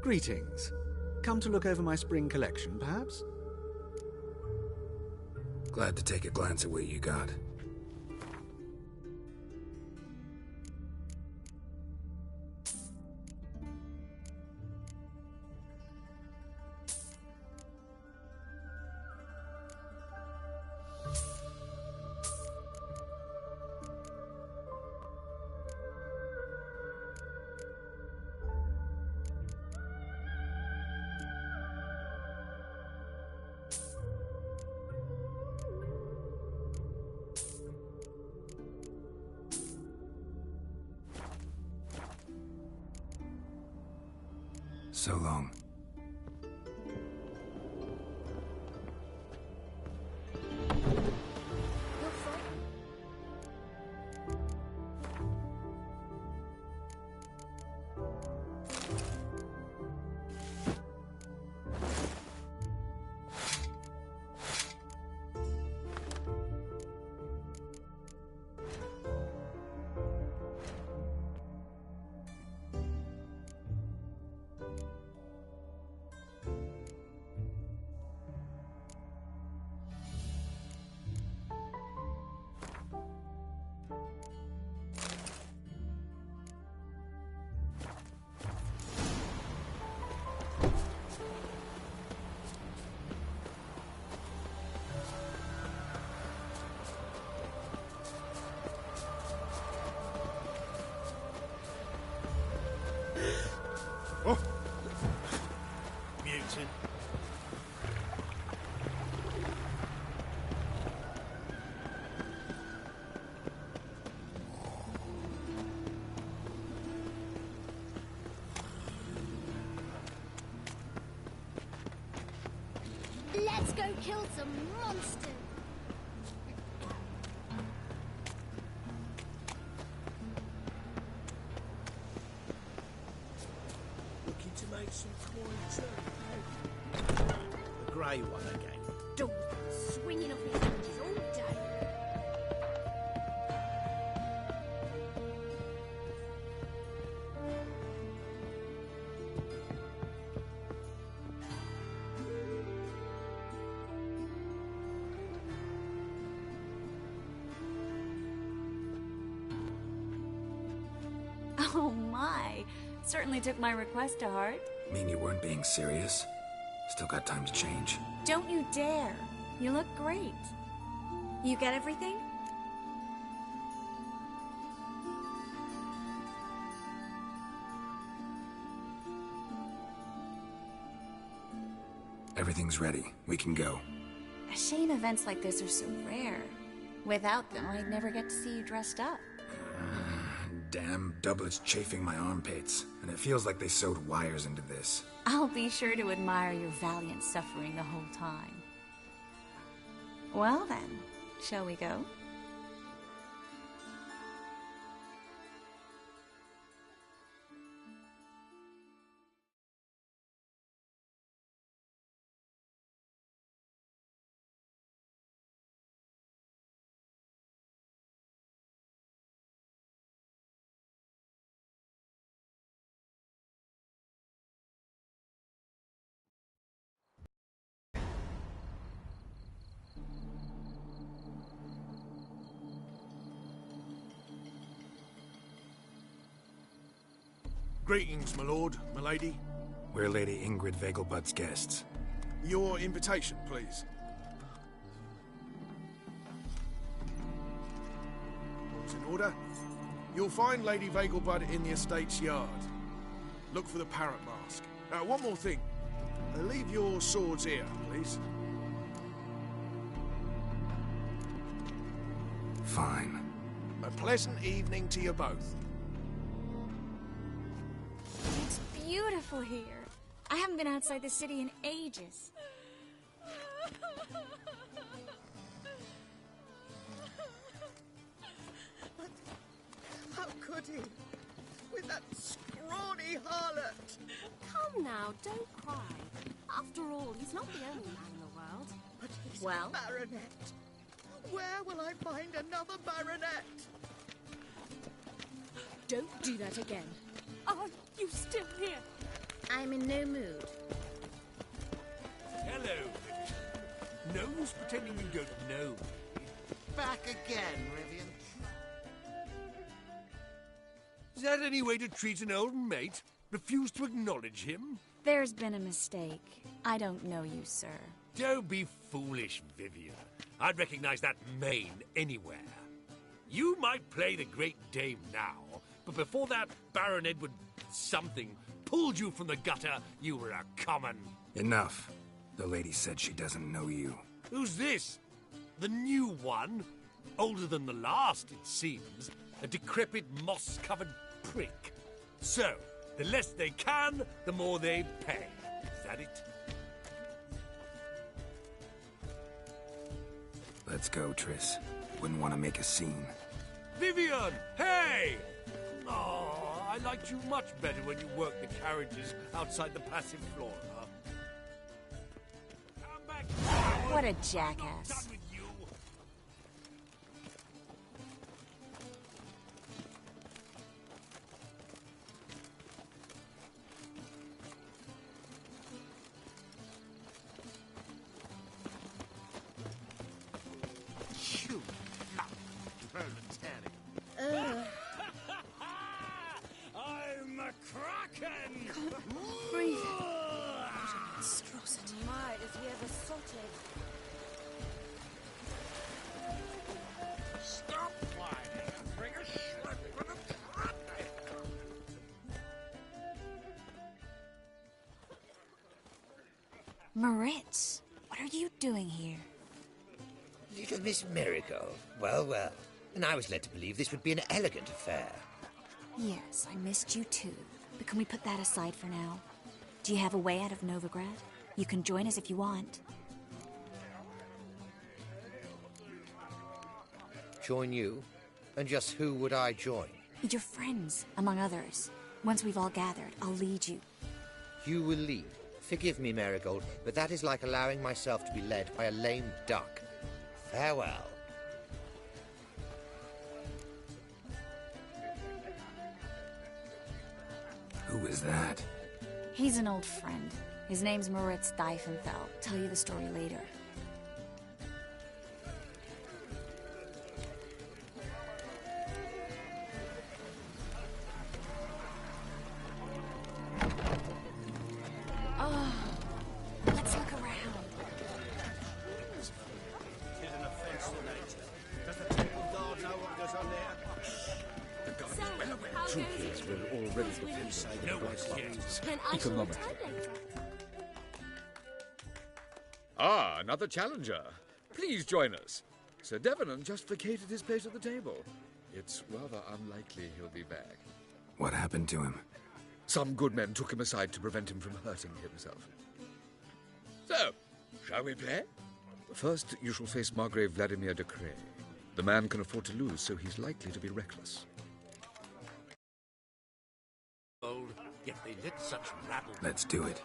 Greetings. Come to look over my spring collection, perhaps? Glad to take a glance at what you got. So long. Oh! Mutant. Let's go kill some monsters. Looking to make some coin too. The grey one again. Dog swinging off his hinges all day. Oh my. Certainly took my request to heart. Mean you weren't being serious? Still got time to change. Don't you dare. You look great. You get everything? Everything's ready. We can go. A shame events like this are so rare. Without them, I'd never get to see you dressed up. Damn doublet's chafing my armpits, and it feels like they sewed wires into this. I'll be sure to admire your valiant suffering the whole time. Well then, shall we go? Greetings, my lord, my lady. We're Lady Ingrid Vegelbud's guests. Your invitation, please. All's in order. You'll find Lady Vegelbud in the estate's yard. Look for the parrot mask. One more thing. Leave your swords here, please. Fine. A pleasant evening to you both. It's beautiful here. I haven't been outside the city in ages. How could he? With that scrawny harlot! Come now, don't cry. After all, he's not the only man in the world. But he's Well? a baronet. Where will I find another baronet? Don't do that again. Are you still here? I'm in no mood. Hello, Vivian. No use pretending you don't know me. Back again, Rivian. Is that any way to treat an old mate? Refuse to acknowledge him? There's been a mistake. I don't know you, sir. Don't be foolish, Vivian. I'd recognize that mane anywhere. You might play the Great Dame now, but before that Baron Edward something pulled you from the gutter, you were a common... Enough. The lady said she doesn't know you. Who's this? The new one? Older than the last, it seems. A decrepit, moss-covered prick. So, the less they can, the more they pay. Is that it? Let's go, Triss. Wouldn't want to make a scene. Vivian! Hey! Oh, I liked you much better when you worked the carriages outside the passive flora. Come back! What a jackass. You proletariat. I'm a kraken! Breathe. What a monstrosity. My, is he ever sorted? Stop whining and bring a slip for the truck. Moritz, what are you doing here? Little Miss Marigold. Well, well. And I was led to believe this would be an elegant affair. Yes, I missed you too. But can we put that aside for now? Do you have a way out of Novigrad? You can join us if you want. Join you? And just who would I join? Your friends, among others. Once we've all gathered, I'll lead you. You will lead. Forgive me, Marigold, but that is like allowing myself to be led by a lame duck. Farewell. Who is that? He's an old friend. His name's Moritz Diefenfeld. Tell you the story later. Oh, let's look around. Tis an offence to nature. Does the temple guard know what goes on there? The guard is well aware. Truth is, we're already within sight of No the one place. cares. Then I shall Economic. return later. Ah, another challenger. Please join us. Sir Devenant just vacated his place at the table. It's rather unlikely he'll be back. What happened to him? Some good men took him aside to prevent him from hurting himself. So, shall we play? First, you shall face Margrave Vladimir de Cray. The man can afford to lose, so he's likely to be reckless. Old, yet they let such rabble... Let's do it.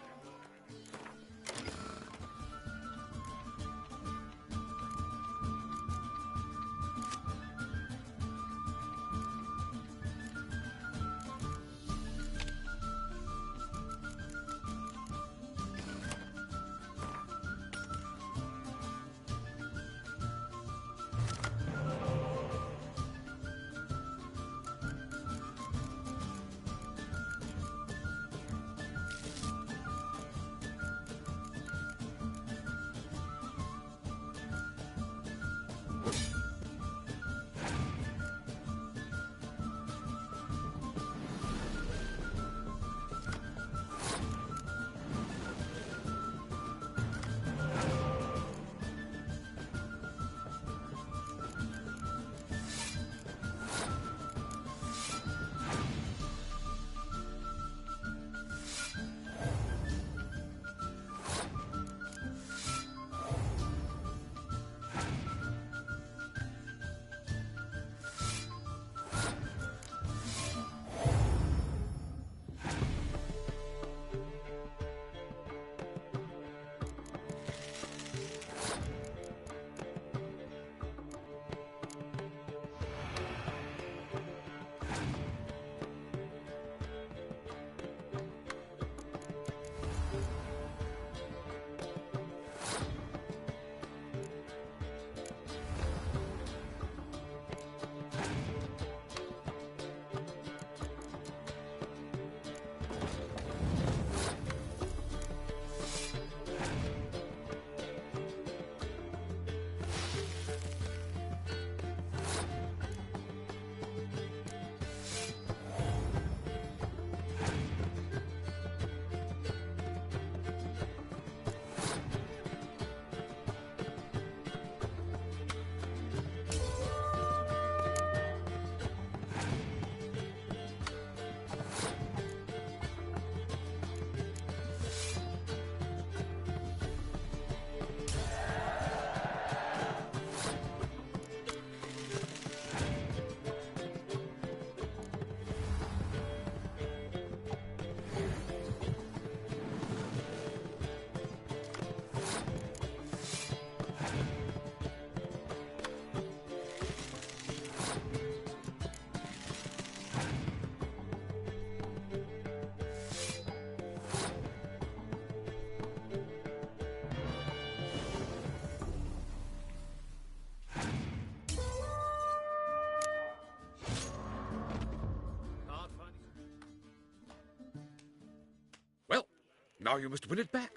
Now you must win it back.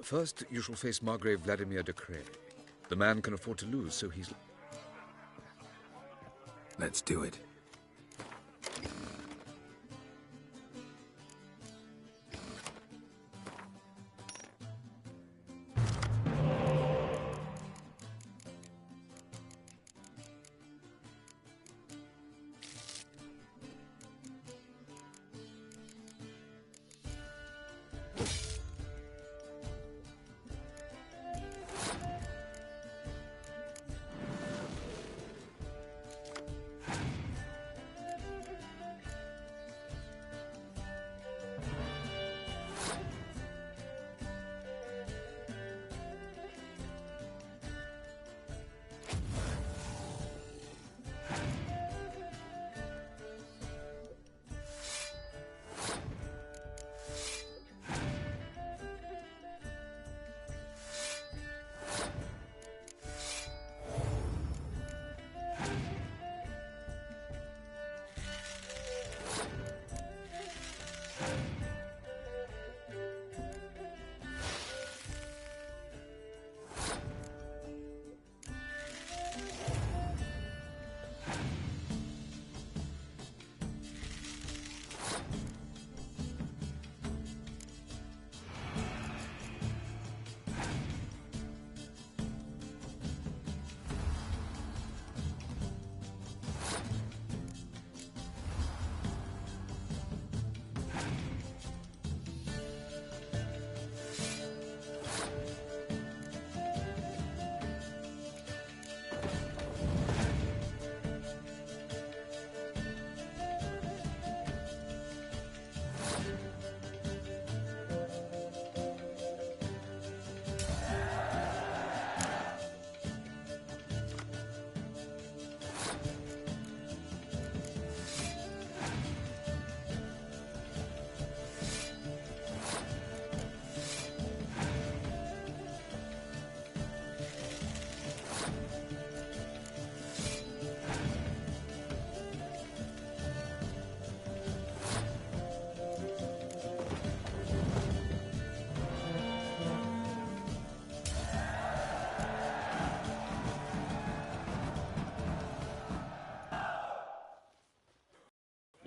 First, you shall face Margrave Vladimir de Cray. The man can afford to lose, so he's... Let's do it.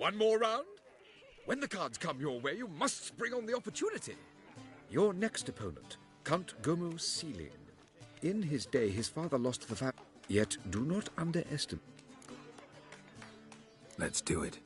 One more round? When the cards come your way, you must spring on the opportunity. Your next opponent, Count Gomo Sealing. In his day, his father lost the fact. Yet do not underestimate. Let's do it.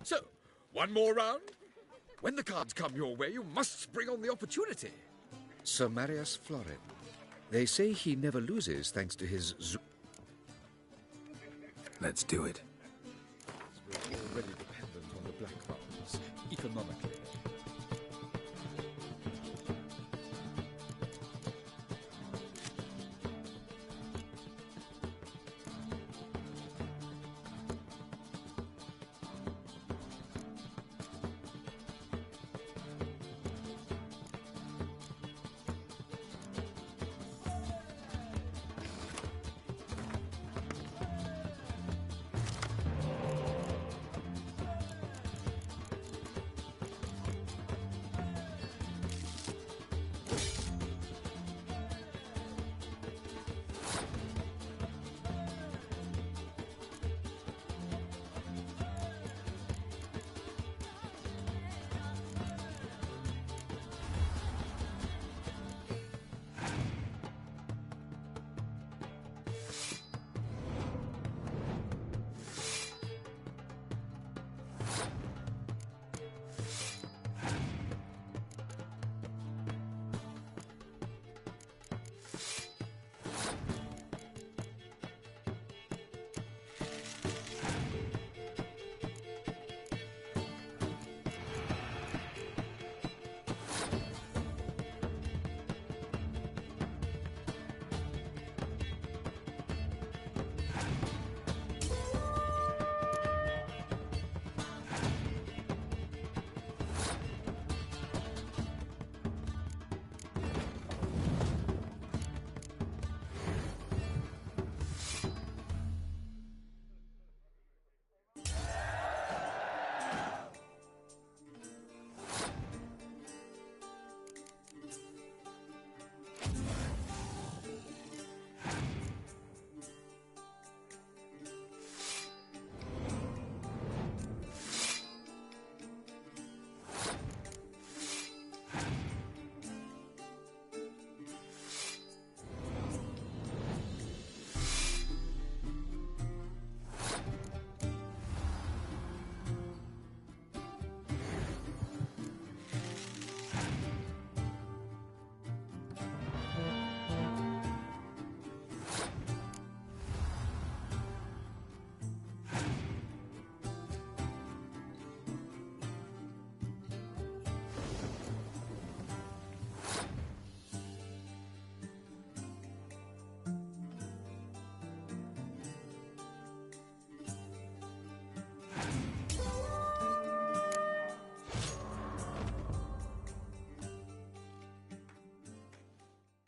So, one more round? When the cards come your way, you must spring on the opportunity. Sir Marius Florin. They say he never loses thanks to his Let's do it. We're already dependent on the black markets, economically.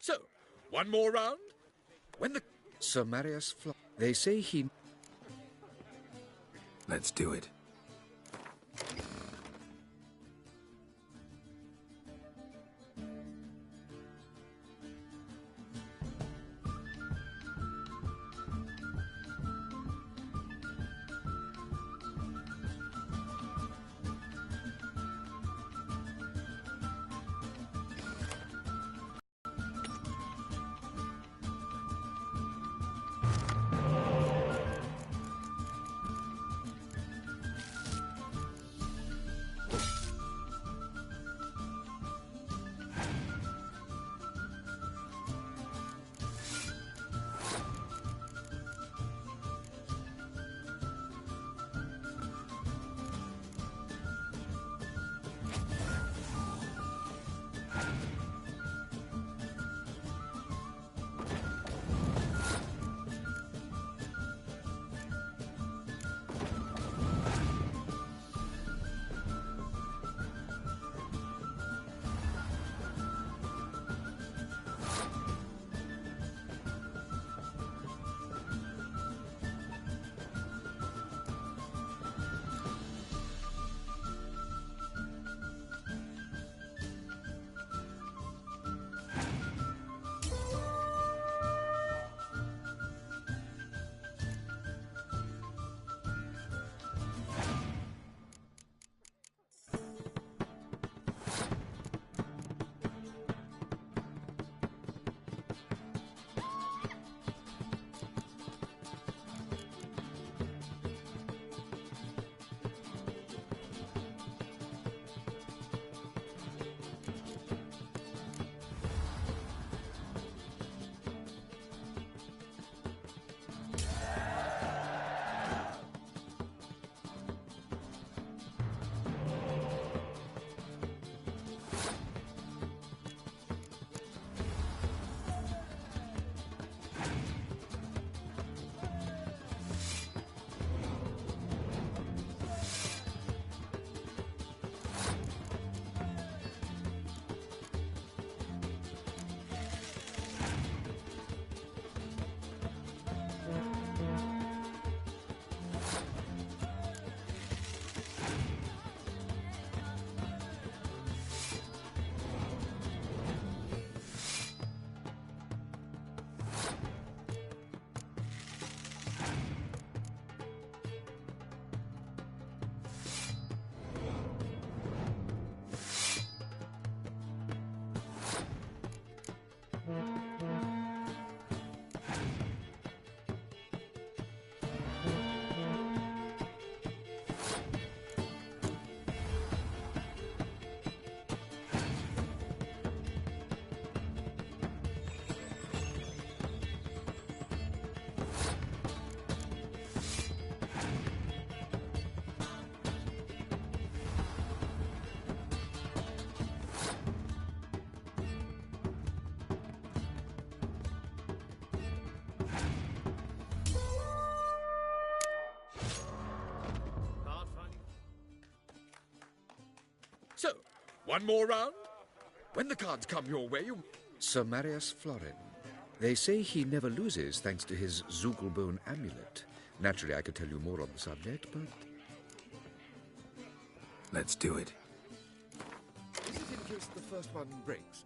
So, one more round? When the... Sir Marius Florin. They say he... Let's do it. So, one more round? When the cards come your way, you... Sir Marius Florin. They say he never loses thanks to his Zugelbone amulet. Naturally, I could tell you more on the subject, but... Let's do it. Is it in case the first one breaks?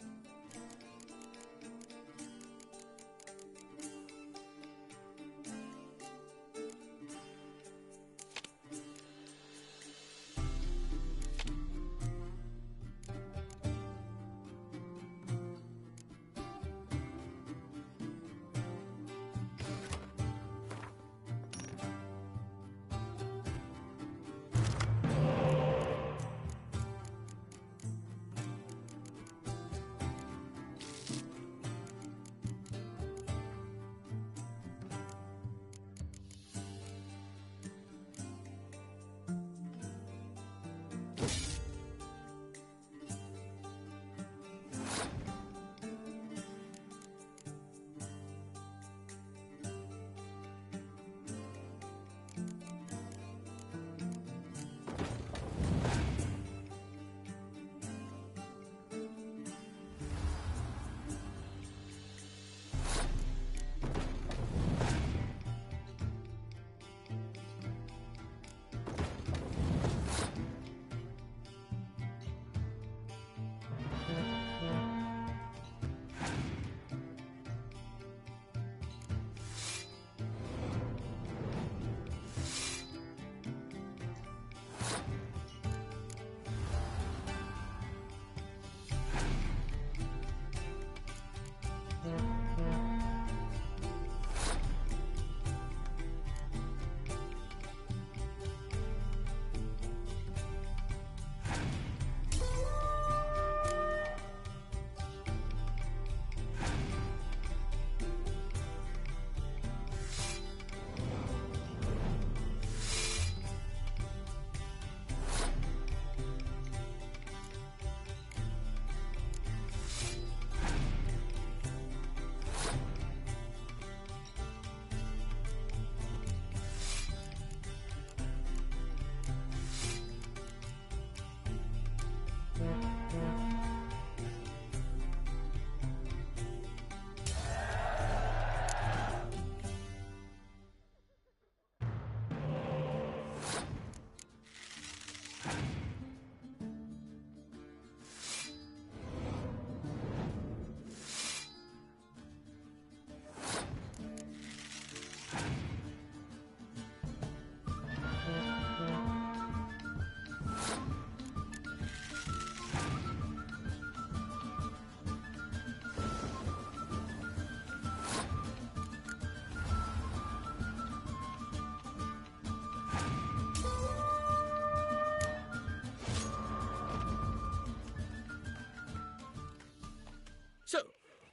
So,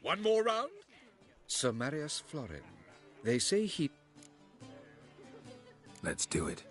one more round? Sir Marius Florin. They say he... Let's do it.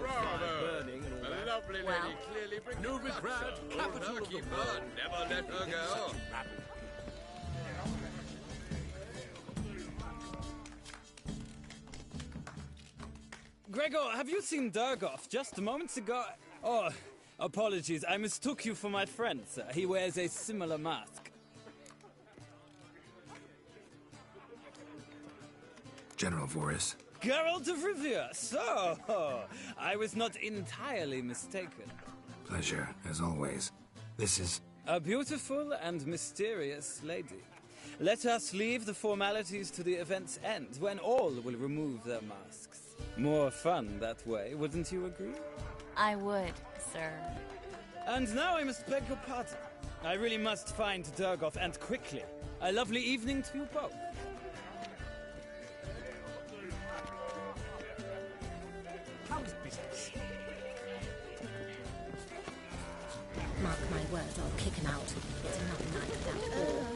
Bravo! A lovely lady Well? clearly brings Novigrad, capital of the world. Never let her go. Gregor, have you seen Durgoff just moments ago? Oh, apologies. I mistook you for my friend, sir. He wears a similar mask. General Voris. Geralt of Rivia. So, I was not entirely mistaken. Pleasure, as always. This is... A beautiful and mysterious lady. Let us leave the formalities to the event's end, when all will remove their masks. More fun that way, wouldn't you agree? I would, sir. And now I must beg your pardon. I really must find Durgoff, and quickly. A lovely evening to you both. How's business? Mark my words, I'll kick him out. It's another night without ball.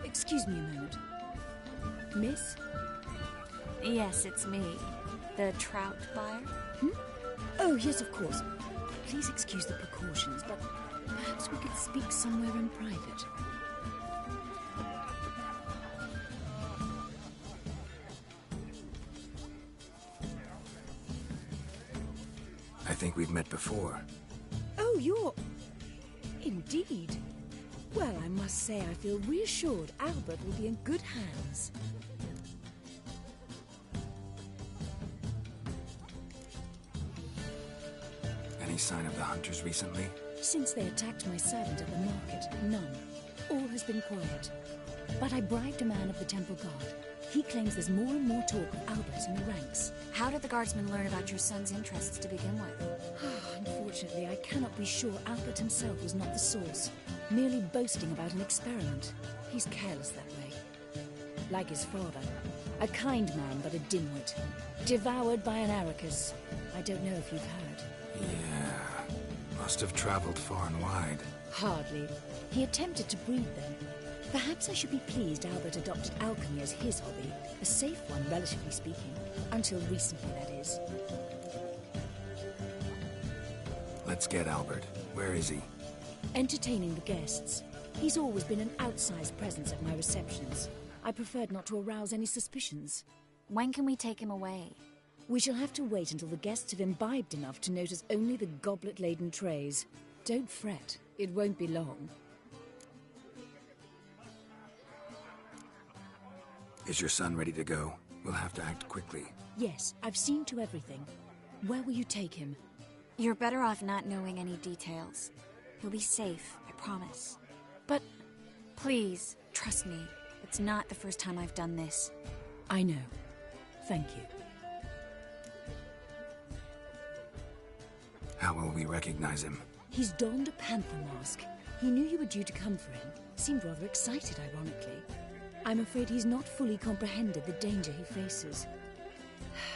Excuse me a moment. Miss? Yes, it's me. The trout buyer? Oh, yes, of course. Please excuse the precautions, but perhaps we could speak somewhere in private. I think we've met before. Oh, you're... Indeed. Well, I must say I feel reassured Albert will be in good hands. Any sign of the hunters recently? Since they attacked my servant at the market, none. All has been quiet. But I bribed a man of the Temple Guard. He claims there's more and more talk of Albert in the ranks. How did the guardsmen learn about your son's interests to begin with? Unfortunately, I cannot be sure Albert himself was not the source. Merely boasting about an experiment. He's careless that way. Like his father. A kind man, but a dimwit. Devoured by an Arrakis. I don't know if you've heard. Yeah. Must have traveled far and wide. Hardly. He attempted to breed them. Perhaps I should be pleased Albert adopted alchemy as his hobby. A safe one, relatively speaking. Until recently, that is. Let's get Albert. Where is he? Entertaining the guests. He's always been an outsized presence at my receptions. I preferred not to arouse any suspicions. When can we take him away? We shall have to wait until the guests have imbibed enough to notice only the goblet-laden trays. Don't fret. It won't be long. Is your son ready to go? We'll have to act quickly. Yes, I've seen to everything. Where will you take him? You're better off not knowing any details. He'll be safe, I promise. But... Please, trust me. It's not the first time I've done this. I know. Thank you. How will we recognize him? He's donned a panther mask. He knew you were due to come for him. Seemed rather excited, ironically. I'm afraid he's not fully comprehended the danger he faces.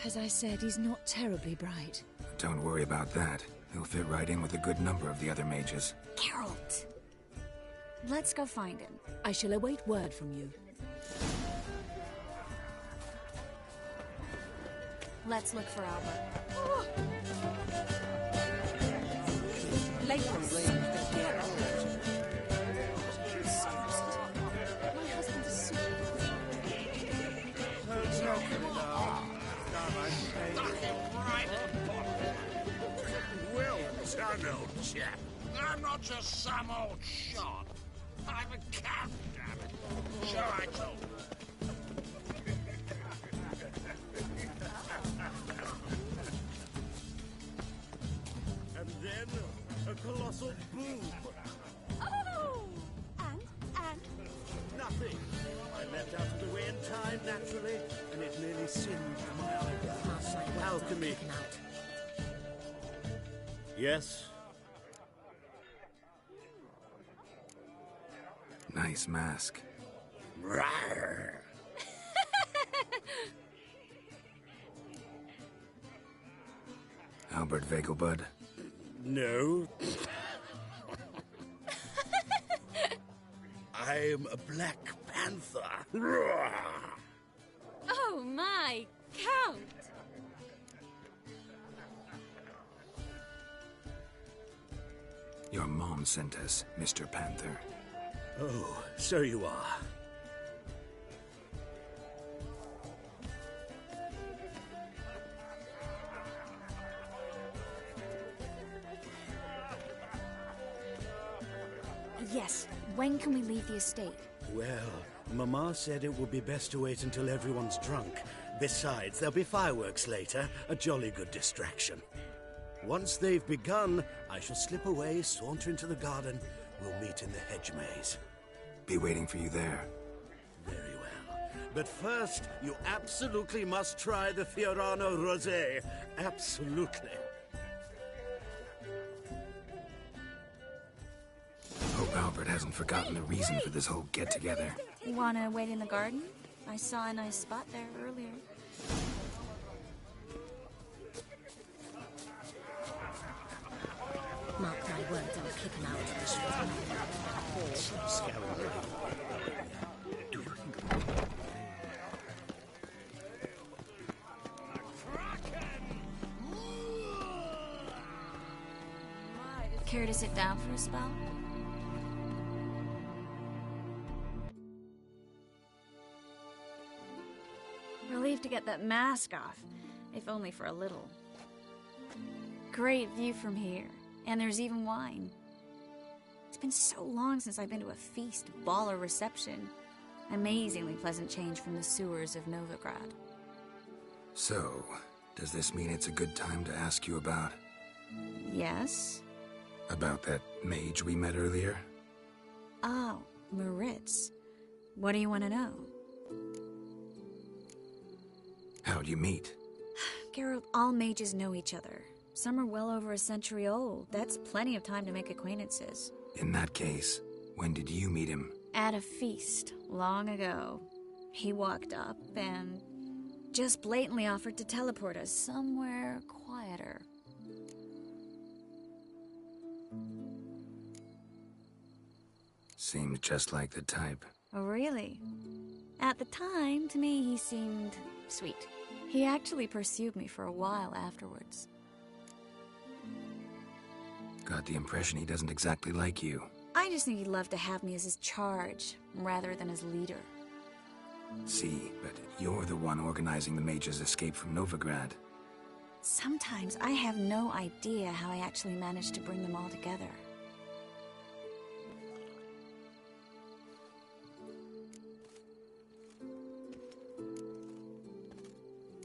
As I said, he's not terribly bright. Don't worry about that. He'll fit right in with a good number of the other mages. Geralt! Let's go find him. I shall await word from you. Let's look for Albert. Oh. Well done, old chap. I'm not just some old shot. I'm a count, damn it. So I told you. And then a colossal boom. Oh! And? Nothing. I leapt out of the way in time, naturally, and it nearly singed my eyebrows. Alchemy. Yes? Nice mask. Rawr. Albert Vegelbud. No. I'm a Black Panther. Oh my, Count! Your mom sent us, Mr. Panther. Oh, so you are. Yes, when can we leave the estate? Well, Mama said it would be best to wait until everyone's drunk. Besides, there'll be fireworks later, a jolly good distraction. Once they've begun, I shall slip away, saunter into the garden. We'll meet in the hedge maze. Be waiting for you there. Very well. But first, you absolutely must try the Fiorano Rosé. Absolutely. Hope Albert hasn't forgotten the reason for this whole get-together. You wanna wait in the garden? I saw a nice spot there earlier. Mark my words, I'll kick him out of this Care to sit down for a spell? Relieved to get that mask off, if only for a little. Great view from here, and there's even wine. It's been so long since I've been to a feast, ball, or reception. Amazingly pleasant change from the sewers of Novigrad. So, does this mean it's a good time to ask you about... Yes? About that mage we met earlier? Oh, Maritz. What do you want to know? How'd you meet? Geralt, all mages know each other. Some are well over a century old. That's plenty of time to make acquaintances. In that case, when did you meet him? At a feast, long ago. He walked up and just blatantly offered to teleport us somewhere quieter. Seems just like the type. Oh, really? At the time, to me, he seemed sweet. He actually pursued me for a while afterwards. Got the impression he doesn't exactly like you. I just think he'd love to have me as his charge, rather than his leader. See, but you're the one organizing the mage's escape from Novigrad. Sometimes I have no idea how I actually managed to bring them all together.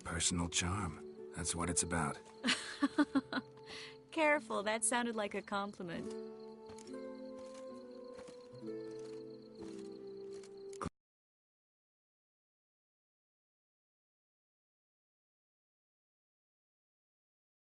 Personal charm. That's what it's about. Careful, that sounded like a compliment.